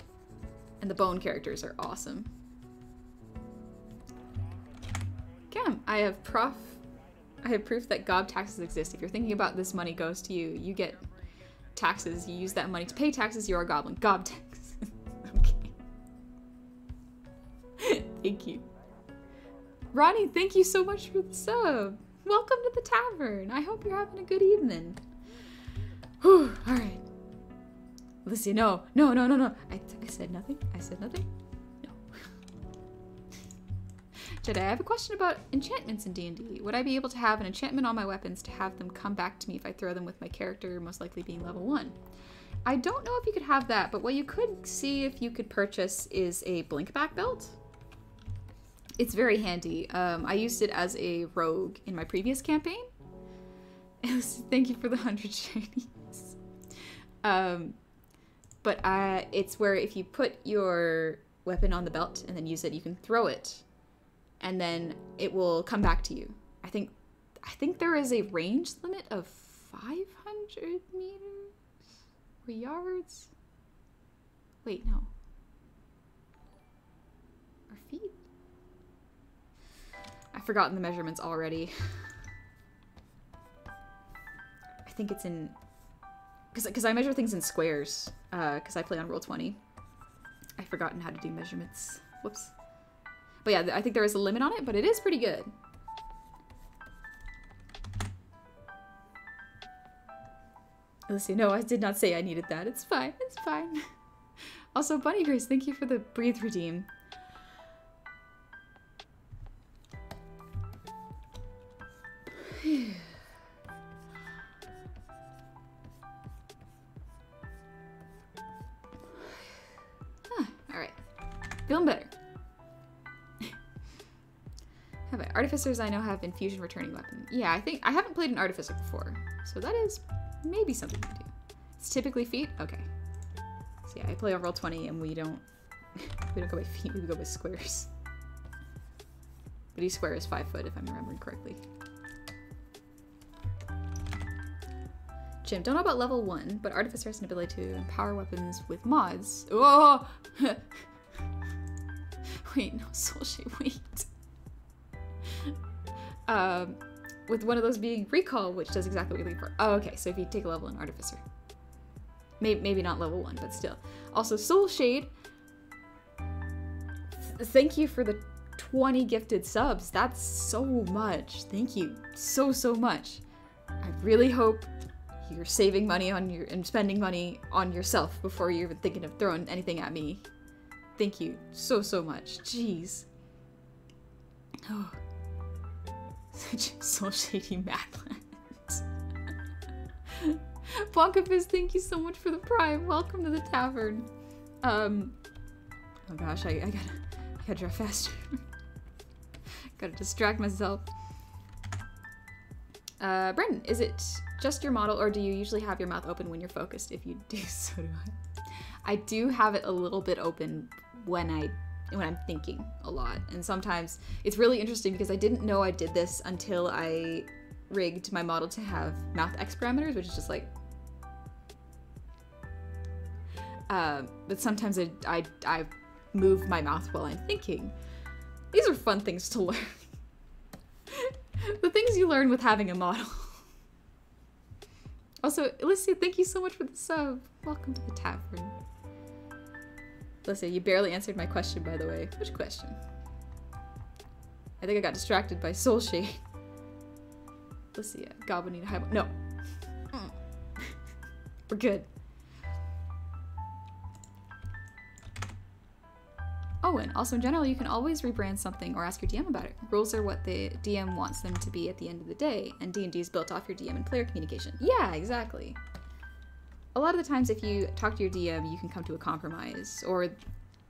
Speaker 3: And the Bone characters are awesome. I have proof that gob taxes exist. If you're thinking about this money goes to you, you get taxes. You use that money to pay taxes, you're a goblin. Gob tax. Okay. Thank you. Ronnie, thank you so much for the sub. Welcome to the tavern. I hope you're having a good evening. Whew, alright. Listen, no. I said nothing. I said nothing. No. Jedi, I have a question about enchantments in D&D. Would I be able to have an enchantment on my weapons to have them come back to me if I throw them with my character, most likely being level 1? I don't know if you could have that, but what you could see if you could purchase is a blink back belt. It's very handy. I used it as a rogue in my previous campaign. Thank you for the 100 shinies. But it's where if you put your weapon on the belt and then use it, you can throw it, and then it will come back to you. I think there is a range limit of 500 meters or yards. Wait, no. Or feet? I've forgotten the measurements already. I think it's in... Because I measure things in squares, because I play on Roll20. I've forgotten how to do measurements. Whoops. But yeah, I think there is a limit on it, but it is pretty good. Listen, no, I did not say I needed that. It's fine. It's fine. Also, Bunny Grace, thank you for the breathe redeem. Alright. Feeling better. Have I? Artificers I know have infusion returning weapon. Yeah, I haven't played an artificer before, so that is maybe something to do. It's typically feet? Okay. So yeah, I play on Roll20 and we don't go by feet, we go by squares. But each square is 5 foot if I'm remembering correctly. Jim, don't know about level 1, but Artificer has an ability to empower weapons with mods. Oh! Wait, no, Soulshade, wait. With one of those being Recall, which does exactly what you're looking for. Oh, okay, so if you take a level in Artificer. Maybe not level 1, but still. Also, Soulshade, thank you for the 20 gifted subs. That's so much. Thank you so much. I really hope you're saving money on and spending money on yourself before you're even thinking of throwing anything at me. Thank you so much. Jeez. Oh. Such soul shady madlands. Bonkafist, thank you so much for the prime. Welcome to the tavern. Oh gosh, I gotta drive faster. Gotta distract myself. Brendan, is it just your model, or do you usually have your mouth open when you're focused? If you do, so do I. I do have it a little bit open when I'm thinking a lot, and sometimes it's really interesting because I didn't know I did this until I rigged my model to have mouth X parameters, which is just like. But sometimes I move my mouth while I'm thinking. These are fun things to learn. The things you learn with having a model. Also, Alicia, thank you so much for the sub. Welcome to the tavern. Alicia, you barely answered my question, by the way. Which question? I think I got distracted by Soul Shade. Alicia, God, we need a high. No. We're good. Oh, and also in general, you can always rebrand something or ask your DM about it. Rules are what the DM wants them to be at the end of the day, and D&D is built off your DM and player communication. Yeah, exactly. A lot of the times if you talk to your DM, you can come to a compromise, or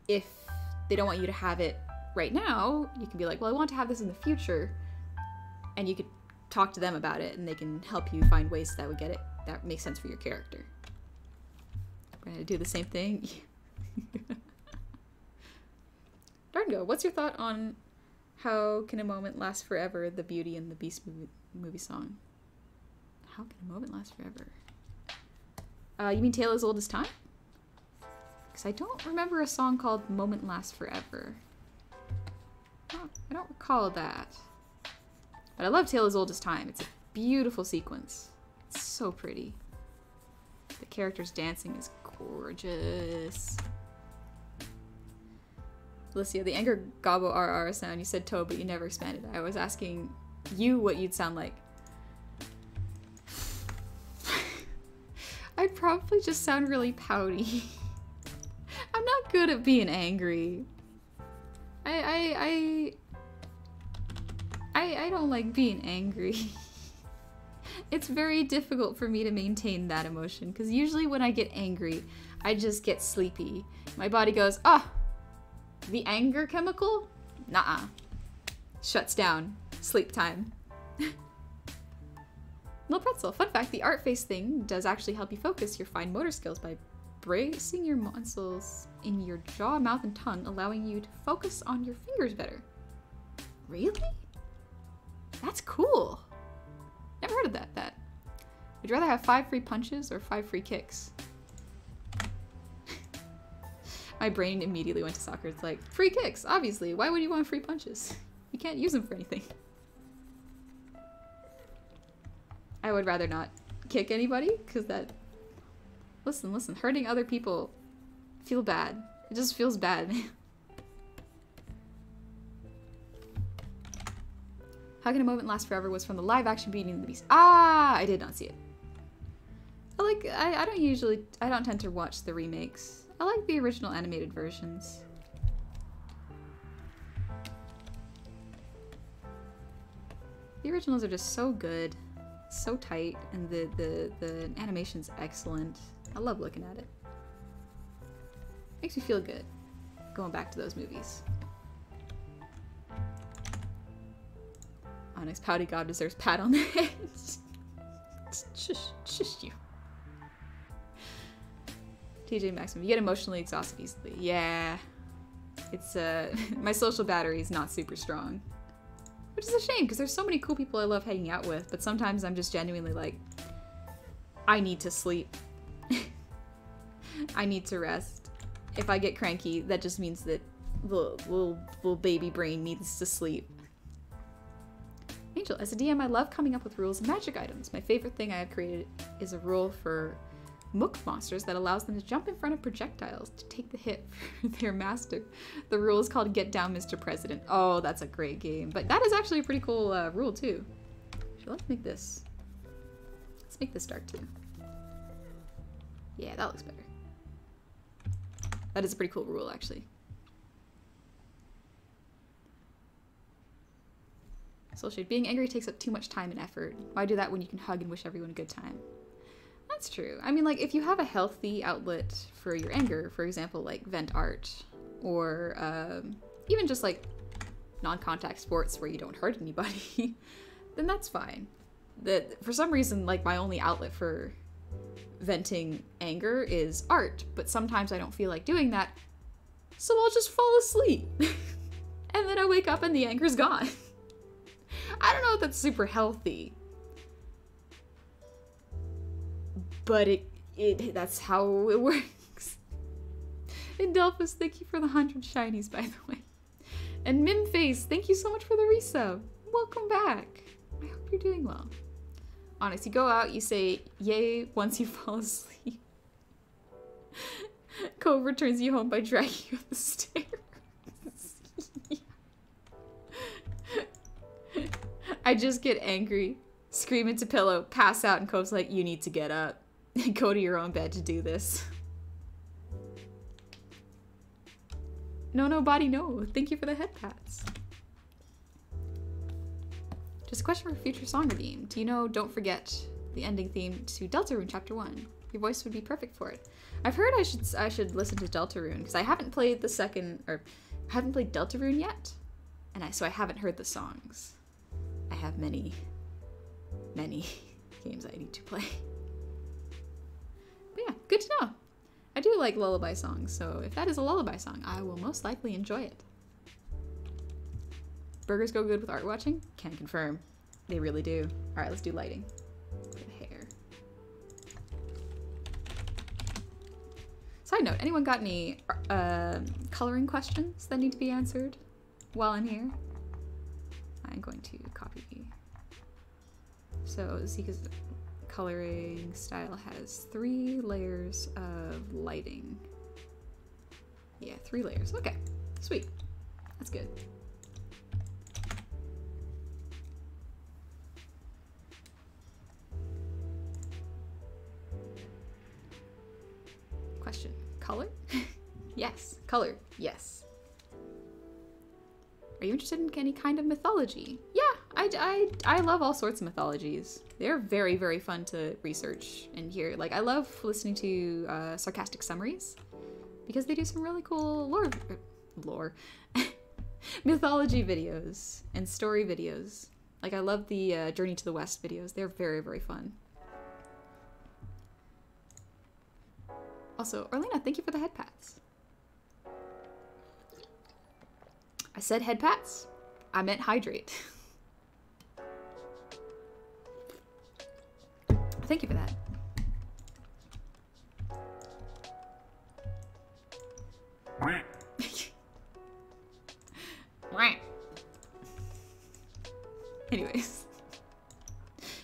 Speaker 3: if they don't want you to have it right now, you can be like, well, I want to have this in the future, and you could talk to them about it, and they can help you find ways that would get it, that makes sense for your character. We're gonna do the same thing. Darngo, what's your thought on How Can a Moment Last Forever, the Beauty and the Beast movie song? How can a moment last forever? You mean Tale as Old as Time? Because I don't remember a song called Moment Lasts Forever. Oh, I don't recall that. But I love Tale as Old as Time. It's a beautiful sequence. It's so pretty. The characters dancing is gorgeous. Alicia, the anger gobbo RR sound, you said toe, but you never expanded. I was asking you what you'd sound like. I'd probably just sound really pouty. I'm not good at being angry. I don't like being angry. It's very difficult for me to maintain that emotion, because usually when I get angry, I just get sleepy. My body goes, ah, the anger chemical? Nuh-uh. Shuts down. Sleep time. Little pretzel. Fun fact, the art face thing does actually help you focus your fine motor skills by bracing your muscles in your jaw, mouth, and tongue, allowing you to focus on your fingers better. Really? That's cool. Never heard of that. Would you rather have 5 free punches or 5 free kicks? My brain immediately went to soccer. It's like, free kicks, obviously. Why would you want free punches? You can't use them for anything. I would rather not kick anybody, because that... Listen, hurting other people feel bad. It just feels bad. How Can a Moment Last Forever was from the live action Beauty and the Beast. Ah, I did not see it. I don't tend to watch the remakes. I like the original animated versions. The originals are just so good, so tight, and the animation's excellent. I love looking at it. Makes me feel good going back to those movies. Onyx Pouty God deserves pat on the head. Shush you. TJ Maximum, you get emotionally exhausted easily. Yeah. It's, my social battery is not super strong. Which is a shame, because there's so many cool people I love hanging out with, but sometimes I'm just genuinely like, I need to sleep. I need to rest. If I get cranky, that just means that the little baby brain needs to sleep. Angel, as a DM, I love coming up with rules and magic items. My favorite thing I have created is a rule for Mook monsters that allows them to jump in front of projectiles to take the hit for their master. The rule is called Get Down, Mr. President. Oh, that's a great game. But that is actually a pretty cool rule, too. So let's make this. Let's make this dark, too. Yeah, that looks better. That is a pretty cool rule, actually. Soul Shade. Being angry takes up too much time and effort. Why do that when you can hug and wish everyone a good time? That's true. I mean, like, if you have a healthy outlet for your anger, for example, like vent art, or even just like non-contact sports where you don't hurt anybody, then that's fine. That for some reason, like, my only outlet for venting anger is art, but sometimes I don't feel like doing that, so I'll just fall asleep. And then I wake up and the anger's gone. I don't know if that's super healthy, but that's how it works. And Delphus, thank you for the 100 shinies, by the way. And Mimface, thank you so much for the resub. Welcome back. I hope you're doing well. Honest, you go out, you say yay once you fall asleep. Cove returns you home by dragging you up the stairs. I just get angry, scream into pillow, pass out, and Cove's like, you need to get up. Go to your own bed to do this. No, body, no. Thank you for the head pats. Just a question for future song redeem. Do you know Don't Forget, the ending theme to Deltarune Chapter 1? Your voice would be perfect for it. I've heard I should listen to Deltarune, because I haven't played the second, or haven't played Deltarune yet, and so I haven't heard the songs. I have many games I need to play. But yeah, good to know. I do like lullaby songs, so if that is a lullaby song, I will most likely enjoy it. Burgers go good with art watching? Can confirm. They really do. Alright, let's do lighting. For the hair. Side note, anyone got any coloring questions that need to be answered while I'm here? I'm going to copy. So Zika's coloring style has 3 layers of lighting. Yeah, 3 layers. Okay, sweet. That's good. Question. Color? Yes. Color. Yes. Are you interested in any kind of mythology? Yeah, I love all sorts of mythologies. They're very, very fun to research and hear. Like, I love listening to sarcastic summaries because they do some really cool lore mythology videos and story videos. Like, I love the Journey to the West videos. They're very, very fun. Also, Orlena, thank you for the head pats. I said head pats. I meant hydrate. Thank you for that. Anyways.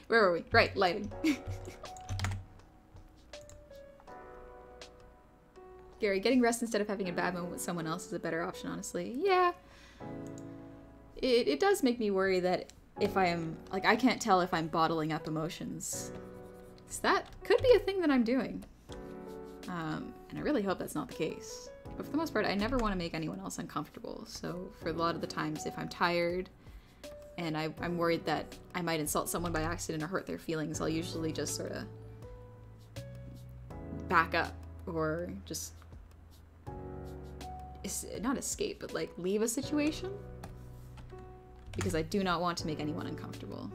Speaker 3: Where were we? Right, lighting. Gary, getting rest instead of having a bad moment with someone else is a better option, honestly. Yeah. It does make me worry that if I am, like, I can't tell if I'm bottling up emotions. So that could be a thing that I'm doing. And I really hope that's not the case. But for the most part, I never want to make anyone else uncomfortable. So for a lot of the times, if I'm tired and I'm worried that I might insult someone by accident or hurt their feelings, I'll usually just sort of back up or just not escape, but like leave a situation because I do not want to make anyone uncomfortable.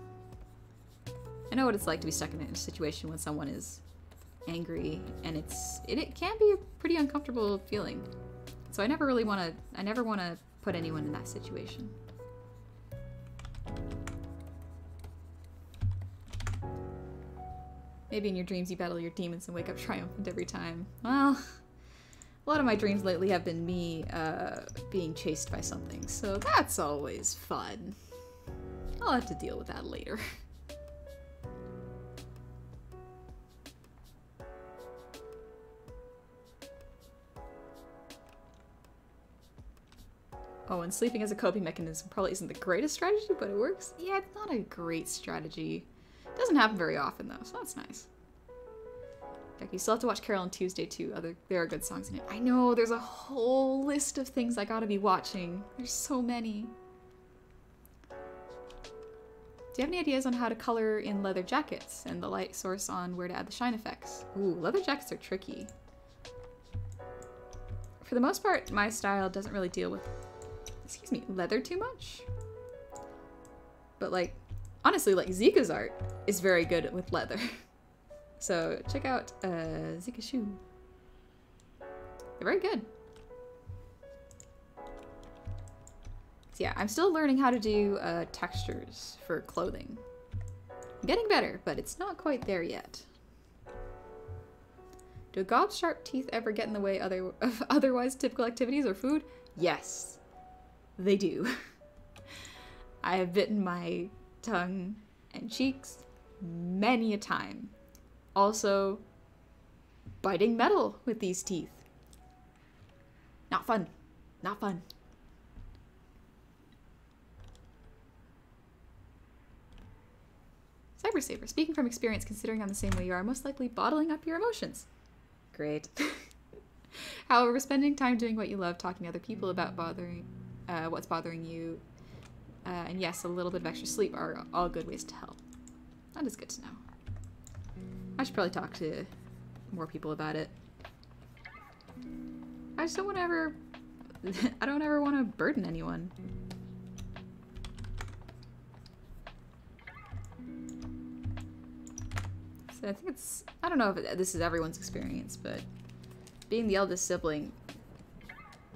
Speaker 3: I know what it's like to be stuck in a situation when someone is angry, and it can be a pretty uncomfortable feeling. So I never want to put anyone in that situation. Maybe in your dreams you battle your demons and wake up triumphant every time. Well, a lot of my dreams lately have been me being chased by something, so that's always fun. I'll have to deal with that later. Oh, and sleeping as a coping mechanism probably isn't the greatest strategy, but it works. Yeah, it's not a great strategy. It doesn't happen very often, though, so that's nice. Becky, you still have to watch Carol on Tuesday, too. There are good songs in it. I know, there's a whole list of things I gotta be watching. There's so many. Do you have any ideas on how to color in leather jackets and the light source on where to add the shine effects? Ooh, leather jackets are tricky. For the most part, my style doesn't really deal with, excuse me, leather too much. But like, honestly, like Zika's art is very good with leather. So check out Zika Shoe. They're very good. So yeah, I'm still learning how to do textures for clothing. I'm getting better, but it's not quite there yet. Do Gob's sharp teeth ever get in the way of otherwise typical activities or food? Yes, they do. I have bitten my tongue and cheeks many a time. Also, biting metal with these teeth. Not fun. Not fun. Cybersaver, speaking from experience, considering I'm the same way you are, most likely bottling up your emotions. Great. However, spending time doing what you love, talking to other people about what's bothering you, and yes, a little bit of extra sleep are all good ways to help. That is good to know. I should probably talk to more people about it. I just don't want to ever... I don't ever want to burden anyone. So I think it's... I don't know if this is everyone's experience, but being the eldest sibling,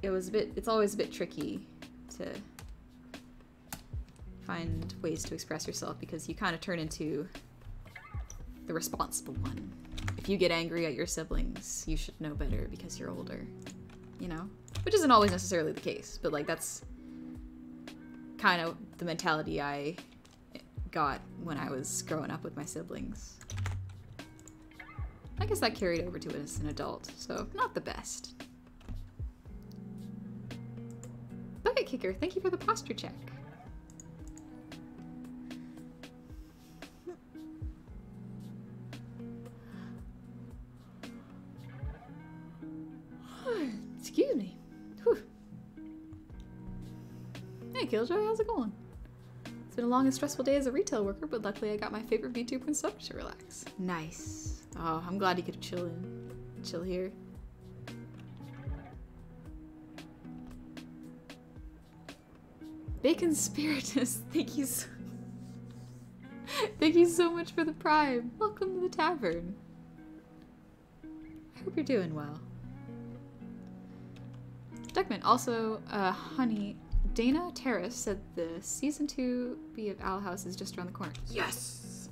Speaker 3: it's always a bit tricky to find ways to express yourself because you kind of turn into the responsible one. If you get angry at your siblings, you should know better because you're older, you know? Which isn't always necessarily the case, but like that's kind of the mentality I got when I was growing up with my siblings. I guess that carried over to as an adult, so not the best. Bucket Kicker, thank you for the posture check. Excuse me. Whew. Hey Killjoy, how's it going? It's been a long and stressful day as a retail worker, but luckily I got my favorite VTuber and soda to relax. Nice. Oh, I'm glad you could chill here. Bacon Spiritus, thank you so much for the prime. Welcome to the tavern. I hope you're doing well. Duckman, also, honey, Dana Terrace said the season 2B of Owl House is just around the corner. Yes!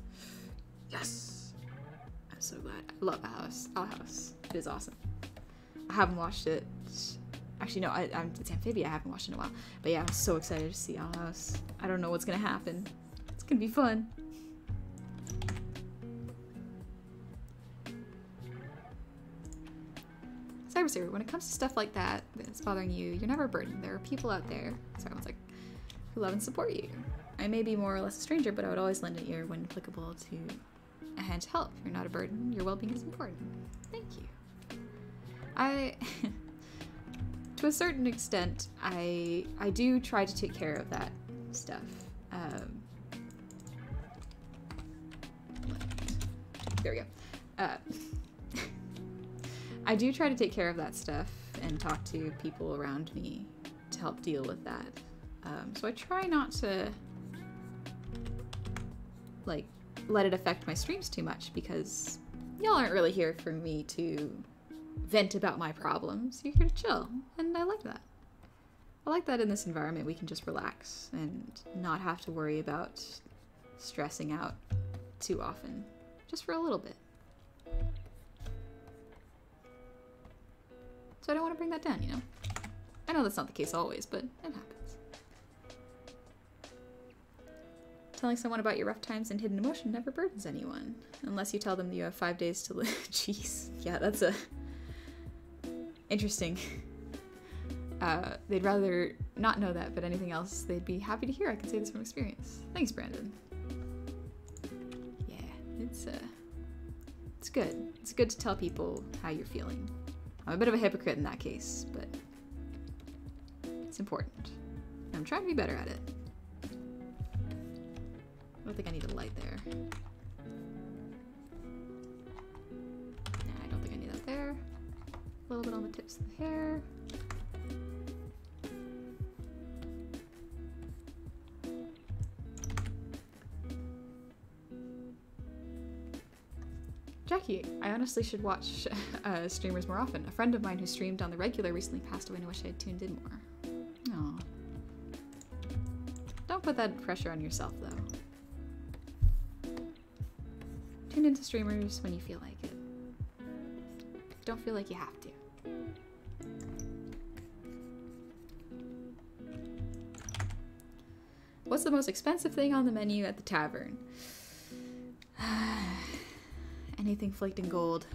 Speaker 3: Yes! I'm so glad. I love Owl House. It is awesome. I haven't watched it. Actually, no, it's Amphibia. I haven't watched it in a while. But yeah, I'm so excited to see Owl House. I don't know what's gonna happen. It's gonna be fun. Cybersaver, when it comes to stuff like that that's bothering you, you're never a burden. There are people out there, sorry, one sec, who love and support you. I may be more or less a stranger, but I would always lend an ear when applicable to a hand to help. You're not a burden. Your well-being is important. Thank you. To a certain extent, I do try to take care of that stuff. There we go. I do try to take care of that stuff and talk to people around me to help deal with that. So I try not to like let it affect my streams too much because y'all aren't really here for me to vent about my problems. You're here to chill, and I like that. I like that in this environment we can just relax and not have to worry about stressing out too often, just for a little bit. So I don't want to bring that down, you know? I know that's not the case always, but it happens. Telling someone about your rough times and hidden emotion never burdens anyone, unless you tell them that you have 5 days to live. Jeez. Yeah, that's a... interesting. They'd rather not know that, but anything else they'd be happy to hear. I can say this from experience. Thanks, Brandon. Yeah, it's good. It's good to tell people how you're feeling. I'm a bit of a hypocrite in that case, but it's important. I'm trying to be better at it. I don't think I need a light there. Nah, I don't think I need that there. A little bit on the tips of the hair. Jackie, I honestly should watch streamers more often. A friend of mine who streamed on the regular recently passed away and I wish I had tuned in more. Aw. Don't put that pressure on yourself, though. Tune into streamers when you feel like it. Don't feel like you have to. What's the most expensive thing on the menu at the tavern? Anything flaked in gold.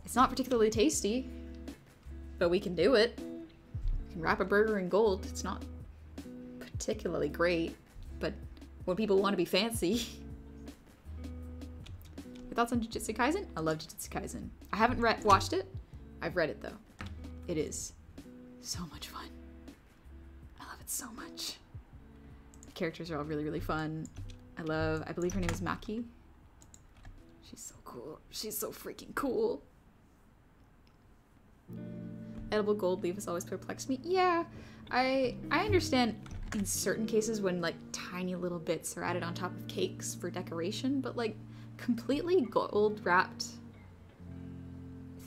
Speaker 3: It's not particularly tasty, but we can do it. We can wrap a burger in gold. It's not particularly great, but when people want to be fancy. Your thoughts on Jujutsu Kaisen? I love Jujutsu Kaisen. I haven't watched it. I've read it though. It is so much fun. I love it so much. The characters are all really, really fun. I believe her name is Maki. She's so cool. She's so freaking cool. Edible gold leaf has always perplexed me. Yeah, I understand in certain cases when like tiny little bits are added on top of cakes for decoration, but like completely gold wrapped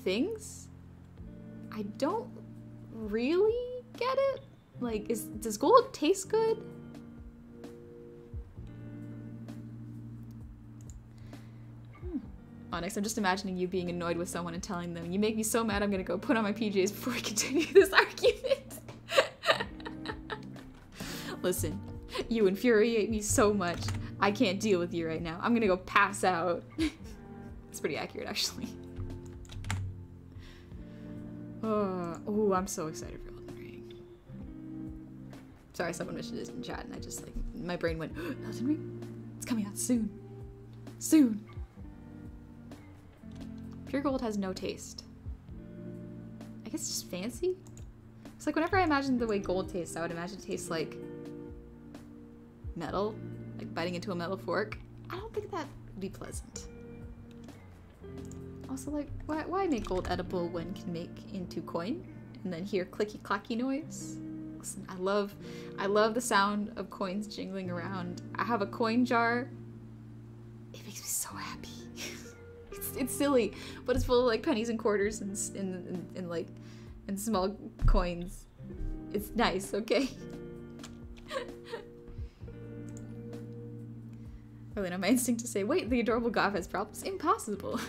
Speaker 3: things, I don't really get it. Like, does gold taste good? Onyx, I'm just imagining you being annoyed with someone and telling them, you make me so mad I'm gonna go put on my PJs before we continue this argument. Listen, you infuriate me so much. I can't deal with you right now. I'm gonna go pass out. It's pretty accurate, actually. Oh, I'm so excited for Elden Ring. Sorry, someone mentioned it in chat and I just, like, my brain went, Elden Ring? It's coming out soon. Soon. Pure gold has no taste. I guess it's just fancy? It's like whenever I imagine the way gold tastes, I would imagine it tastes like metal, like biting into a metal fork. I don't think that would be pleasant. Also, like, why make gold edible when can make into coin and then hear clicky clacky noise? Listen, I love the sound of coins jingling around. I have a coin jar. It makes me so happy. It's silly, but it's full of like pennies and quarters and like and small coins. It's nice, okay? Really, now my instinct to say, wait, the adorable goth has problems? Impossible.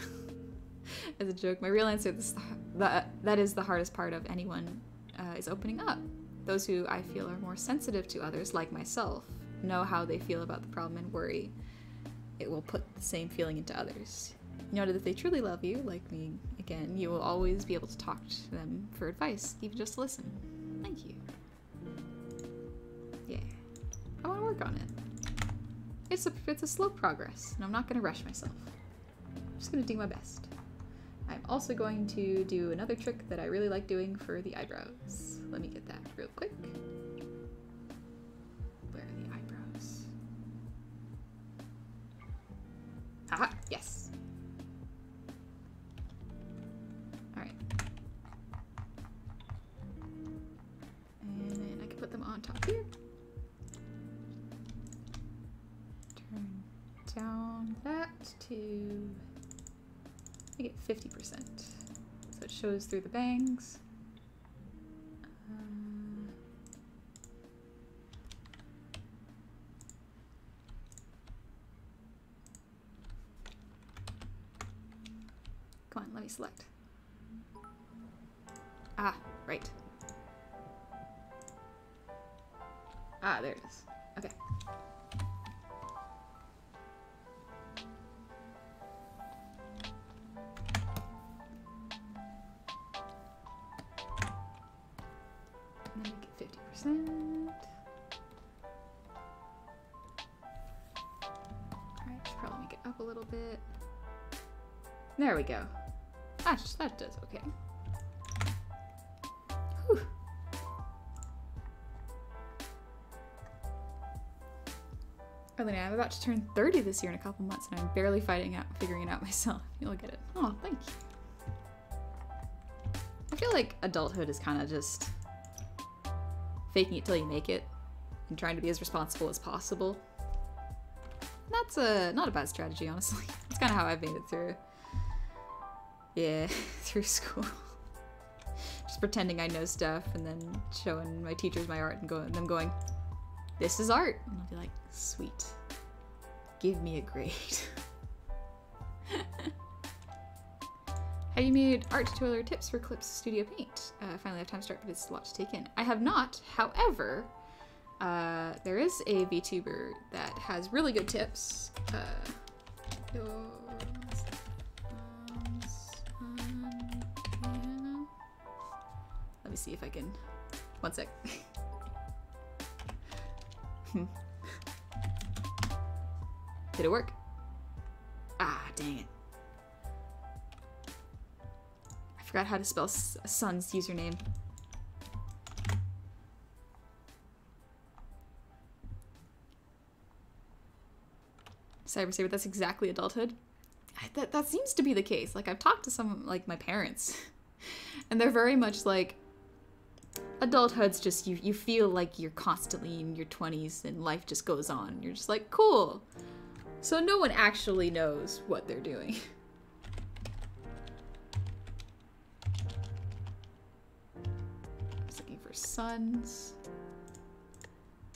Speaker 3: As a joke, my real answer is that is the hardest part of anyone is opening up. Those who I feel are more sensitive to others, like myself, know how they feel about the problem and worry it will put the same feeling into others. You know that if they truly love you, like me, again, you will always be able to talk to them for advice, even just to listen. Thank you. Yeah. I want to work on it. It's a slow progress, and I'm not going to rush myself. I'm just going to do my best. I'm also going to do another trick that I really like doing for the eyebrows. Let me get that real quick. Where are the eyebrows? Aha! Yes! Alright. And I can put them on top here. Turn down that to make it 50%. So it shows through the bangs. Come on, let me select. Ah, right. Ah, there it is. Okay. And then make it 50%. Alright, should probably make it up a little bit. There we go. That does okay. Whew. Elena, I'm about to turn 30 this year in a couple months and I'm barely figuring it out myself. You'll get it. Oh, thank you. I feel like adulthood is kind of just faking it till you make it and trying to be as responsible as possible. That's not a bad strategy, honestly. That's kind of how I've made it through. Yeah, through school. Just pretending I know stuff and then showing my teachers my art and them going, this is art. And I'll be like, sweet. Give me a grade. Have you made art tutorial tips for Clips Studio Paint? I finally have time to start, but it's a lot to take in. I have not. However, there is a VTuber that has really good tips. Let me see if I can. One sec. Did it work? Ah, dang it. I forgot how to spell Sun's username. Cybersaber, that's exactly adulthood. That seems to be the case. Like, I've talked to some, like, my parents, and they're very much like, adulthood's just, you feel like you're constantly in your 20s and life just goes on. You're just like, cool. So no one actually knows what they're doing. I was looking for Suns.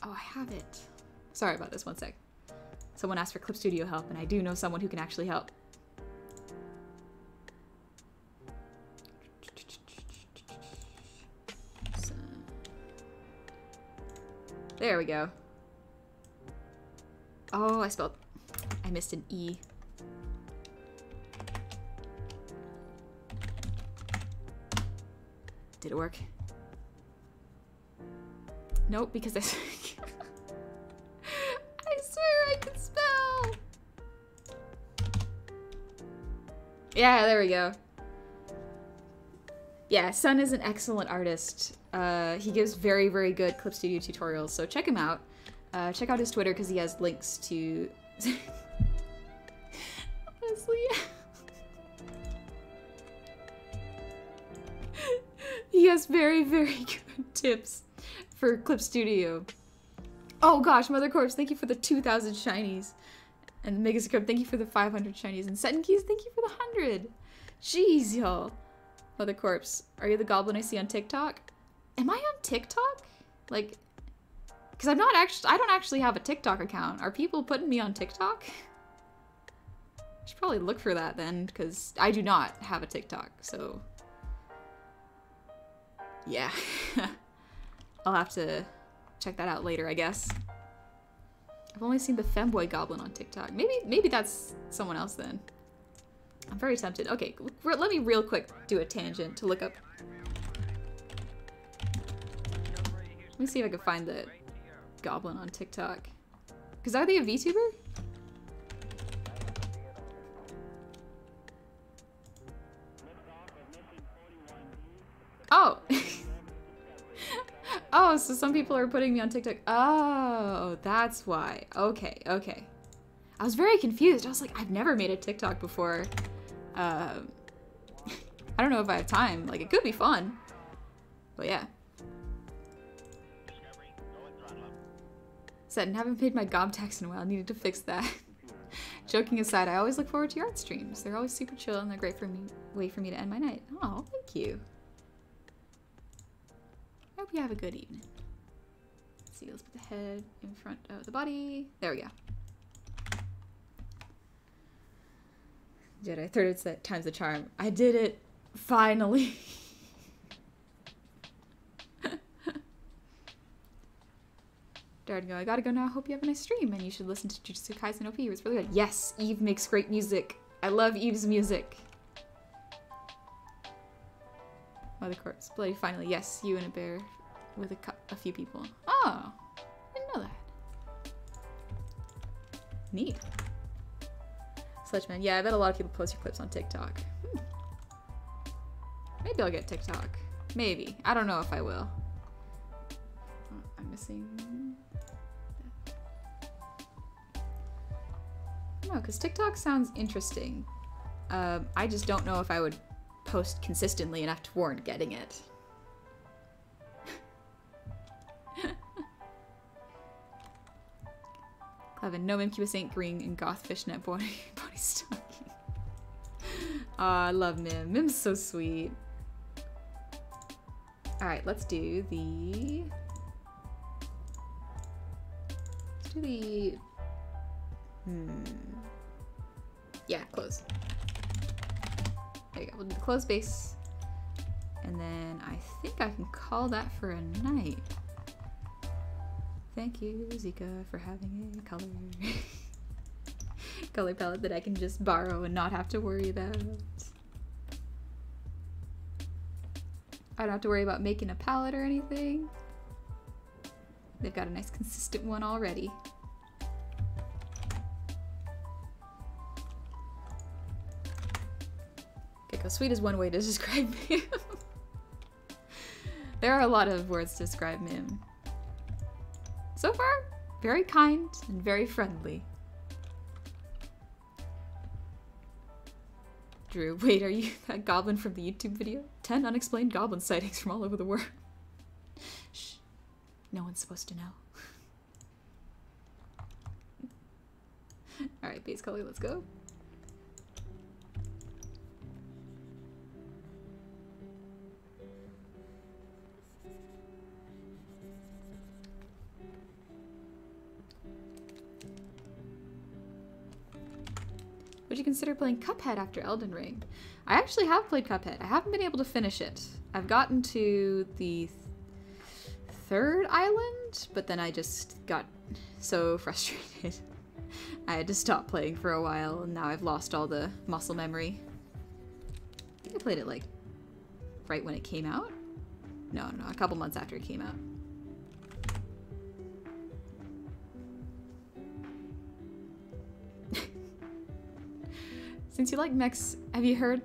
Speaker 3: Oh, I have it. Sorry about this, one sec. Someone asked for Clip Studio help, and I do know someone who can actually help. There we go. Oh, I missed an E. Did it work? Nope, because I swear I can spell! Yeah, there we go. Yeah, Sun is an excellent artist. He gives very, very good Clip Studio tutorials, so check him out. Check out his Twitter because he has links to... Honestly... He has very, very good tips for Clip Studio. Oh gosh, Mother Corpse, thank you for the 2,000 shinies. And Megascript, thank you for the 500 shinies. And Seton Keys, thank you for the 100. Jeez, y'all. Mother Corpse, are you the goblin I see on TikTok? Am I on TikTok? Like, because I don't actually have a TikTok account. Are people putting me on TikTok? I should probably look for that then, because I do not have a TikTok, so... Yeah. I'll have to check that out later, I guess. I've only seen the femboy goblin on TikTok. Maybe that's someone else then. I'm very tempted. Okay, let me real quick do a tangent to look up. Let me see if I can find the goblin on TikTok. Because are they a VTuber? Oh! Oh, so some people are putting me on TikTok. Oh, that's why. Okay, okay. I was very confused. I was like, I've never made a TikTok before. I don't know if I have time. Like, it could be fun. But yeah. Said, haven't paid my gob tax in a while. Needed to fix that. Joking aside, I always look forward to your art streams. They're always super chill and they're great for me. Way for me to end my night. Oh, thank you. I hope you have a good evening. Let's see, let's put the head in front of the body. There we go. Jedi, third time's the charm. I did it! Finally! Darden, I gotta go now. Hope you have a nice stream, and you should listen to Jujutsu Kaisen OP. It was really good. Yes! Eve makes great music. I love Eve's music. Mother Corpse. Bloody finally. Yes, you and a bear with a few people. Oh! I didn't know that. Neat. Sledgeman. Yeah, I bet a lot of people post your clips on TikTok. Maybe I'll get TikTok. Maybe. I don't know if I will. Oh, I'm missing... No, because TikTok sounds interesting. I just don't know if I would post consistently enough to warrant getting it. Clevin, no Mimcubus ain't green and goth fishnet body stocking. Aw, I love Mim. Mim's so sweet. Alright, let's do the... Yeah, close. There you go. We'll do the close base. And then I think I can call that for a night. Thank you, Zika, for having a color palette that I can just borrow and not have to worry about. I don't have to worry about making a palette or anything. They've got a nice consistent one already. Okay, because sweet is one way to describe Mim. There are a lot of words to describe Mim. So far, very kind and very friendly. Drew, wait, are you that goblin from the YouTube video? 10 unexplained goblin sightings from all over the world. Shh. No one's supposed to know. Alright, base color, let's go. Would you consider playing Cuphead after Elden Ring? I actually have played Cuphead. I haven't been able to finish it. I've gotten to the third island? fun, but then I just got so frustrated. I had to stop playing for a while, and now I've lost all the muscle memory. I think I played it like right when it came out? No, a couple months after it came out. Since you like mechs, have you heard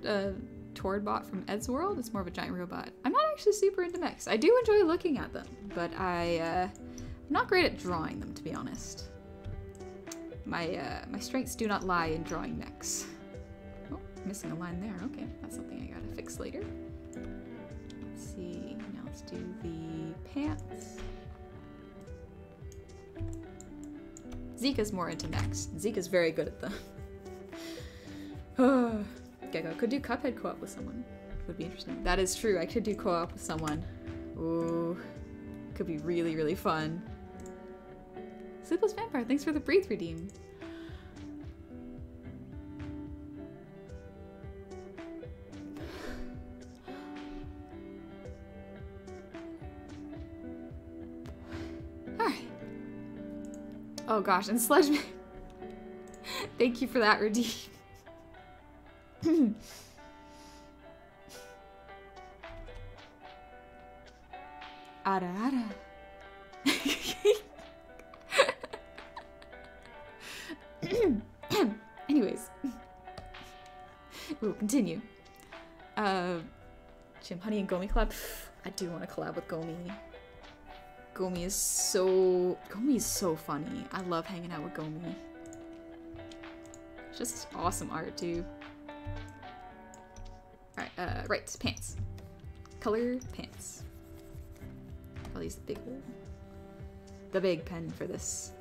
Speaker 3: Tordbot from Ed's World? It's more of a giant robot. I'm not actually super into mechs. I do enjoy looking at them, but I'm not great at drawing them, to be honest. My strengths do not lie in drawing mechs. Oh, missing a line there. Okay, that's something I gotta fix later. Let's see. Now let's do the pants. Zika's more into mechs. Zika's very good at them. Gecko could do Cuphead co-op with someone. Would be interesting. That is true. I could do co-op with someone. Ooh, could be really, really fun. Sleepless Vampire, thanks for the Breathe redeem. Alright. Oh gosh, and Sledgeman. Thank you for that redeem. Ara ara. Anyways, we'll continue. Jim, Honey, and Gomi collab. I do want to collab with Gomi. Gomi is so funny. I love hanging out with Gomi. It's just awesome art too. Alright, right, pants. Color pants. I'll use the big pen for this.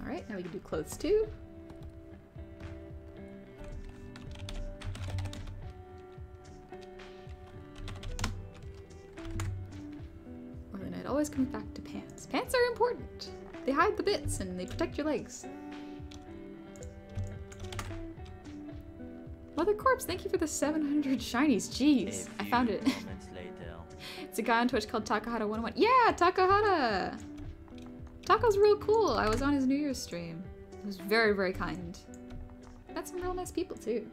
Speaker 3: Alright, now we can do clothes too. Or then it always comes back to pants. Pants are important. They hide the bits and they protect your legs. Mother Corpse, thank you for the 700 shinies. Jeez, I found it. It's a guy on Twitch called Takahata101. Yeah, Takahata! Taco's real cool. I was on his New Year's stream. He was very, very kind. Met some real nice people too.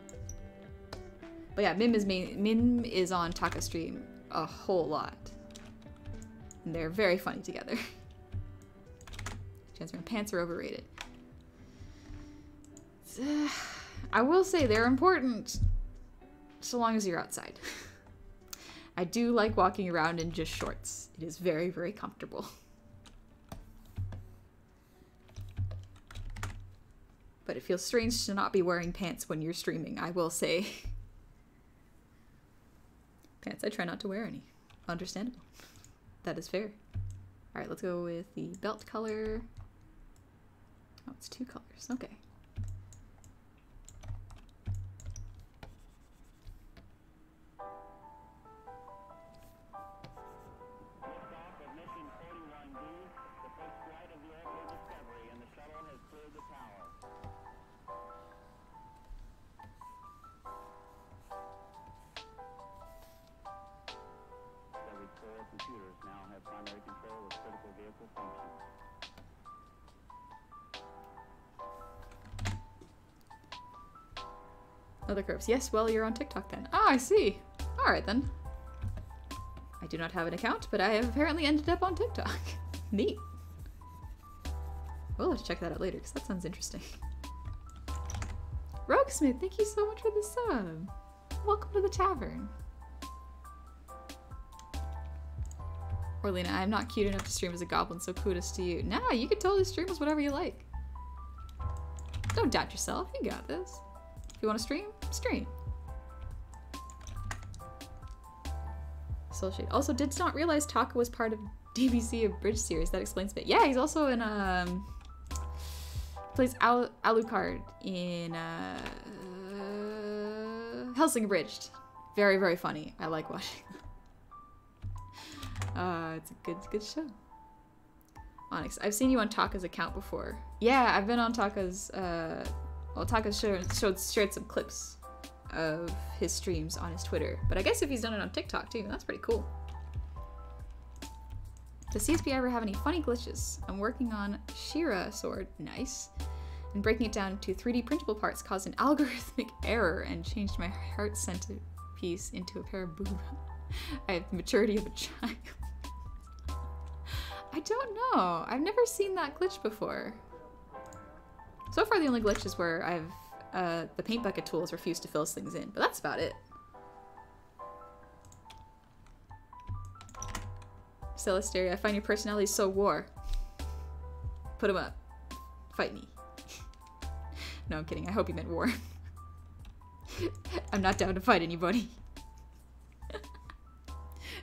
Speaker 3: But yeah, Mim is on Taka's stream a whole lot. And they're very funny together. Chancellor, pants are overrated. I will say they're important so long as you're outside. I do like walking around in just shorts. It is very, very comfortable. But it feels strange to not be wearing pants when you're streaming, I will say. Pants, I try not to wear any. Understandable. That is fair. Alright, let's go with the belt color. Oh, it's 2 colors. Okay.
Speaker 1: Computers now have primary control of critical vehicle functions.
Speaker 3: Other curves. Yes, well, you're on TikTok then. Ah, I see. Alright then. I do not have an account, but I have apparently ended up on TikTok. Neat. We'll have to check that out later, because that sounds interesting. Roguesmith, thank you so much for the sub. Welcome to the tavern. Orlina, I'm not cute enough to stream as a goblin, so kudos to you. Nah, you can totally stream as whatever you like. Don't doubt yourself, you got this. If you want to stream, stream. Soul Shade. Also, did not realize Taka was part of DBC Abridged series. That explains a bit. Yeah, he's also in plays Alucard in Hellsing Abridged. Very, very funny. I like watching them. It's a good show. Onyx, I've seen you on Taka's account before. Yeah, I've been on Taka's, well, Taka's shared some clips of his streams on his Twitter. But I guess if he's done it on TikTok too, that's pretty cool. Does CSP ever have any funny glitches? I'm working on Shira sword. Nice. And breaking it down to 3D printable parts caused an algorithmic error and changed my heart centerpiece into a pair of boob. I have the maturity of a child. I don't know. I've never seen that glitch before. So far, the only glitch is where the paint bucket tools refuse to fill things in, but that's about it. Celisteria, I find your personality so war. Put him up. Fight me. No, I'm kidding. I hope you meant war. I'm not down to fight anybody.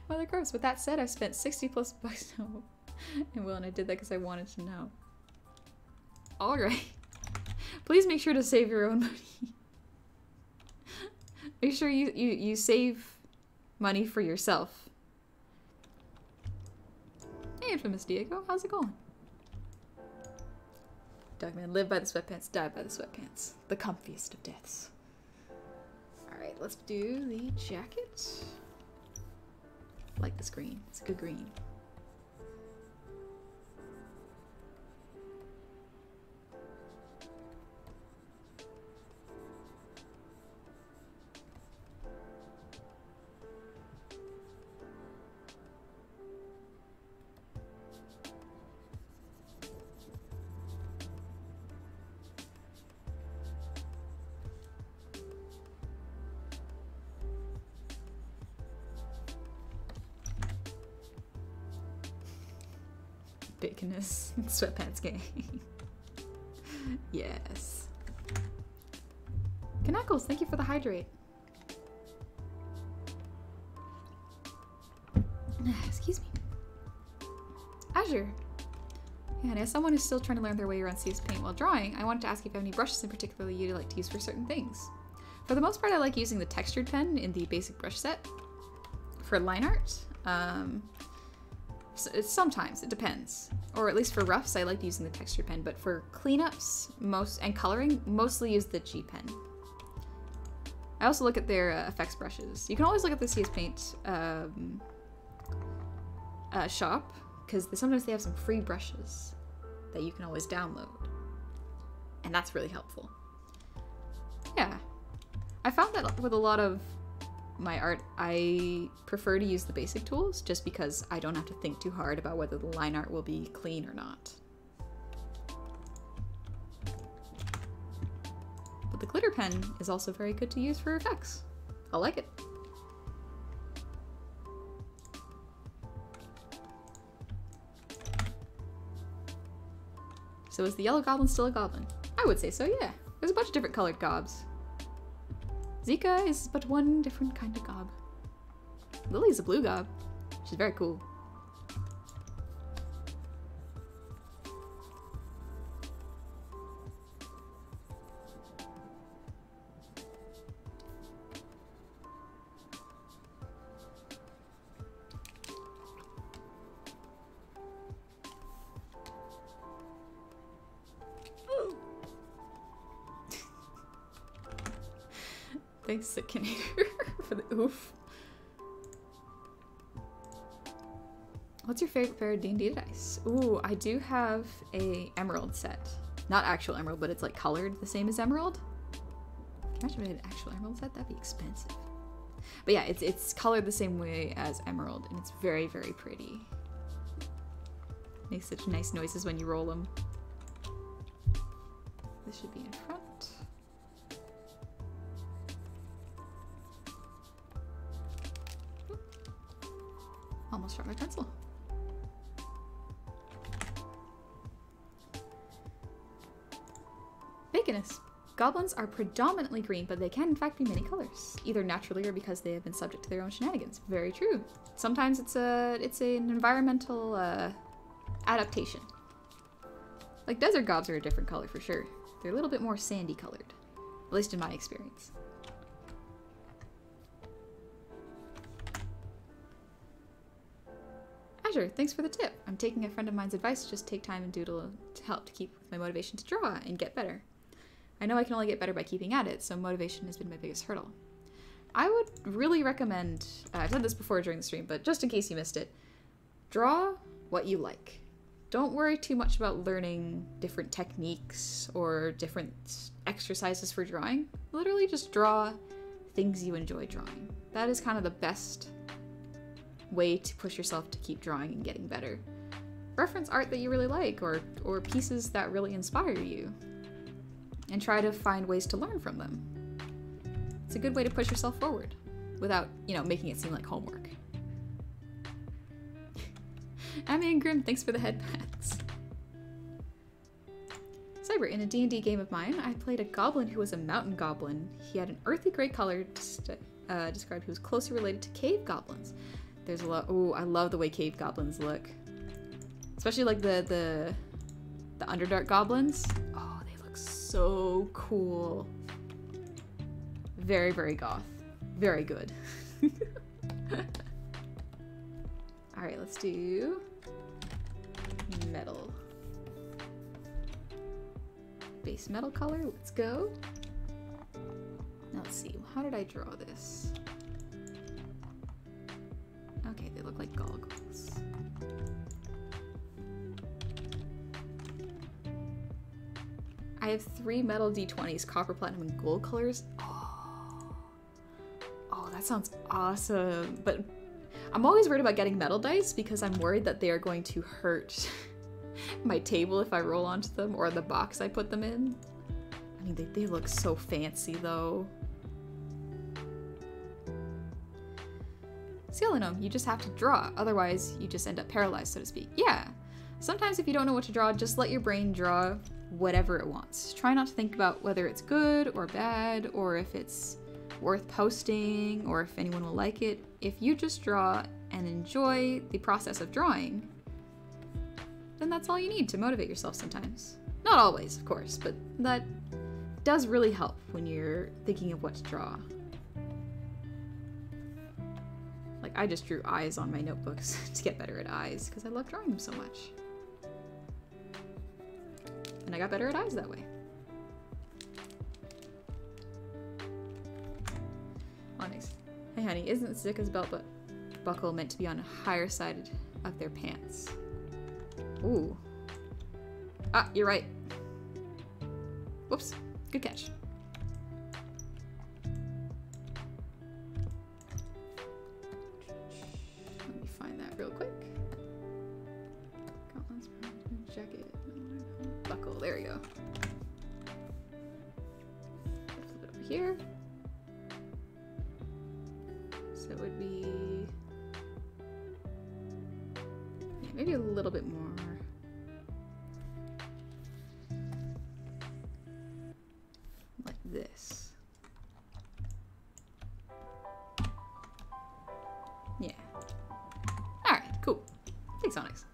Speaker 3: Mother gross. With that said, I've spent 60 plus bucks now. And Will, and I did that because I wanted to know. Alright. Please make sure to save your own money. Make sure you save money for yourself. Hey, Infamous Diego. How's it going? Dogman, live by the sweatpants, die by the sweatpants. The comfiest of deaths. Alright, let's do the jacket. I like this green. It's a good green. Baconess sweatpants gang. Yes. Knuckles, thank you for the hydrate. Excuse me. Azure. And as someone who's still trying to learn their way around CS Paint while drawing, I wanted to ask if you have any brushes in particular you'd like to use for certain things. For the most part, I like using the textured pen in the basic brush set. For line art, sometimes, it depends. Or at least for roughs, I like using the texture pen, but for cleanups and coloring, mostly use the G pen. I also look at their effects brushes. You can always look at the CS Paint shop, because sometimes they have some free brushes that you can always download. And that's really helpful. Yeah. I found that with a lot of my art, I prefer to use the basic tools just because I don't have to think too hard about whether the line art will be clean or not. But the glitter pen is also very good to use for effects. I like it. So is the yellow goblin still a goblin? I would say so, yeah. There's a bunch of different colored gobs. Zika is but one different kind of gob. Lily's a blue gob. She's very cool. Thanks, Sickinator, for the oof. What's your favorite pair of D&D dice? Ooh, I do have a emerald set. Not actual emerald, but it's like colored the same as emerald. Can you imagine if I had an actual emerald set? That'd be expensive. But yeah, it's colored the same way as emerald, and it's very, very pretty. Makes such nice noises when you roll them. This should be in front. Almost dropped my pencil. Baconess. Goblins are predominantly green, but they can in fact be many colors, either naturally or because they have been subject to their own shenanigans. Very true. Sometimes it's an environmental adaptation. Like desert gobs are a different color for sure. They're a little bit more sandy colored, at least in my experience. Azure, thanks for the tip. I'm taking a friend of mine's advice to just take time and doodle to help to keep with my motivation to draw and get better. I know I can only get better by keeping at it, so motivation has been my biggest hurdle. I would really recommend, I've said this before during the stream, but just in case you missed it, draw what you like. Don't worry too much about learning different techniques or different exercises for drawing. Literally just draw things you enjoy drawing. That is kind of the best way to push yourself to keep drawing and getting better. Reference art that you really like or pieces that really inspire you, and try to find ways to learn from them. It's a good way to push yourself forward without, you know, making it seem like homework. Amy and Grim, thanks for the head pats. Cyber, in a D&D game of mine, I played a goblin who was a mountain goblin. He had an earthy gray color, described he was closely related to cave goblins. There's a lot. Oh, I love the way cave goblins look. Especially like the Underdark goblins. Oh, they look so cool. Very, very goth. Very good. Alright, let's do metal. Base metal color, let's go. Now let's see, how did I draw this? Okay, they look like goggles. I have 3 metal D20s, copper, platinum, and gold colors. Oh, that sounds awesome. But I'm always worried about getting metal dice because I'm worried that they are going to hurt my table if I roll onto them, or the box I put them in. I mean, they look so fancy though. Gnome, you just have to draw, otherwise you just end up paralyzed, so to speak. Yeah, sometimes if you don't know what to draw, just let your brain draw whatever it wants. Try not to think about whether it's good or bad, or if it's worth posting, or if anyone will like it. If you just draw and enjoy the process of drawing, then that's all you need to motivate yourself sometimes. Not always, of course, but that does really help when you're thinking of what to draw. Like, I just drew eyes on my notebooks to get better at eyes, because I love drawing them so much. And I got better at eyes that way. Onyx. Hey honey, isn't Zika's belt buckle meant to be on the higher side of their pants? Ooh. Ah, you're right. Whoops. Good catch. Let me find that real quick. Gauntlets, jacket, buckle. There we go. Flip it over here. So it would be, yeah, maybe a little bit more. Like this. Yeah. Alright, cool. Thanks, Onyx.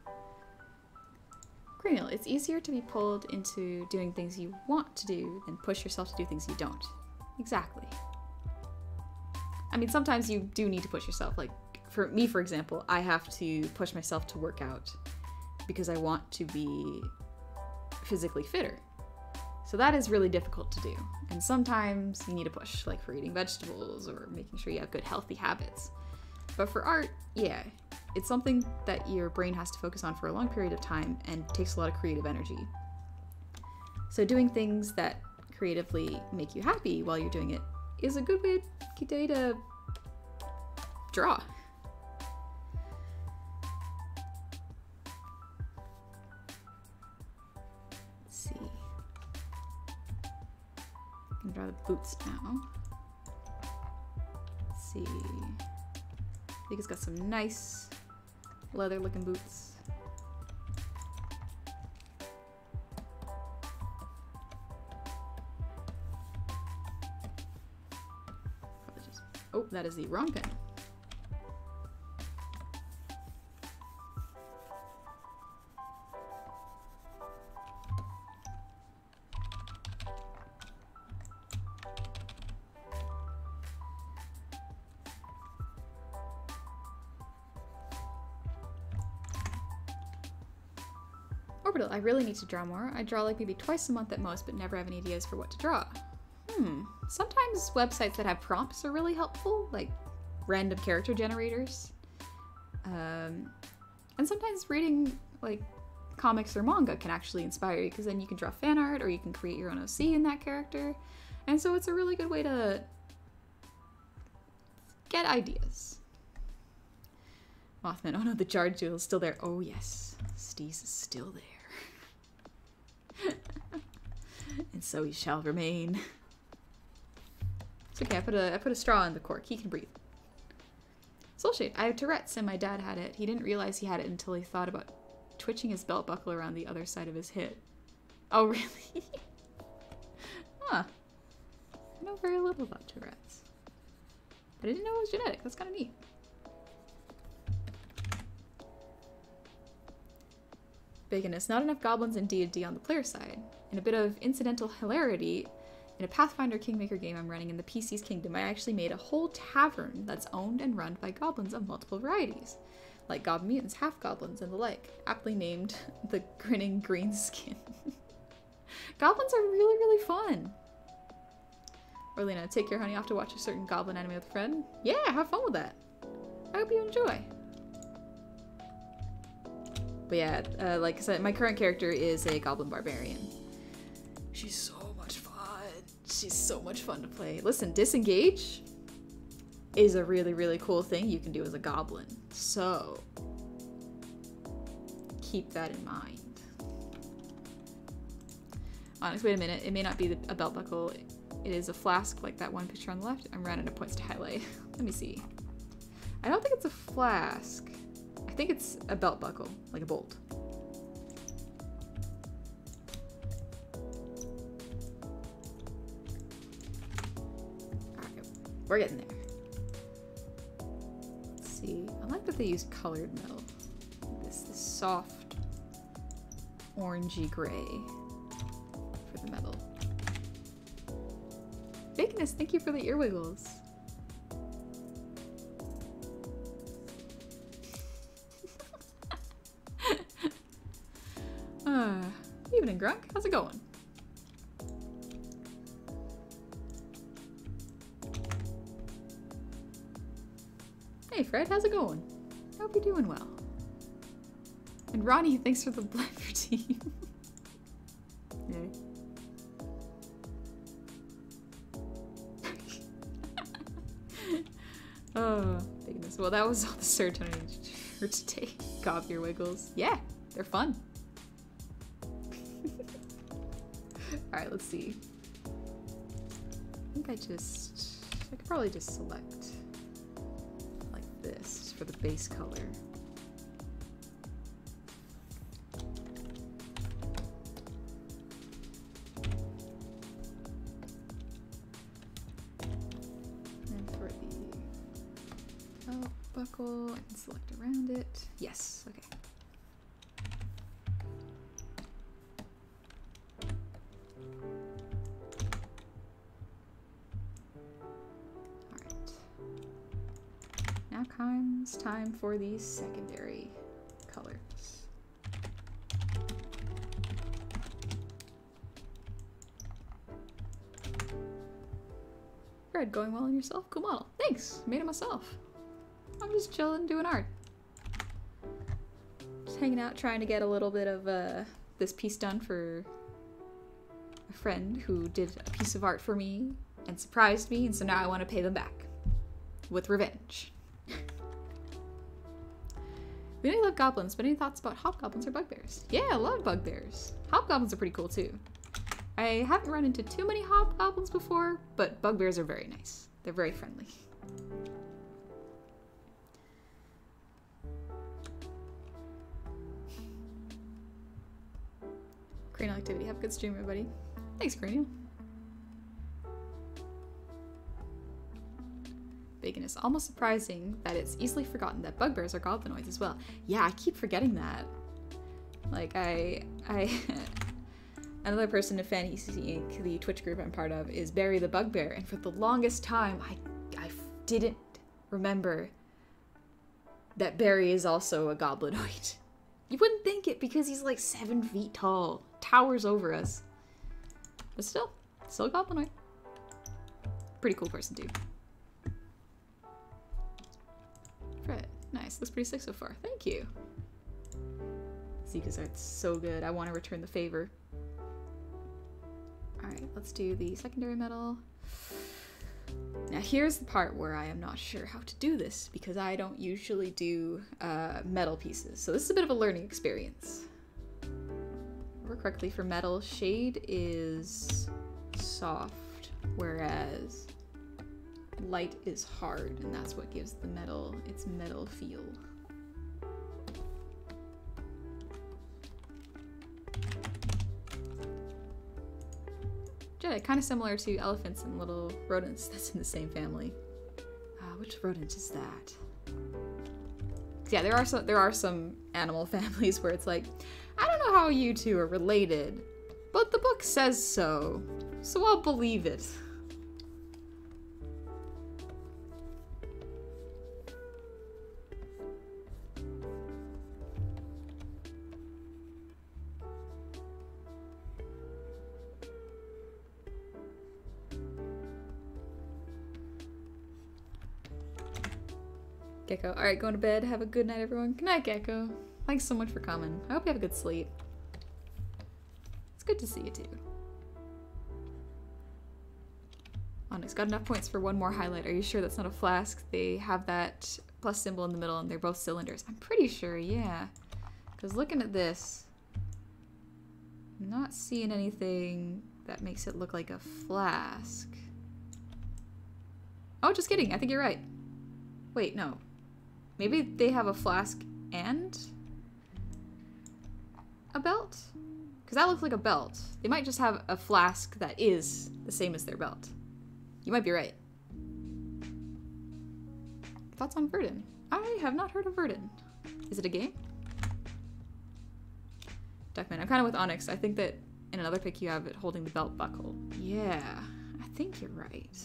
Speaker 3: Cranial, it's easier to be pulled into doing things you want to do than push yourself to do things you don't. Exactly. I mean, sometimes you do need to push yourself. Like, for me, for example, I have to push myself to work out because I want to be physically fitter. So that is really difficult to do. And sometimes you need a push, like for eating vegetables or making sure you have good healthy habits. But for art, yeah, it's something that your brain has to focus on for a long period of time and takes a lot of creative energy. So doing things that creatively make you happy while you're doing it is a good way to draw. Let's see. I'm gonna draw the boots now. Let's see. I think it's got some nice leather looking boots. Oh, that is the wrong pen. Orbital, I really need to draw more. I draw like maybe twice a month at most, but never have any ideas for what to draw. Sometimes websites that have prompts are really helpful, like random character generators. And And sometimes reading like comics or manga can actually inspire you, because then you can draw fan art or you can create your own OC in that character. And so it's a really good way to get ideas. Mothman, oh no, the jar jewel is still there. Oh yes, Steez is still there. And so he shall remain. It's okay, I put a straw in the cork. He can breathe. Soulshade, I have Tourette's and my dad had it. He didn't realize he had it until he thought about twitching his belt buckle around the other side of his hip. Oh really? Huh. I know very little about Tourette's. But I didn't know it was genetic. That's kind of neat. Baconess, not enough goblins in D&D on the player side. And a bit of incidental hilarity, in a Pathfinder Kingmaker game I'm running in the PC's Kingdom, I actually made a whole tavern that's owned and run by goblins of multiple varieties. Like goblin mutants, half-goblins, and the like. Aptly named the Grinning Greenskin. Goblins are really, really fun. Orlena, take your honey off to watch a certain goblin anime with a friend? Yeah, have fun with that. I hope you enjoy. But yeah, like I said, my current character is a goblin barbarian. She's so much fun. She's so much fun to play. Listen, disengage is a really, really cool thing you can do as a goblin. So keep that in mind. Honest, wait a minute. It may not be a belt buckle. It is a flask like that one picture on the left. I'm running out of points to highlight. Let me see. I don't think it's a flask. I think it's a belt buckle, like a bolt. Alright, we're getting there. Let's see. I like that they use colored metal. This soft orangey gray for the metal. Baconess, thank you for the ear wiggles. Evening, Grunk. How's it going? Hey, Fred. How's it going? Hope you're doing well. And Ronnie, thanks for the blender team. Yay. Oh, goodness. Well, that was all the serotonin for today. Gob ear wiggles. Yeah, they're fun. Alright, let's see. I think I could probably just select like this for the base color. And for the belt buckle, I can select around it. Yes, okay. It's time for these secondary colors. Fred, going well on yourself? Cool model. Thanks. Made it myself. I'm just chilling, doing art. Just hanging out, trying to get a little bit of this piece done for a friend who did a piece of art for me and surprised me, and so now I want to pay them back with revenge. We only love goblins, but any thoughts about hobgoblins or bugbears? Yeah, I love bugbears. Hobgoblins are pretty cool too. I haven't run into too many hobgoblins before, but bugbears are very nice. They're very friendly. Cranial activity. Have a good stream, everybody. Thanks, Cranial. Baconess. Almost surprising that it's easily forgotten that bugbears are goblinoids as well. Yeah, I keep forgetting that. Like, another person in Fantasy Inc., the Twitch group I'm part of, is Barry the Bugbear, and for the longest time, I didn't remember that Barry is also a goblinoid. You wouldn't think it because he's like 7 feet tall, towers over us. But still a goblinoid. Pretty cool person too. Fred, nice. Looks pretty sick so far. Thank you. Zika's art's so good. I want to return the favor. Alright, let's do the secondary metal. Now here's the part where I am not sure how to do this because I don't usually do metal pieces. So this is a bit of a learning experience. Remember correctly, for metal, shade is soft, whereas light is hard, and that's what gives the metal its metal feel. Jedi, kind of similar to elephants and little rodents that's in the same family. Which rodent is that? Yeah, there are some animal families where it's like, I don't know how you two are related, but the book says so, so I'll believe it. Gecko. Alright, going to bed. Have a good night, everyone. Good night, Gecko. Thanks so much for coming. I hope you have a good sleep. It's good to see you, too. Onyx, got enough points for one more highlight. Are you sure that's not a flask? They have that plus symbol in the middle, and they're both cylinders. I'm pretty sure, yeah. Because looking at this, I'm not seeing anything that makes it look like a flask. Oh, just kidding. I think you're right. Wait, no. Maybe they have a flask and a belt? Because that looks like a belt. They might just have a flask that is the same as their belt. You might be right. Thoughts on Verdun? I have not heard of Verdun. Is it a game? Duckman, I'm kind of with Onyx. I think that in another pic you have it holding the belt buckle. Yeah, I think you're right.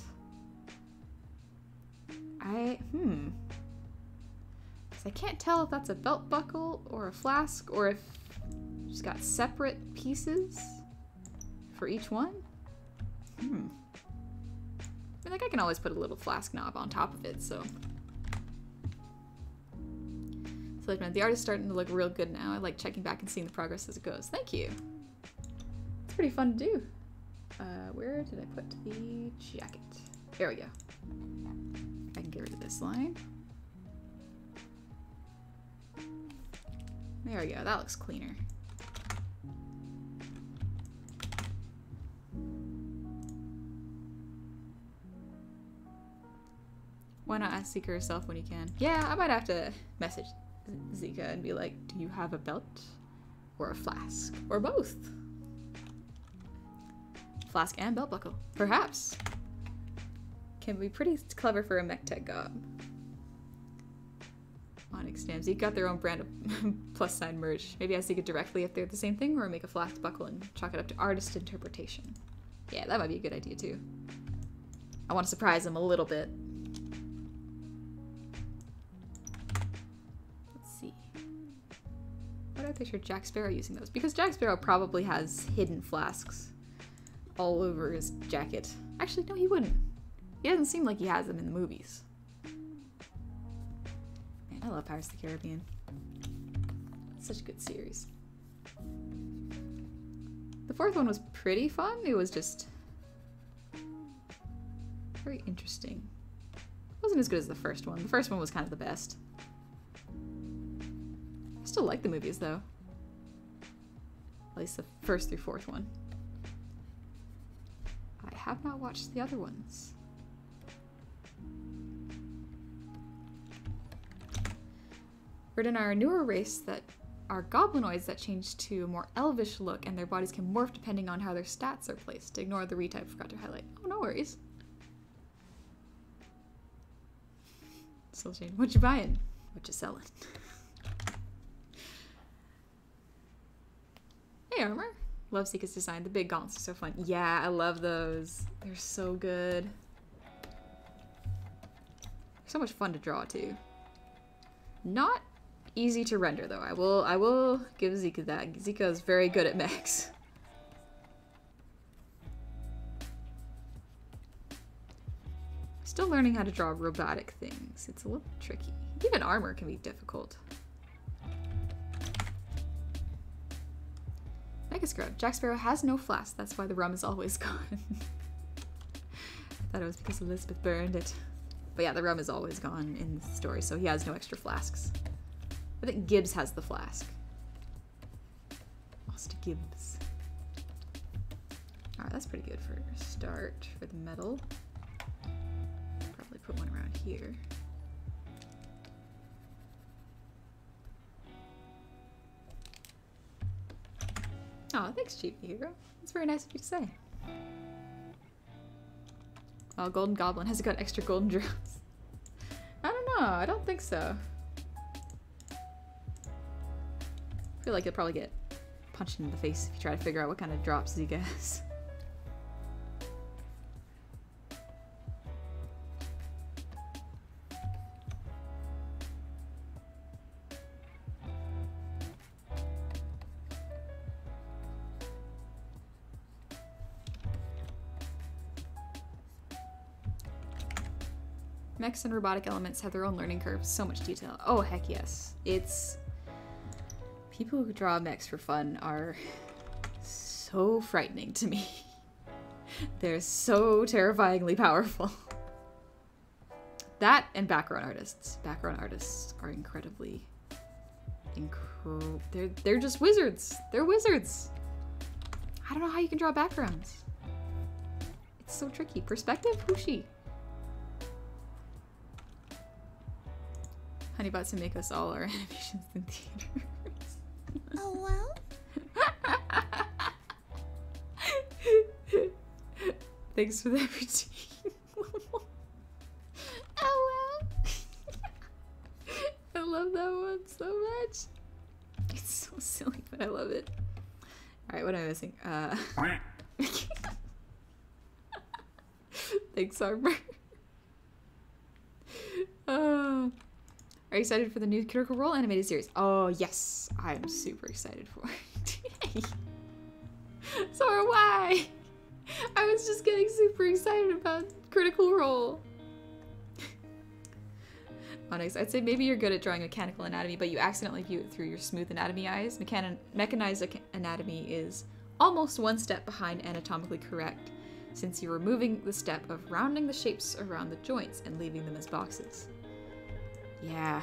Speaker 3: I can't tell if that's a belt buckle or a flask or if it's got separate pieces for each one. I mean, like, I can always put a little flask knob on top of it, so. So like, man, the art is starting to look real good now. I like checking back and seeing the progress as it goes. Thank you. It's pretty fun to do. Where did I put the jacket? There we go. I can get rid of this line. There we go, that looks cleaner. Why not ask Zika herself when you can? Yeah, I might have to message Zika and be like, do you have a belt? Or a flask? Or both? Flask and belt buckle. Perhaps. Can be pretty clever for a mech tech gob. Onyx stamps. Zeke got their own brand of plus sign merch. Maybe ask Zeke directly if they're the same thing, or make a flask buckle and chalk it up to artist interpretation. Yeah, that might be a good idea too. I want to surprise them a little bit. Let's see. Why do I picture Jack Sparrow using those? Because Jack Sparrow probably has hidden flasks all over his jacket. Actually, no, he wouldn't. He doesn't seem like he has them in the movies. Man, I love Pirates of the Caribbean. It's such a good series. The fourth one was pretty fun. It was just very interesting. It wasn't as good as the first one. The first one was kind of the best. I still like the movies though. At least the first through fourth one. I have not watched the other ones. Verdun are a newer race that are goblinoids that change to a more elvish look, and their bodies can morph depending on how their stats are placed. Ignore the retype, forgot to highlight. Oh, no worries. Still Jane, what you buying? What you selling? Hey, Armor. Love Sika's design. The big gaunts are so fun. Yeah, I love those. They're so good. So much fun to draw, too. Not easy to render though. I will give Zika that. Zika is very good at mechs. Still learning how to draw robotic things. It's a little tricky. Even armor can be difficult. Mega Sparrow. Jack Sparrow has no flask. That's why the rum is always gone. I thought it was because Elizabeth burned it. But yeah, the rum is always gone in the story, so he has no extra flasks. I think Gibbs has the flask. Master Gibbs. Alright, that's pretty good for a start for the metal. Probably put one around here. Oh, thanks, Chiefy Hero. That's very nice of you to say. Oh, Golden Goblin. Has it got extra golden drops? I don't know. I don't think so. I feel like you'll probably get punched in the face if you try to figure out what kind of drops he gets. Mechs and robotic elements have their own learning curves. So much detail. Oh, heck yes. It's... People who draw mechs for fun are so frightening to me. They're so terrifyingly powerful. That and background artists. Background artists are incredibly... They're just wizards. They're wizards. I don't know how you can draw backgrounds. It's so tricky. Perspective? Who's she? Honeybots to make us all our animations in theaters.
Speaker 4: Oh well?
Speaker 3: Thanks for that routine. Oh well. I love that one so much. It's so silly, but I love it. Alright, what am I missing? Thanks, Armor. Are you excited for the new Critical Role animated series? Oh, yes. I'm super excited for it. So am I. I was just getting super excited about Critical Role. Onyx, I'd say maybe you're good at drawing mechanical anatomy, but you accidentally view it through your smooth anatomy eyes. Mechanized anatomy is almost one step behind anatomically correct, since you're removing the step of rounding the shapes around the joints and leaving them as boxes. Yeah.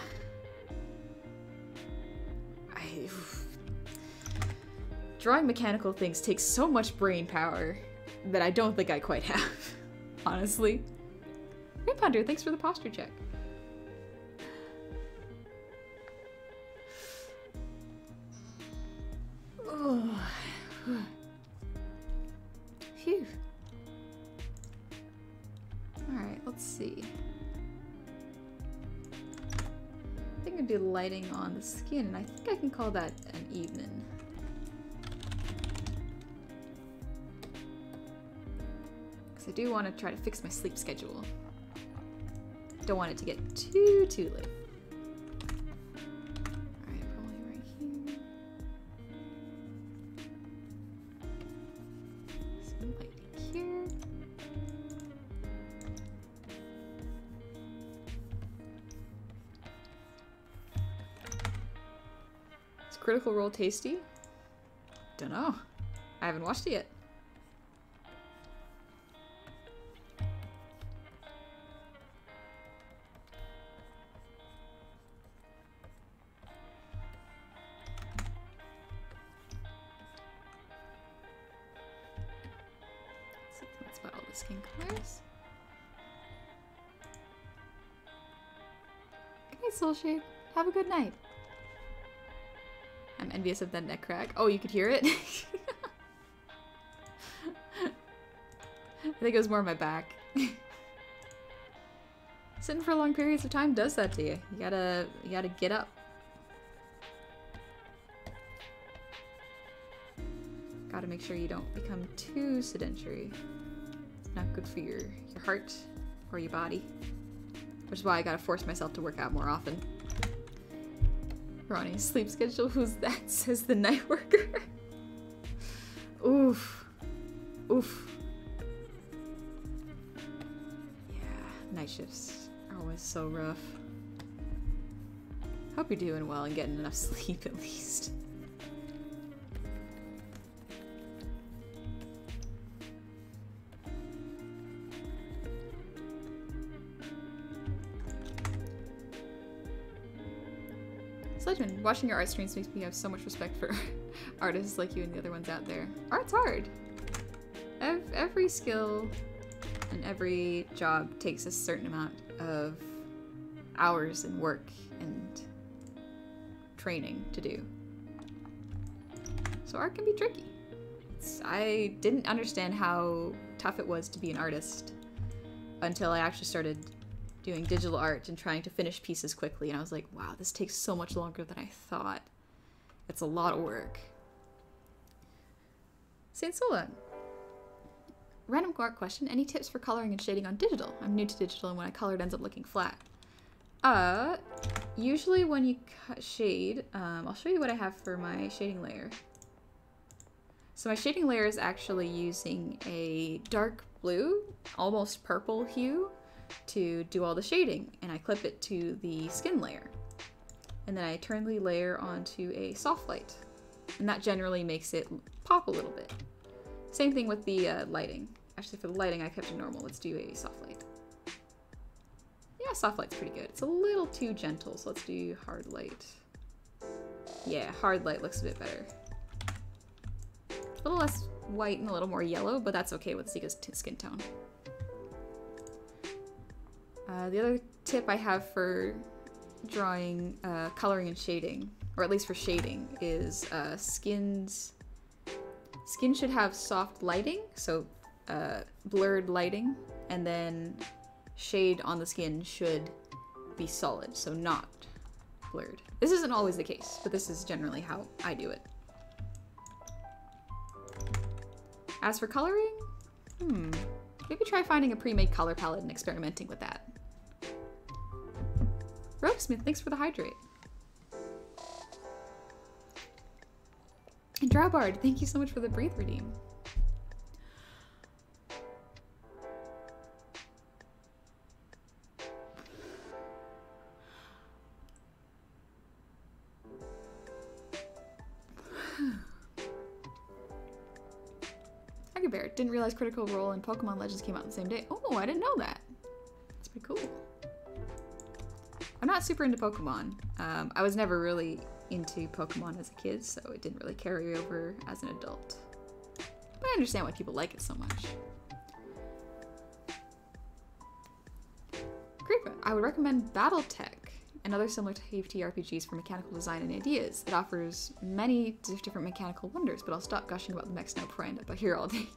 Speaker 3: Drawing mechanical things takes so much brain power that I don't think I quite have, honestly. Great Ponder, thanks for the posture check. Oh. Phew. Alright, let's see. I think I'd do lighting on the skin, and I think I can call that an evening. Because I do want to try to fix my sleep schedule. Don't want it to get too late. Alright, probably right here. Some lighting here. Critical Role tasty? Dunno. I haven't watched it yet. So that's about all the skin colors. Good night, Soulshade. Have a good night. I'm envious of that neck crack. Oh, you could hear it? I think it was more my back. Sitting for long periods of time does that to you. You gotta get up. Gotta make sure you don't become too sedentary. It's not good for your heart or your body. Which is why I gotta force myself to work out more often. Ronnie's sleep schedule, who's that? Says the night worker. Oof. Oof. Yeah, night shifts are always so rough. Hope you're doing well and getting enough sleep at least. Sledgeman, watching your art streams makes me have so much respect for artists like you and the other ones out there. Art's hard. Every skill and every job takes a certain amount of hours and work and training to do. So art can be tricky. I didn't understand how tough it was to be an artist until I actually started doing digital art and trying to finish pieces quickly, and I was like, wow, this takes so much longer than I thought. It's a lot of work. Saint Sola. Random art question. Any tips for coloring and shading on digital? I'm new to digital, and when I color it ends up looking flat. Usually when you shade, I'll show you what I have for my shading layer. So my shading layer is actually using a dark blue, almost purple hue to do all the shading, and I clip it to the skin layer. And then I turn the layer onto a soft light, and that generally makes it pop a little bit. Same thing with the lighting. Actually, for the lighting, I kept it normal. Let's do a soft light. Yeah, soft light's pretty good. It's a little too gentle, so let's do hard light. Yeah, hard light looks a bit better. A little less white and a little more yellow, but that's okay with Zika's skin tone. The other tip I have for drawing, coloring and shading, or at least for shading, is skin should have soft lighting, so blurred lighting, and then shade on the skin should be solid, so not blurred. This isn't always the case, but this is generally how I do it. As for coloring, maybe try finding a pre-made color palette and experimenting with that. Ropesmith, thanks for the hydrate. And Drawbard, thank you so much for the breathe redeem. Bear, didn't realize Critical Role and Pokemon Legends came out the same day. Oh, I didn't know that. That's pretty cool. I'm not super into Pokemon. I was never really into Pokemon as a kid, so it didn't really carry over as an adult. But I understand why people like it so much. Creepa, I would recommend Battletech and other similar TRPGs for mechanical design and ideas. It offers many different mechanical wonders, but I'll stop gushing about the mechs now before I end up here all day.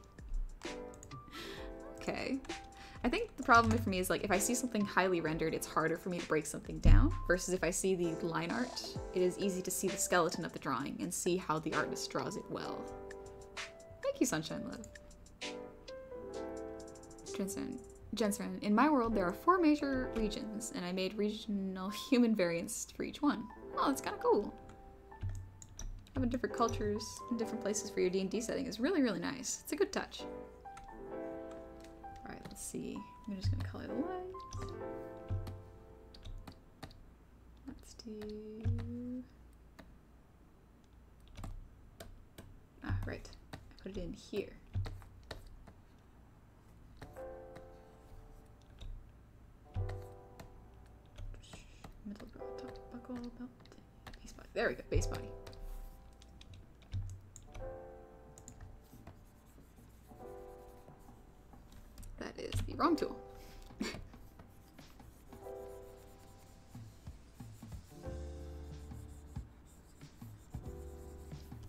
Speaker 3: Okay. I think the problem for me is, like, if I see something highly rendered, it's harder for me to break something down, versus if I see the line art, it is easy to see the skeleton of the drawing and see how the artist draws it well. Thank you, Sunshine Love. Jensen, in my world, there are 4 major regions, and I made regional human variants for each one. Oh, that's kind of cool. Having different cultures and different places for your D&D setting is really, really nice. It's a good touch. Alright, let's see. I'm just going to color the lights. Let's do... Ah, right. I put it in here. Middle top buckle belt. Base body. There we go, base body. That is the wrong tool.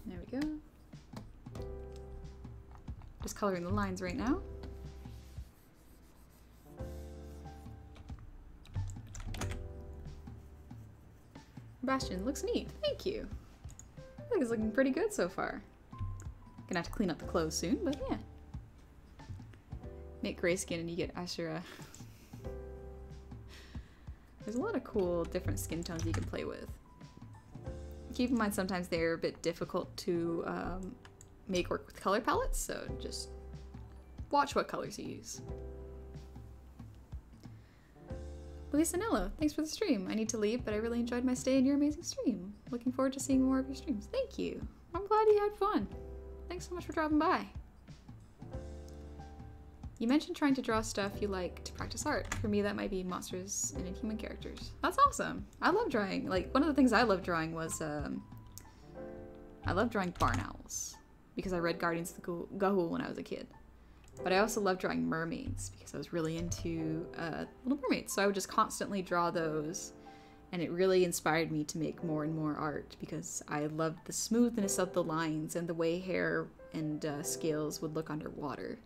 Speaker 3: There we go. Just coloring the lines right now. Bastion looks neat. Thank you. I think it's looking pretty good so far. Gonna have to clean up the clothes soon, but yeah. Make gray skin and you get Ashura. There's a lot of cool different skin tones you can play with. Keep in mind sometimes they're a bit difficult to make work with color palettes, so just watch what colors you use. Lisanello, thanks for the stream. I need to leave, but I really enjoyed my stay in your amazing stream. Looking forward to seeing more of your streams. Thank you. I'm glad you had fun. Thanks so much for dropping by. You mentioned trying to draw stuff you like to practice art. For me, that might be monsters and inhuman characters. That's awesome. I love drawing. Like, one of the things I loved drawing was, I love drawing barn owls because I read Guardians of the Gahul when I was a kid. But I also love drawing mermaids because I was really into Little Mermaids. So I would just constantly draw those, and it really inspired me to make more and more art because I loved the smoothness of the lines and the way hair and scales would look underwater.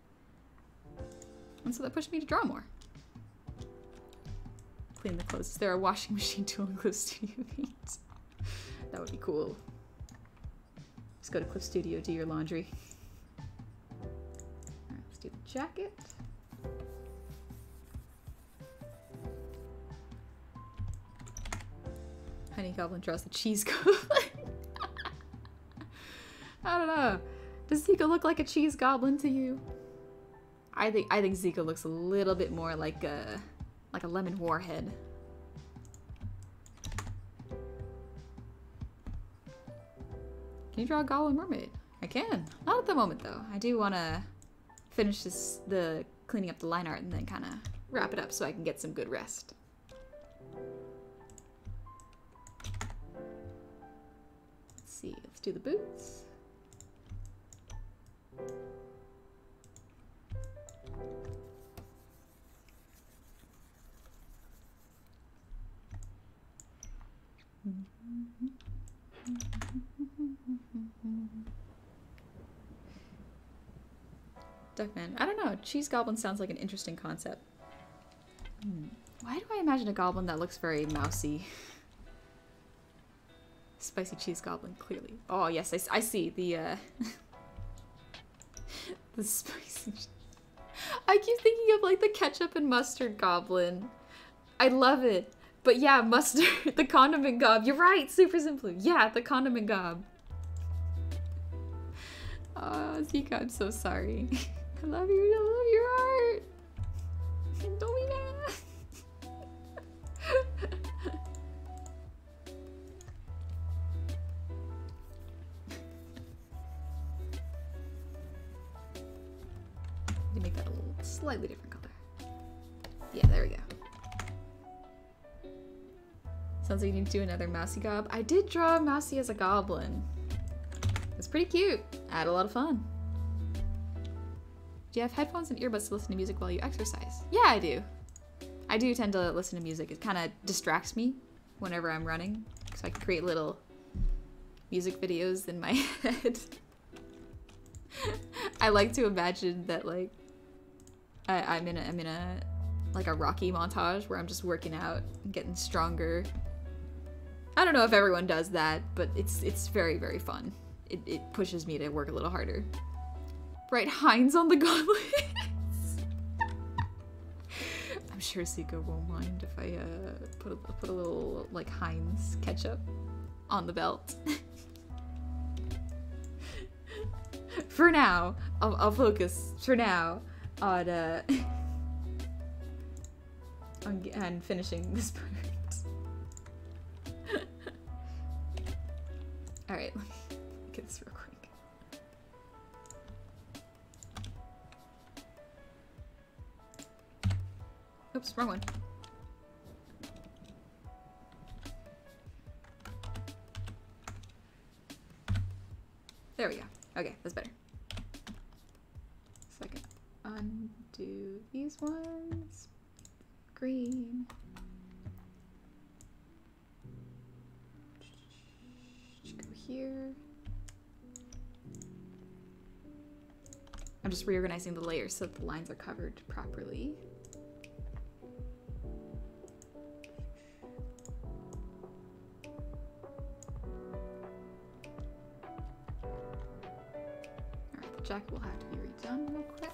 Speaker 3: And so that pushed me to draw more. Clean the clothes. Is there a washing machine tool in Cliff Studio Paint? That would be cool. Just go to Cliff Studio, do your laundry. Alright, let's do the jacket. Honey Goblin draws the cheese goblin. I don't know. Does Zika look like a cheese goblin to you? I think Zika looks a little bit more like a lemon warhead. Can you draw a goblin mermaid? I can. Not at the moment though. I do want to finish the cleaning up the line art and then kind of wrap it up so I can get some good rest. Let's see. Let's do the boots. Duckman. I don't know. Cheese goblin sounds like an interesting concept. Why do I imagine a goblin that looks very mousy? Spicy cheese goblin, clearly. Oh yes, I see the the spicy. I keep thinking of like the ketchup and mustard goblin. I love it. But yeah, mustard, the condiment gob. You're right, super simply. Yeah, the condiment gob. Oh, Zika, I'm so sorry. I love you. I love your art. Don't be mad. To make that a little slightly different color. Yeah, there we go. Sounds like you need to do another mousy gob. I did draw a mousy as a goblin. It's pretty cute. I had a lot of fun. Do you have headphones and earbuds to listen to music while you exercise? Yeah, I do. I do tend to listen to music. It kind of distracts me whenever I'm running, so I can create little music videos in my head. I like to imagine that like I'm in a like a Rocky montage where I'm just working out and getting stronger. I don't know if everyone does that, but it's very, very fun. It pushes me to work a little harder. Write Heinz on the gauntlets. I'm sure Zika won't mind if I put a little like Heinz ketchup on the belt. For now, I'll focus for now on on finishing this part. All right, let me get this real quick. Oops, wrong one. There we go. Okay, that's better. So I can undo these ones. Green. Go here. I'm just reorganizing the layers so that the lines are covered properly. Alright, the jacket will have to be redone real quick.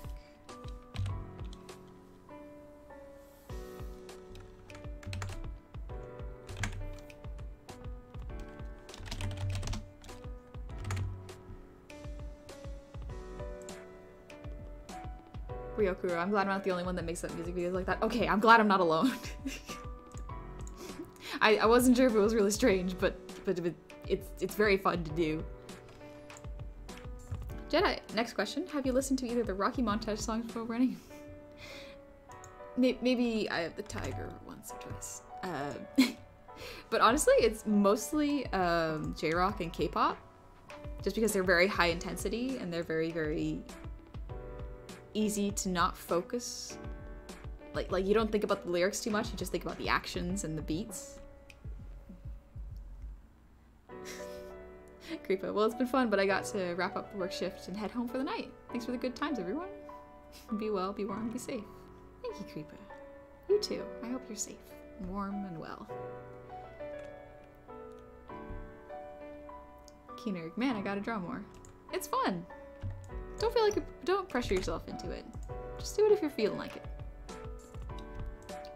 Speaker 3: Ryokuro, I'm glad I'm not the only one that makes up music videos like that. Okay, I'm glad I'm not alone. I wasn't sure if it was really strange, but it's very fun to do. Jedi, next question. Have you listened to either the Rocky montage songs before running? maybe I have the tiger once or twice. But honestly, it's mostly J-rock and K-pop, just because they're very high intensity and they're very, very easy to not focus. Like you don't think about the lyrics too much, you just think about the actions and the beats. Creepo, well, it's been fun, but I got to wrap up the work shift and head home for the night. Thanks for the good times, everyone. Be well, be warm, be safe. Thank you, Creepo. You too. I hope you're safe, warm, and well. Keener, man, I gotta draw more. It's fun. Don't pressure yourself into it. Just do it if you're feeling like it.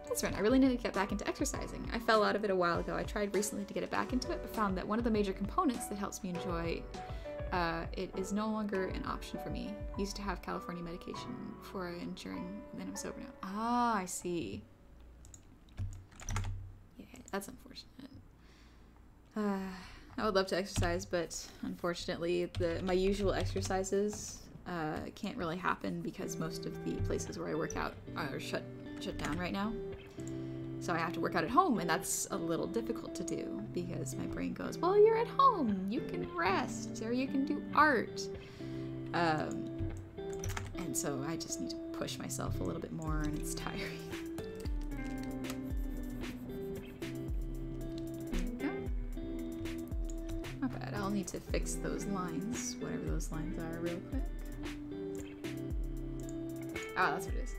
Speaker 3: That's right, I really need to get back into exercising. I fell out of it a while ago. I tried recently to get it back into it, but found that one of the major components that helps me enjoy it is no longer an option for me. Used to have California medication for ensuring, and then I'm sober now. Ah, I see. Yeah, that's unfortunate. I would love to exercise, but unfortunately my usual exercises can't really happen because most of the places where I work out are shut down right now. So I have to work out at home, and that's a little difficult to do because my brain goes, well, you're at home, you can rest, or you can do art. And so I just need to push myself a little bit more, and it's tiring. Not bad. I'll need to fix those lines, whatever those lines are, real quick. Ah, that's what it is.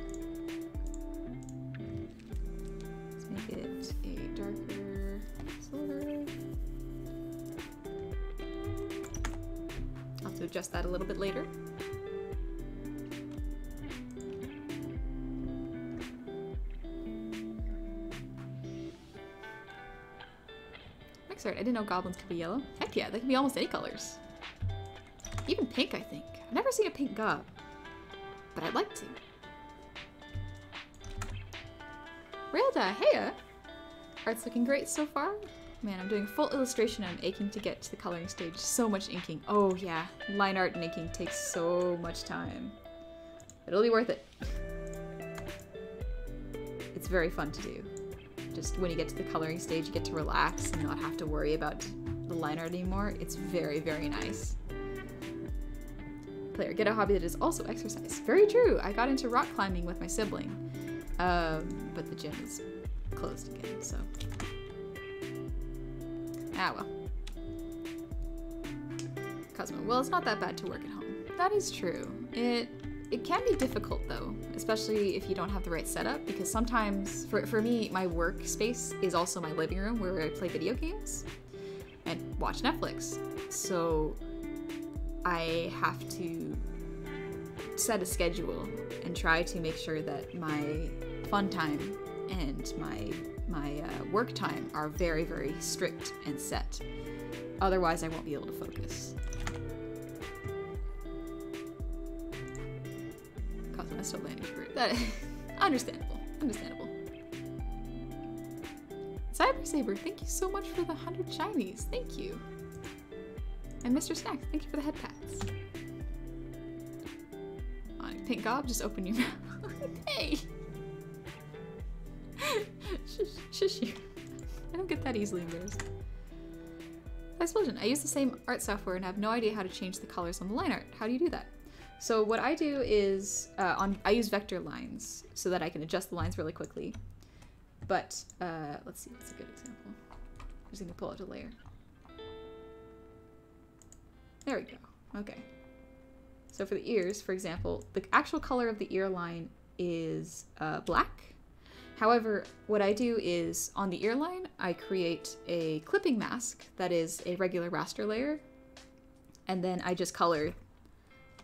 Speaker 3: Let's make it a darker silver. I'll have to adjust that a little bit later. Next art, I didn't know goblins could be yellow. Heck yeah, they can be almost any colors. Even pink, I think. I've never seen a pink gob, but I'd like to. Railda, heya! Art's looking great so far. Man, I'm doing full illustration and I'm aching to get to the coloring stage. So much inking. Oh yeah, line art and inking takes so much time. It'll be worth it. It's very fun to do. Just when you get to the coloring stage, you get to relax and not have to worry about the line art anymore. It's very, very nice. Player, get a hobby that is also exercise. Very true. I got into rock climbing with my sibling. But the gym is closed again, so. Ah, well. Cosmo, well, it's not that bad to work at home. That is true. It can be difficult though, especially if you don't have the right setup, because sometimes, for me, my workspace is also my living room where I play video games and watch Netflix. So I have to set a schedule and try to make sure that my fun time and my work time are very, very strict and set. Otherwise, I won't be able to focus. Cosmo, that's totally introvert. That understandable. Understandable. Cyber Saber, thank you so much for the 100 shinies. Thank you. And Mr. Snacks, thank you for the head pats. On Pink Gob, just open your mouth. Hey! Shush you. I don't get that easily embarrassed. Explosion. I use the same art software and have no idea how to change the colors on the line art. How do you do that? So what I do is, I use vector lines so that I can adjust the lines really quickly. But, let's see, that's a good example. I'm just gonna pull out a layer. There we go. Okay. So for the ears, for example, the actual color of the ear line is black. However, what I do is, on the ear line, I create a clipping mask that is a regular raster layer, and then I just color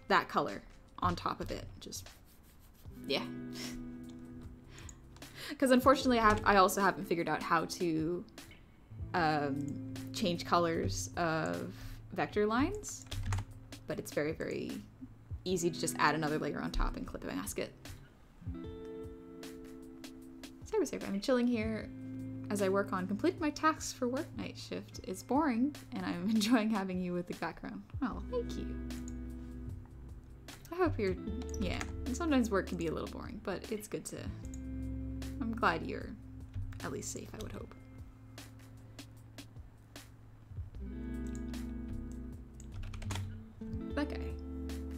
Speaker 3: that color on top of it. Just, yeah. Because unfortunately, I also haven't figured out how to change colors of vector lines, but it's very, very easy to just add another layer on top and clip and mask it. Cyber Saver, I'm chilling here as I work on completing my tasks for work night shift. It's boring, and I'm enjoying having you with the background. Oh, thank you. I hope you're, yeah. And sometimes work can be a little boring, but it's good to I'm glad you're at least safe, I would hope. That guy.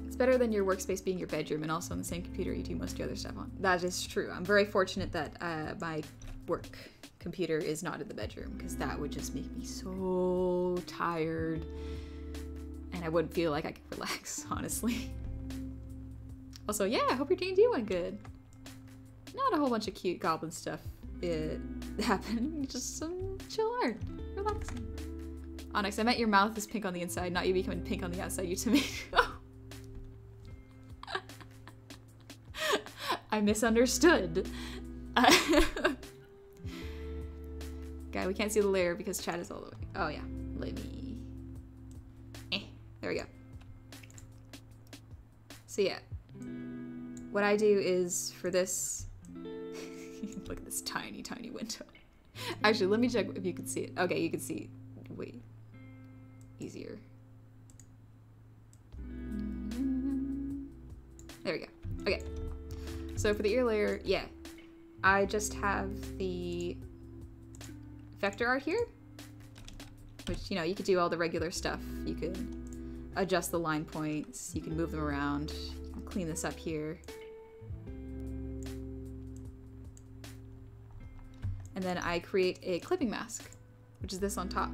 Speaker 3: It's better than your workspace being your bedroom and also on the same computer you do most of your other stuff on. That is true. I'm very fortunate that my work computer is not in the bedroom, because that would just make me so tired and I wouldn't feel like I could relax, honestly. Also, yeah, I hope your D&D went good. Not a whole bunch of cute goblin stuff happened, just some chill art, relaxing. Onyx, I meant your mouth is pink on the inside, not you becoming pink on the outside, you tomato. I misunderstood. Guy, we can't see the layer because chat is all the way. Oh yeah, let me... there we go. So yeah, what I do is for this... Look at this tiny, tiny window. Actually, let me check if you can see it. Okay, you can see. Wait. Easier. There we go. Okay. So for the ear layer, yeah. I just have the vector art here. Which, you know, you could do all the regular stuff. You could adjust the line points. You can move them around. You can clean this up here. And then I create a clipping mask, which is this on top.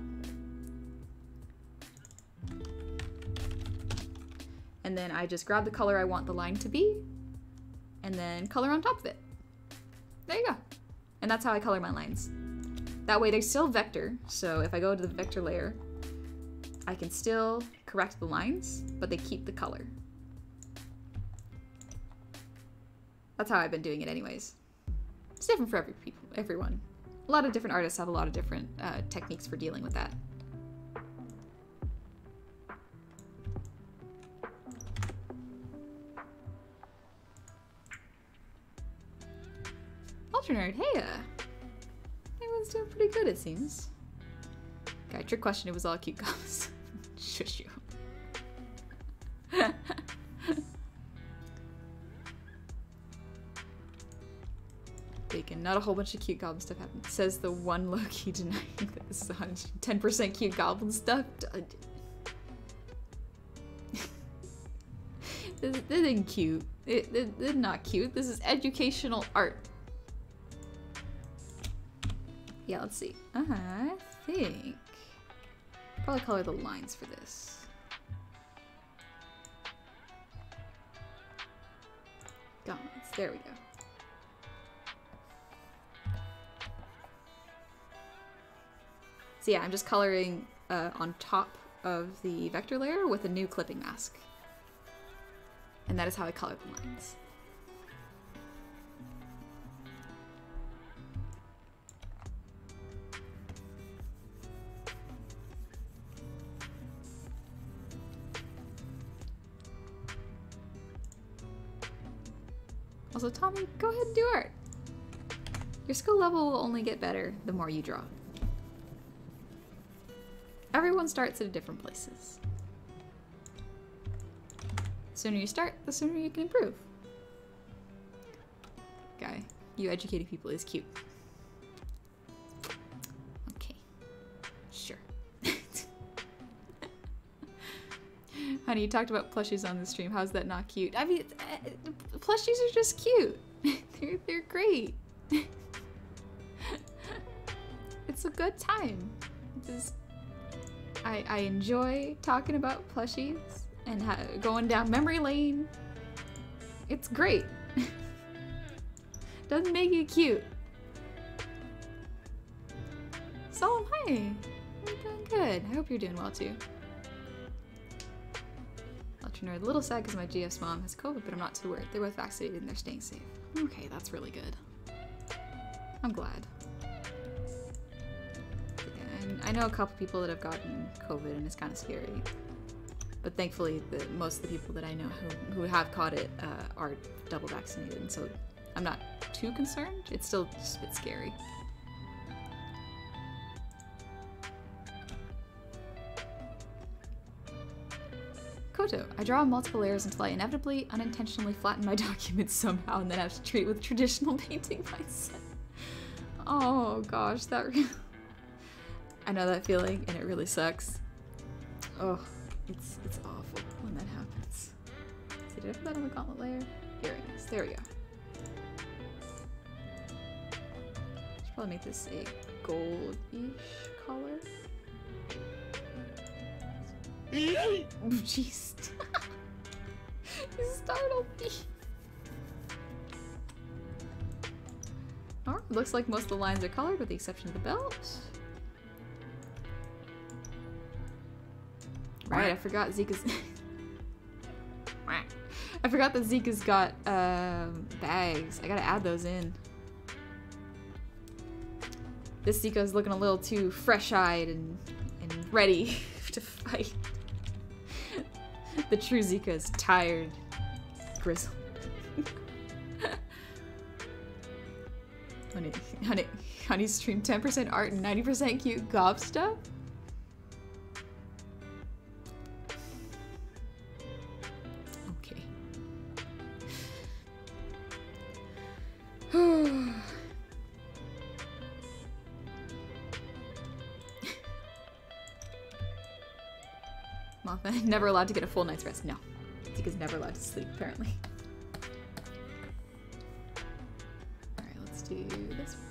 Speaker 3: And then I just grab the color I want the line to be, and then color on top of it. There you go. And that's how I color my lines. That way they're still vector, so if I go to the vector layer, I can still correct the lines, but they keep the color. That's how I've been doing it anyways. It's different for everyone. A lot of different artists have a lot of different techniques for dealing with that. Ultranerd, hey, everyone's doing pretty good, it seems. Okay, trick question, it was all cute gums. Shush you. Bacon, not a whole bunch of cute goblin stuff happened. Says the one low-key denying that this is 10% cute goblin stuff. This isn't cute. It's not cute. This is educational art. Yeah, let's see. I think... probably color the lines for this. Goblins. There we go. So yeah, I'm just coloring on top of the vector layer with a new clipping mask. And that is how I color the lines. Also, Tommy, go ahead and do art. Your skill level will only get better the more you draw. Everyone starts at different places. The sooner you start, the sooner you can improve. Guy, you educating people is cute. Okay. Sure. Honey, you talked about plushies on the stream. How's that not cute? I mean, plushies are just cute. they're great. It's a good time. I enjoy talking about plushies and going down memory lane. It's great. Doesn't make you cute. Solemn, hi. I'm doing good. I hope you're doing well too. Ultranerd, a little sad because my GF's mom has COVID, but I'm not too worried. They're both vaccinated and they're staying safe. Okay, that's really good. I'm glad. I know a couple people that have gotten COVID and it's kind of scary. But thankfully, most of the people that I know who have caught it are double vaccinated, and so I'm not too concerned. It's still just a bit scary. Koto, I draw on multiple layers until I inevitably, unintentionally flatten my documents somehow and then have to treat it with traditional painting mindset. Oh gosh, that I know that feeling and it really sucks. Oh, it's awful when that happens. See, did I put that on the gauntlet layer? Here it is. There we go. Should probably make this a gold-ish color. Jeez. You startled me. Oh, looks like most of the lines are colored with the exception of the belt. Right, I forgot Zika's... I forgot that Zika's got bags. I gotta add those in. This Zika's looking a little too fresh-eyed and ready to fight. The true Zika is tired, grizzled. Honey stream 10% art and 90% cute gob stuff? Okay. Mothman, never allowed to get a full night's rest. No. Zika's never allowed to sleep, apparently. Alright, let's do this one.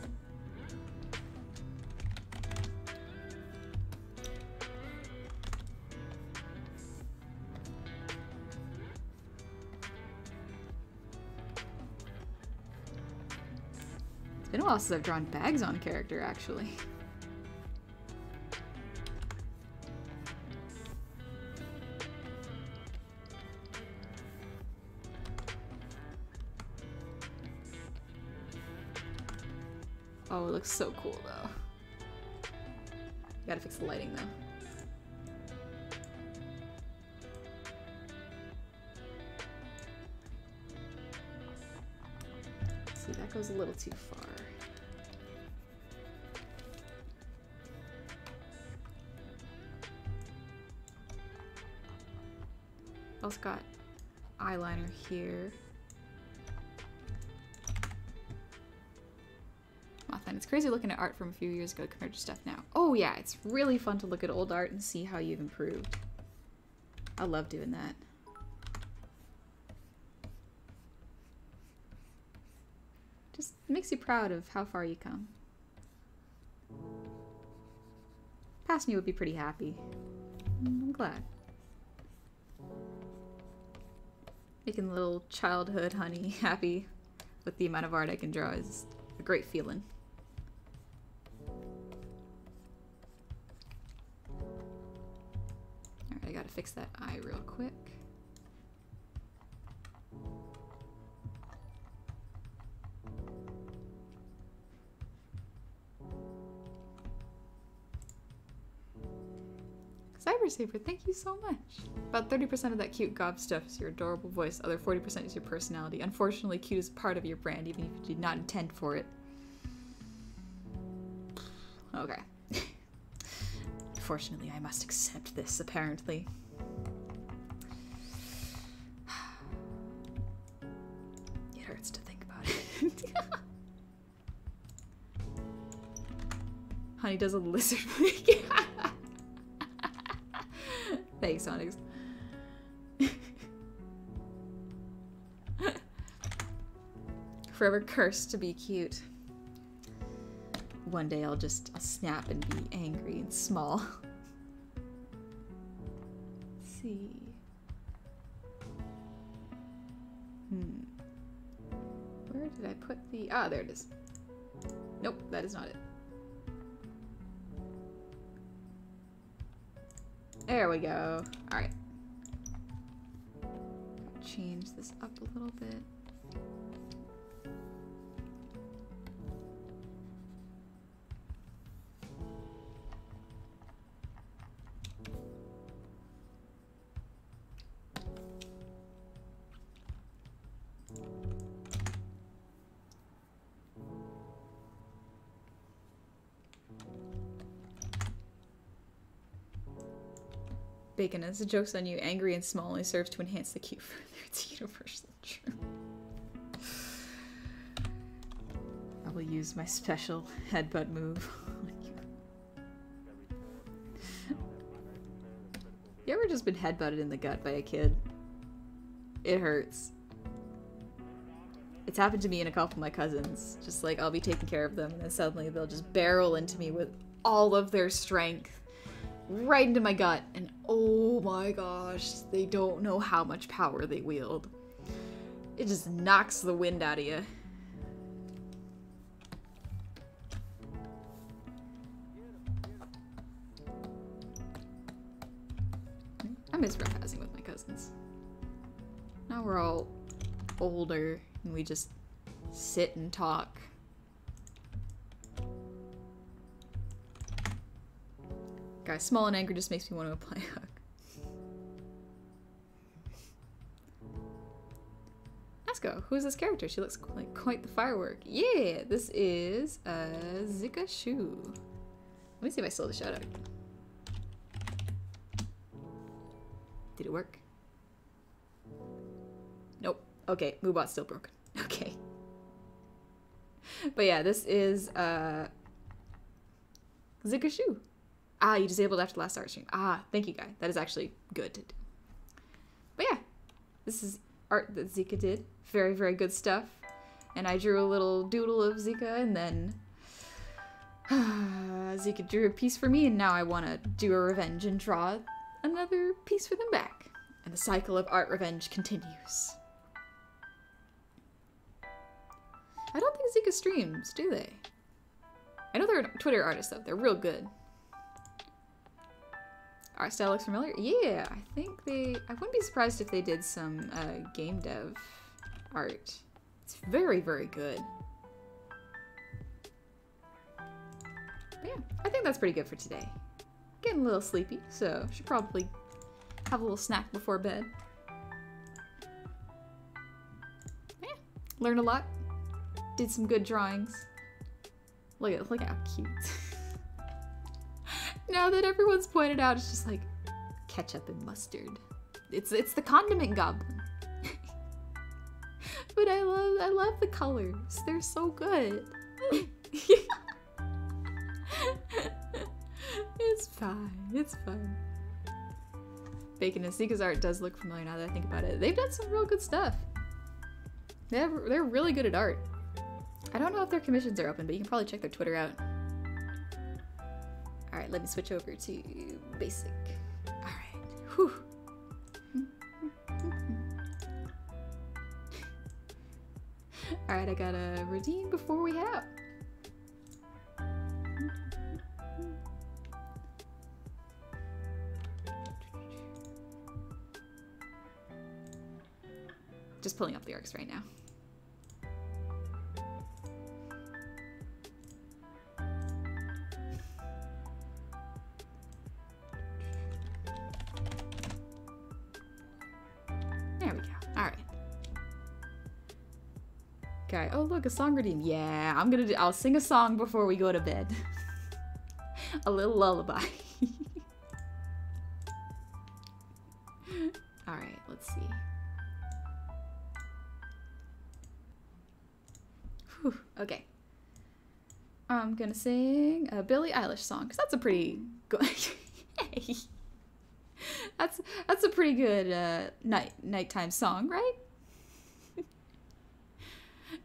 Speaker 3: It's been a while since I've drawn bags on a character, actually. Oh, it looks so cool, though. Gotta fix the lighting, though. See, that goes a little too far. Also got eyeliner here. It's crazy looking at art from a few years ago compared to stuff now. Oh yeah, it's really fun to look at old art and see how you've improved. I love doing that. Just makes you proud of how far you come. Past me would be pretty happy. I'm glad. Making little childhood Honey happy with the amount of art I can draw is a great feeling. Alright, I gotta fix that eye real quick. Cybersaver, thank you so much. About 30% of that cute gob stuff is your adorable voice. Other 40% is your personality. Unfortunately, cute is part of your brand, even if you did not intend for it. Okay. Fortunately, I must accept this, apparently. It hurts to think about it. Honey does a lizard flick. Thanks, Onyx. Forever cursed to be cute. One day I'll snap and be angry and small. Let's see. Where did I put the... Ah, there it is. Nope, that is not it. There we go. Alright. Change this up a little bit. Bacon, as a joke's on you, angry and small only serves to enhance the cute further. It's universal true. I will use my special headbutt move. You ever just been headbutted in the gut by a kid? It hurts. It's happened to me and a couple of my cousins. Just like, I'll be taking care of them, and then suddenly they'll just barrel into me with all of their strength right into my gut, and oh my gosh, they don't know how much power they wield. It just knocks the wind out of you. I miss roughhousing with my cousins. Now we're all older and we just sit and talk. Guys, small and angry just makes me want to apply a hug. Let's go. Who's this character? She looks like quite the firework. Yeah, this is Zika Shu. Let me see if I still have the shout out. Did it work? Nope. Okay, Moobot's still broken. Okay. But yeah, this is Zika Shu. Ah, you disabled after the last art stream. Ah, thank you, guy. That is actually good to do. But yeah, this is art that Zika did. Very, very good stuff. And I drew a little doodle of Zika, and then Zika drew a piece for me, and now I want to do a revenge and draw another piece for them back. And the cycle of art revenge continues. I don't think Zika streams, do they? I know they're Twitter artists, though. They're real good. Art style looks familiar? Yeah, I think they... I wouldn't be surprised if they did some game dev art. It's very, very good. But yeah, I think that's pretty good for today. Getting a little sleepy, so should probably have a little snack before bed. Yeah, learned a lot. Did some good drawings. Look at how cute. Now that everyone's pointed out, it's just like ketchup and mustard. It's the condiment goblin. But I love the colors. They're so good. It's fine. It's fine. Bacon and Zika's art does look familiar now that I think about it. They've done some real good stuff. They're really good at art. I don't know if their commissions are open, but you can probably check their Twitter out. Alright, let me switch over to basic. Alright. Whew. Alright, I gotta redeem before we head out. Just pulling up the arcs right now. There we go. Alright. Okay. Oh look, a song redeem. Yeah, I'll sing a song before we go to bed. A little lullaby. Alright, let's see. Whew, okay. I'm gonna sing a Billie Eilish song, because that's a pretty good... Hey. That's a pretty good nighttime song, right?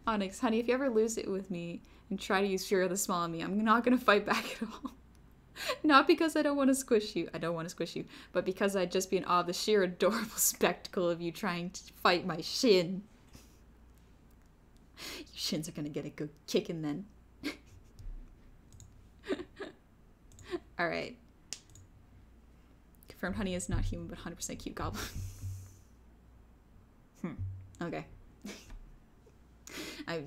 Speaker 3: Onyx, honey, if you ever lose it with me and try to use Fear of the Small on me, I'm not gonna fight back at all. Not because I don't want to squish you. I don't want to squish you. But because I'd just be in awe of the sheer adorable spectacle of you trying to fight my shin. Your shins are gonna get a good kicking then. Alright. Confirmed honey is not human, but 100% cute goblin. Okay. I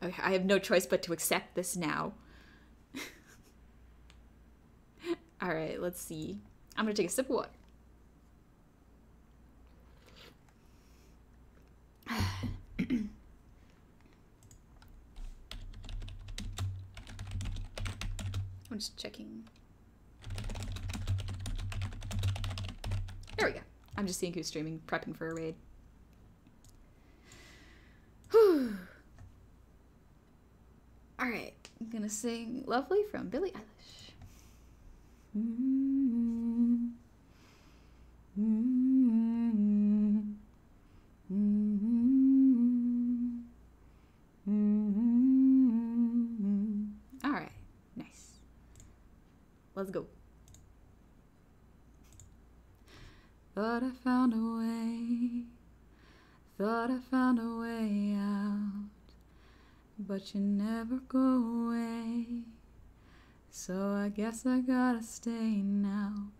Speaker 3: have no choice but to accept this now. Alright, let's see. I'm gonna take a sip of water. I'm just checking. There we go. I'm just seeing who's streaming, prepping for a raid. Whew. Alright, I'm gonna sing Lovely from Billie Eilish. Mm-hmm. Mm-hmm. Mm-hmm. Mm-hmm. Alright, nice. Let's go. Thought I found a way. Thought I found a way out. But you never go away. So I guess I gotta stay now.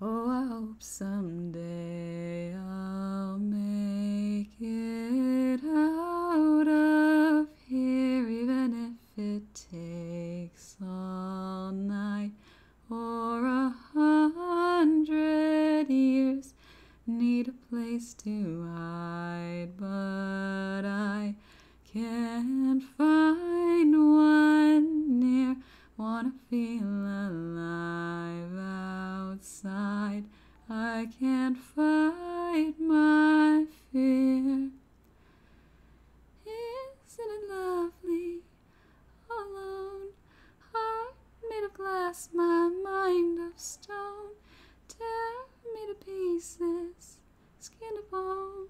Speaker 3: Oh, I hope someday I'll make it out of here, even if it takes all night or 100 years. Need a place to hide, but I can't find one near. Wanna feel alive outside. I can't fight my fear. Isn't it lovely? Alone, heart made of glass, my mind of stone. Tear me to pieces, skin to bone.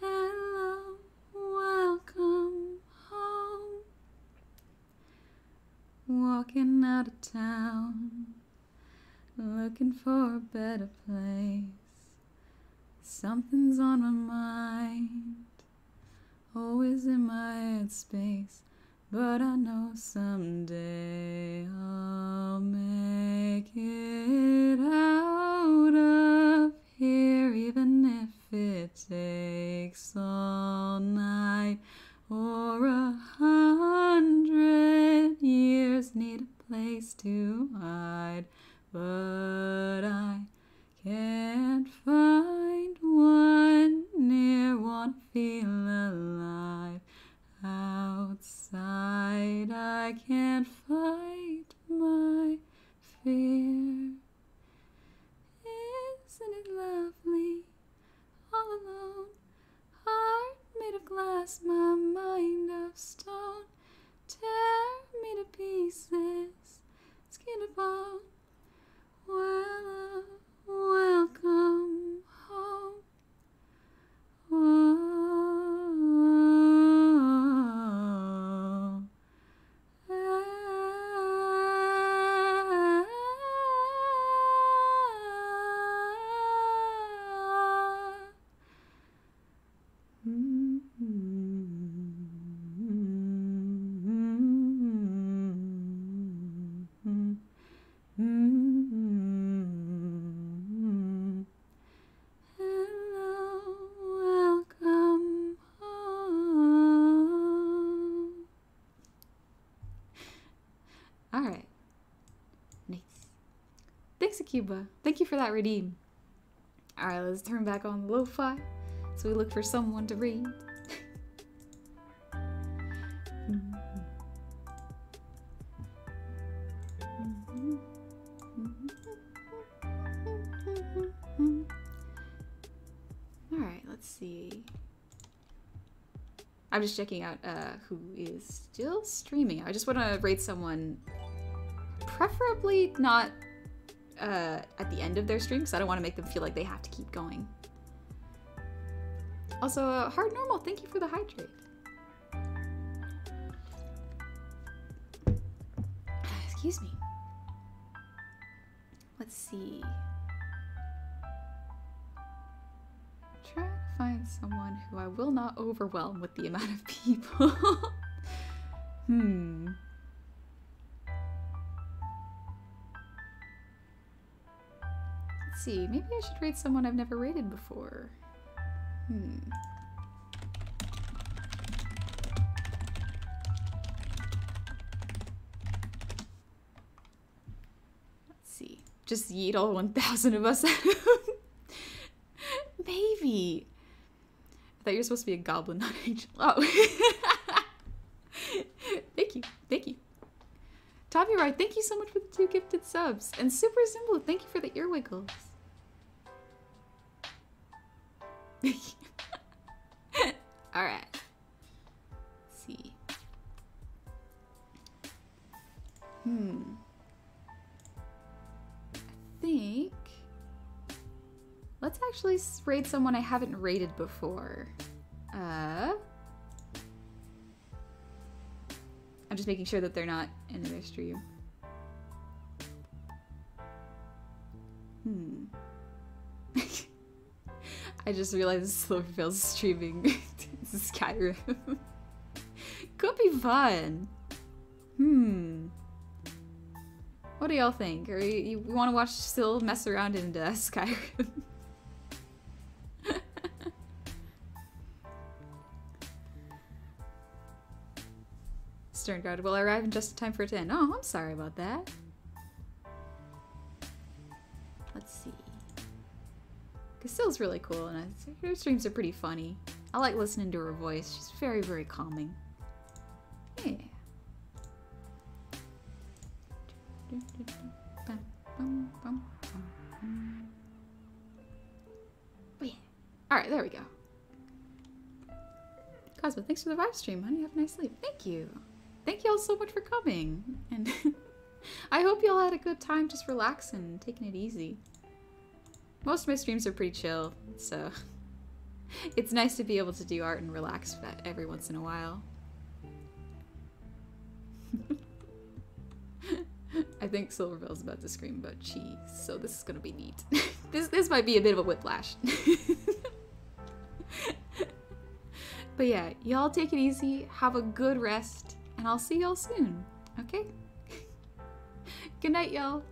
Speaker 3: Hello, welcome home. Walking out of town, looking for a better place. Something's on my mind, always in my headspace. But I know someday I'll make it out of here, even if it takes all night or 100 years. Need a place to hide, but I can't find one near. Wanna feel alive outside. I can't fight my fear. Isn't it lovely? All alone, heart made of glass, my mind of stone. Tear me to pieces, skin to bone. Well, welcome home. Whoa. Hello, welcome home. Alright. Nice. Thanks, Akuba. Thank you for that redeem. Alright, let's turn back on the lo-fi. So we look for someone to read. Alright, let's see. I'm just checking out who is still streaming. I just want to rate someone, preferably not at the end of their stream, because I don't want to make them feel like they have to keep going. Also, Hard Normal, thank you for the hydrate. Excuse me. Let's see. Try to find someone who I will not overwhelm with the amount of people. Let's see, maybe I should rate someone I've never rated before. Let's see. Just yeet all 1,000 of us at him. Maybe. I thought you were supposed to be a goblin, not an angel. Oh. Thank you. Thank you. Tommy Wright, thank you so much for the 2 gifted subs. And Super Zimbo, thank you for the ear wiggles. Alright. Let's see. actually raid someone I haven't raided before. I'm just making sure that they're not in their stream. I just realized Silverfield's streaming Skyrim. Could be fun. What do y'all think? Or you want to watch Sil mess around in Skyrim? Sternguard will arrive in just in time for it to end. Oh, I'm sorry about that. Let's see. Because Sil's really cool, and her streams are pretty funny. I like listening to her voice. She's very, very calming. Yeah. Oh, yeah. Alright, there we go. Cosmo, thanks for the live stream, honey. Have a nice sleep. Thank you. Thank you all so much for coming. And I hope you all had a good time just relaxing and taking it easy. Most of my streams are pretty chill, so it's nice to be able to do art and relax every once in a while. I think Silverville's about to scream about cheese, so this is gonna be neat. This might be a bit of a whiplash. But yeah, y'all take it easy, have a good rest, and I'll see y'all soon, okay? Good night, y'all.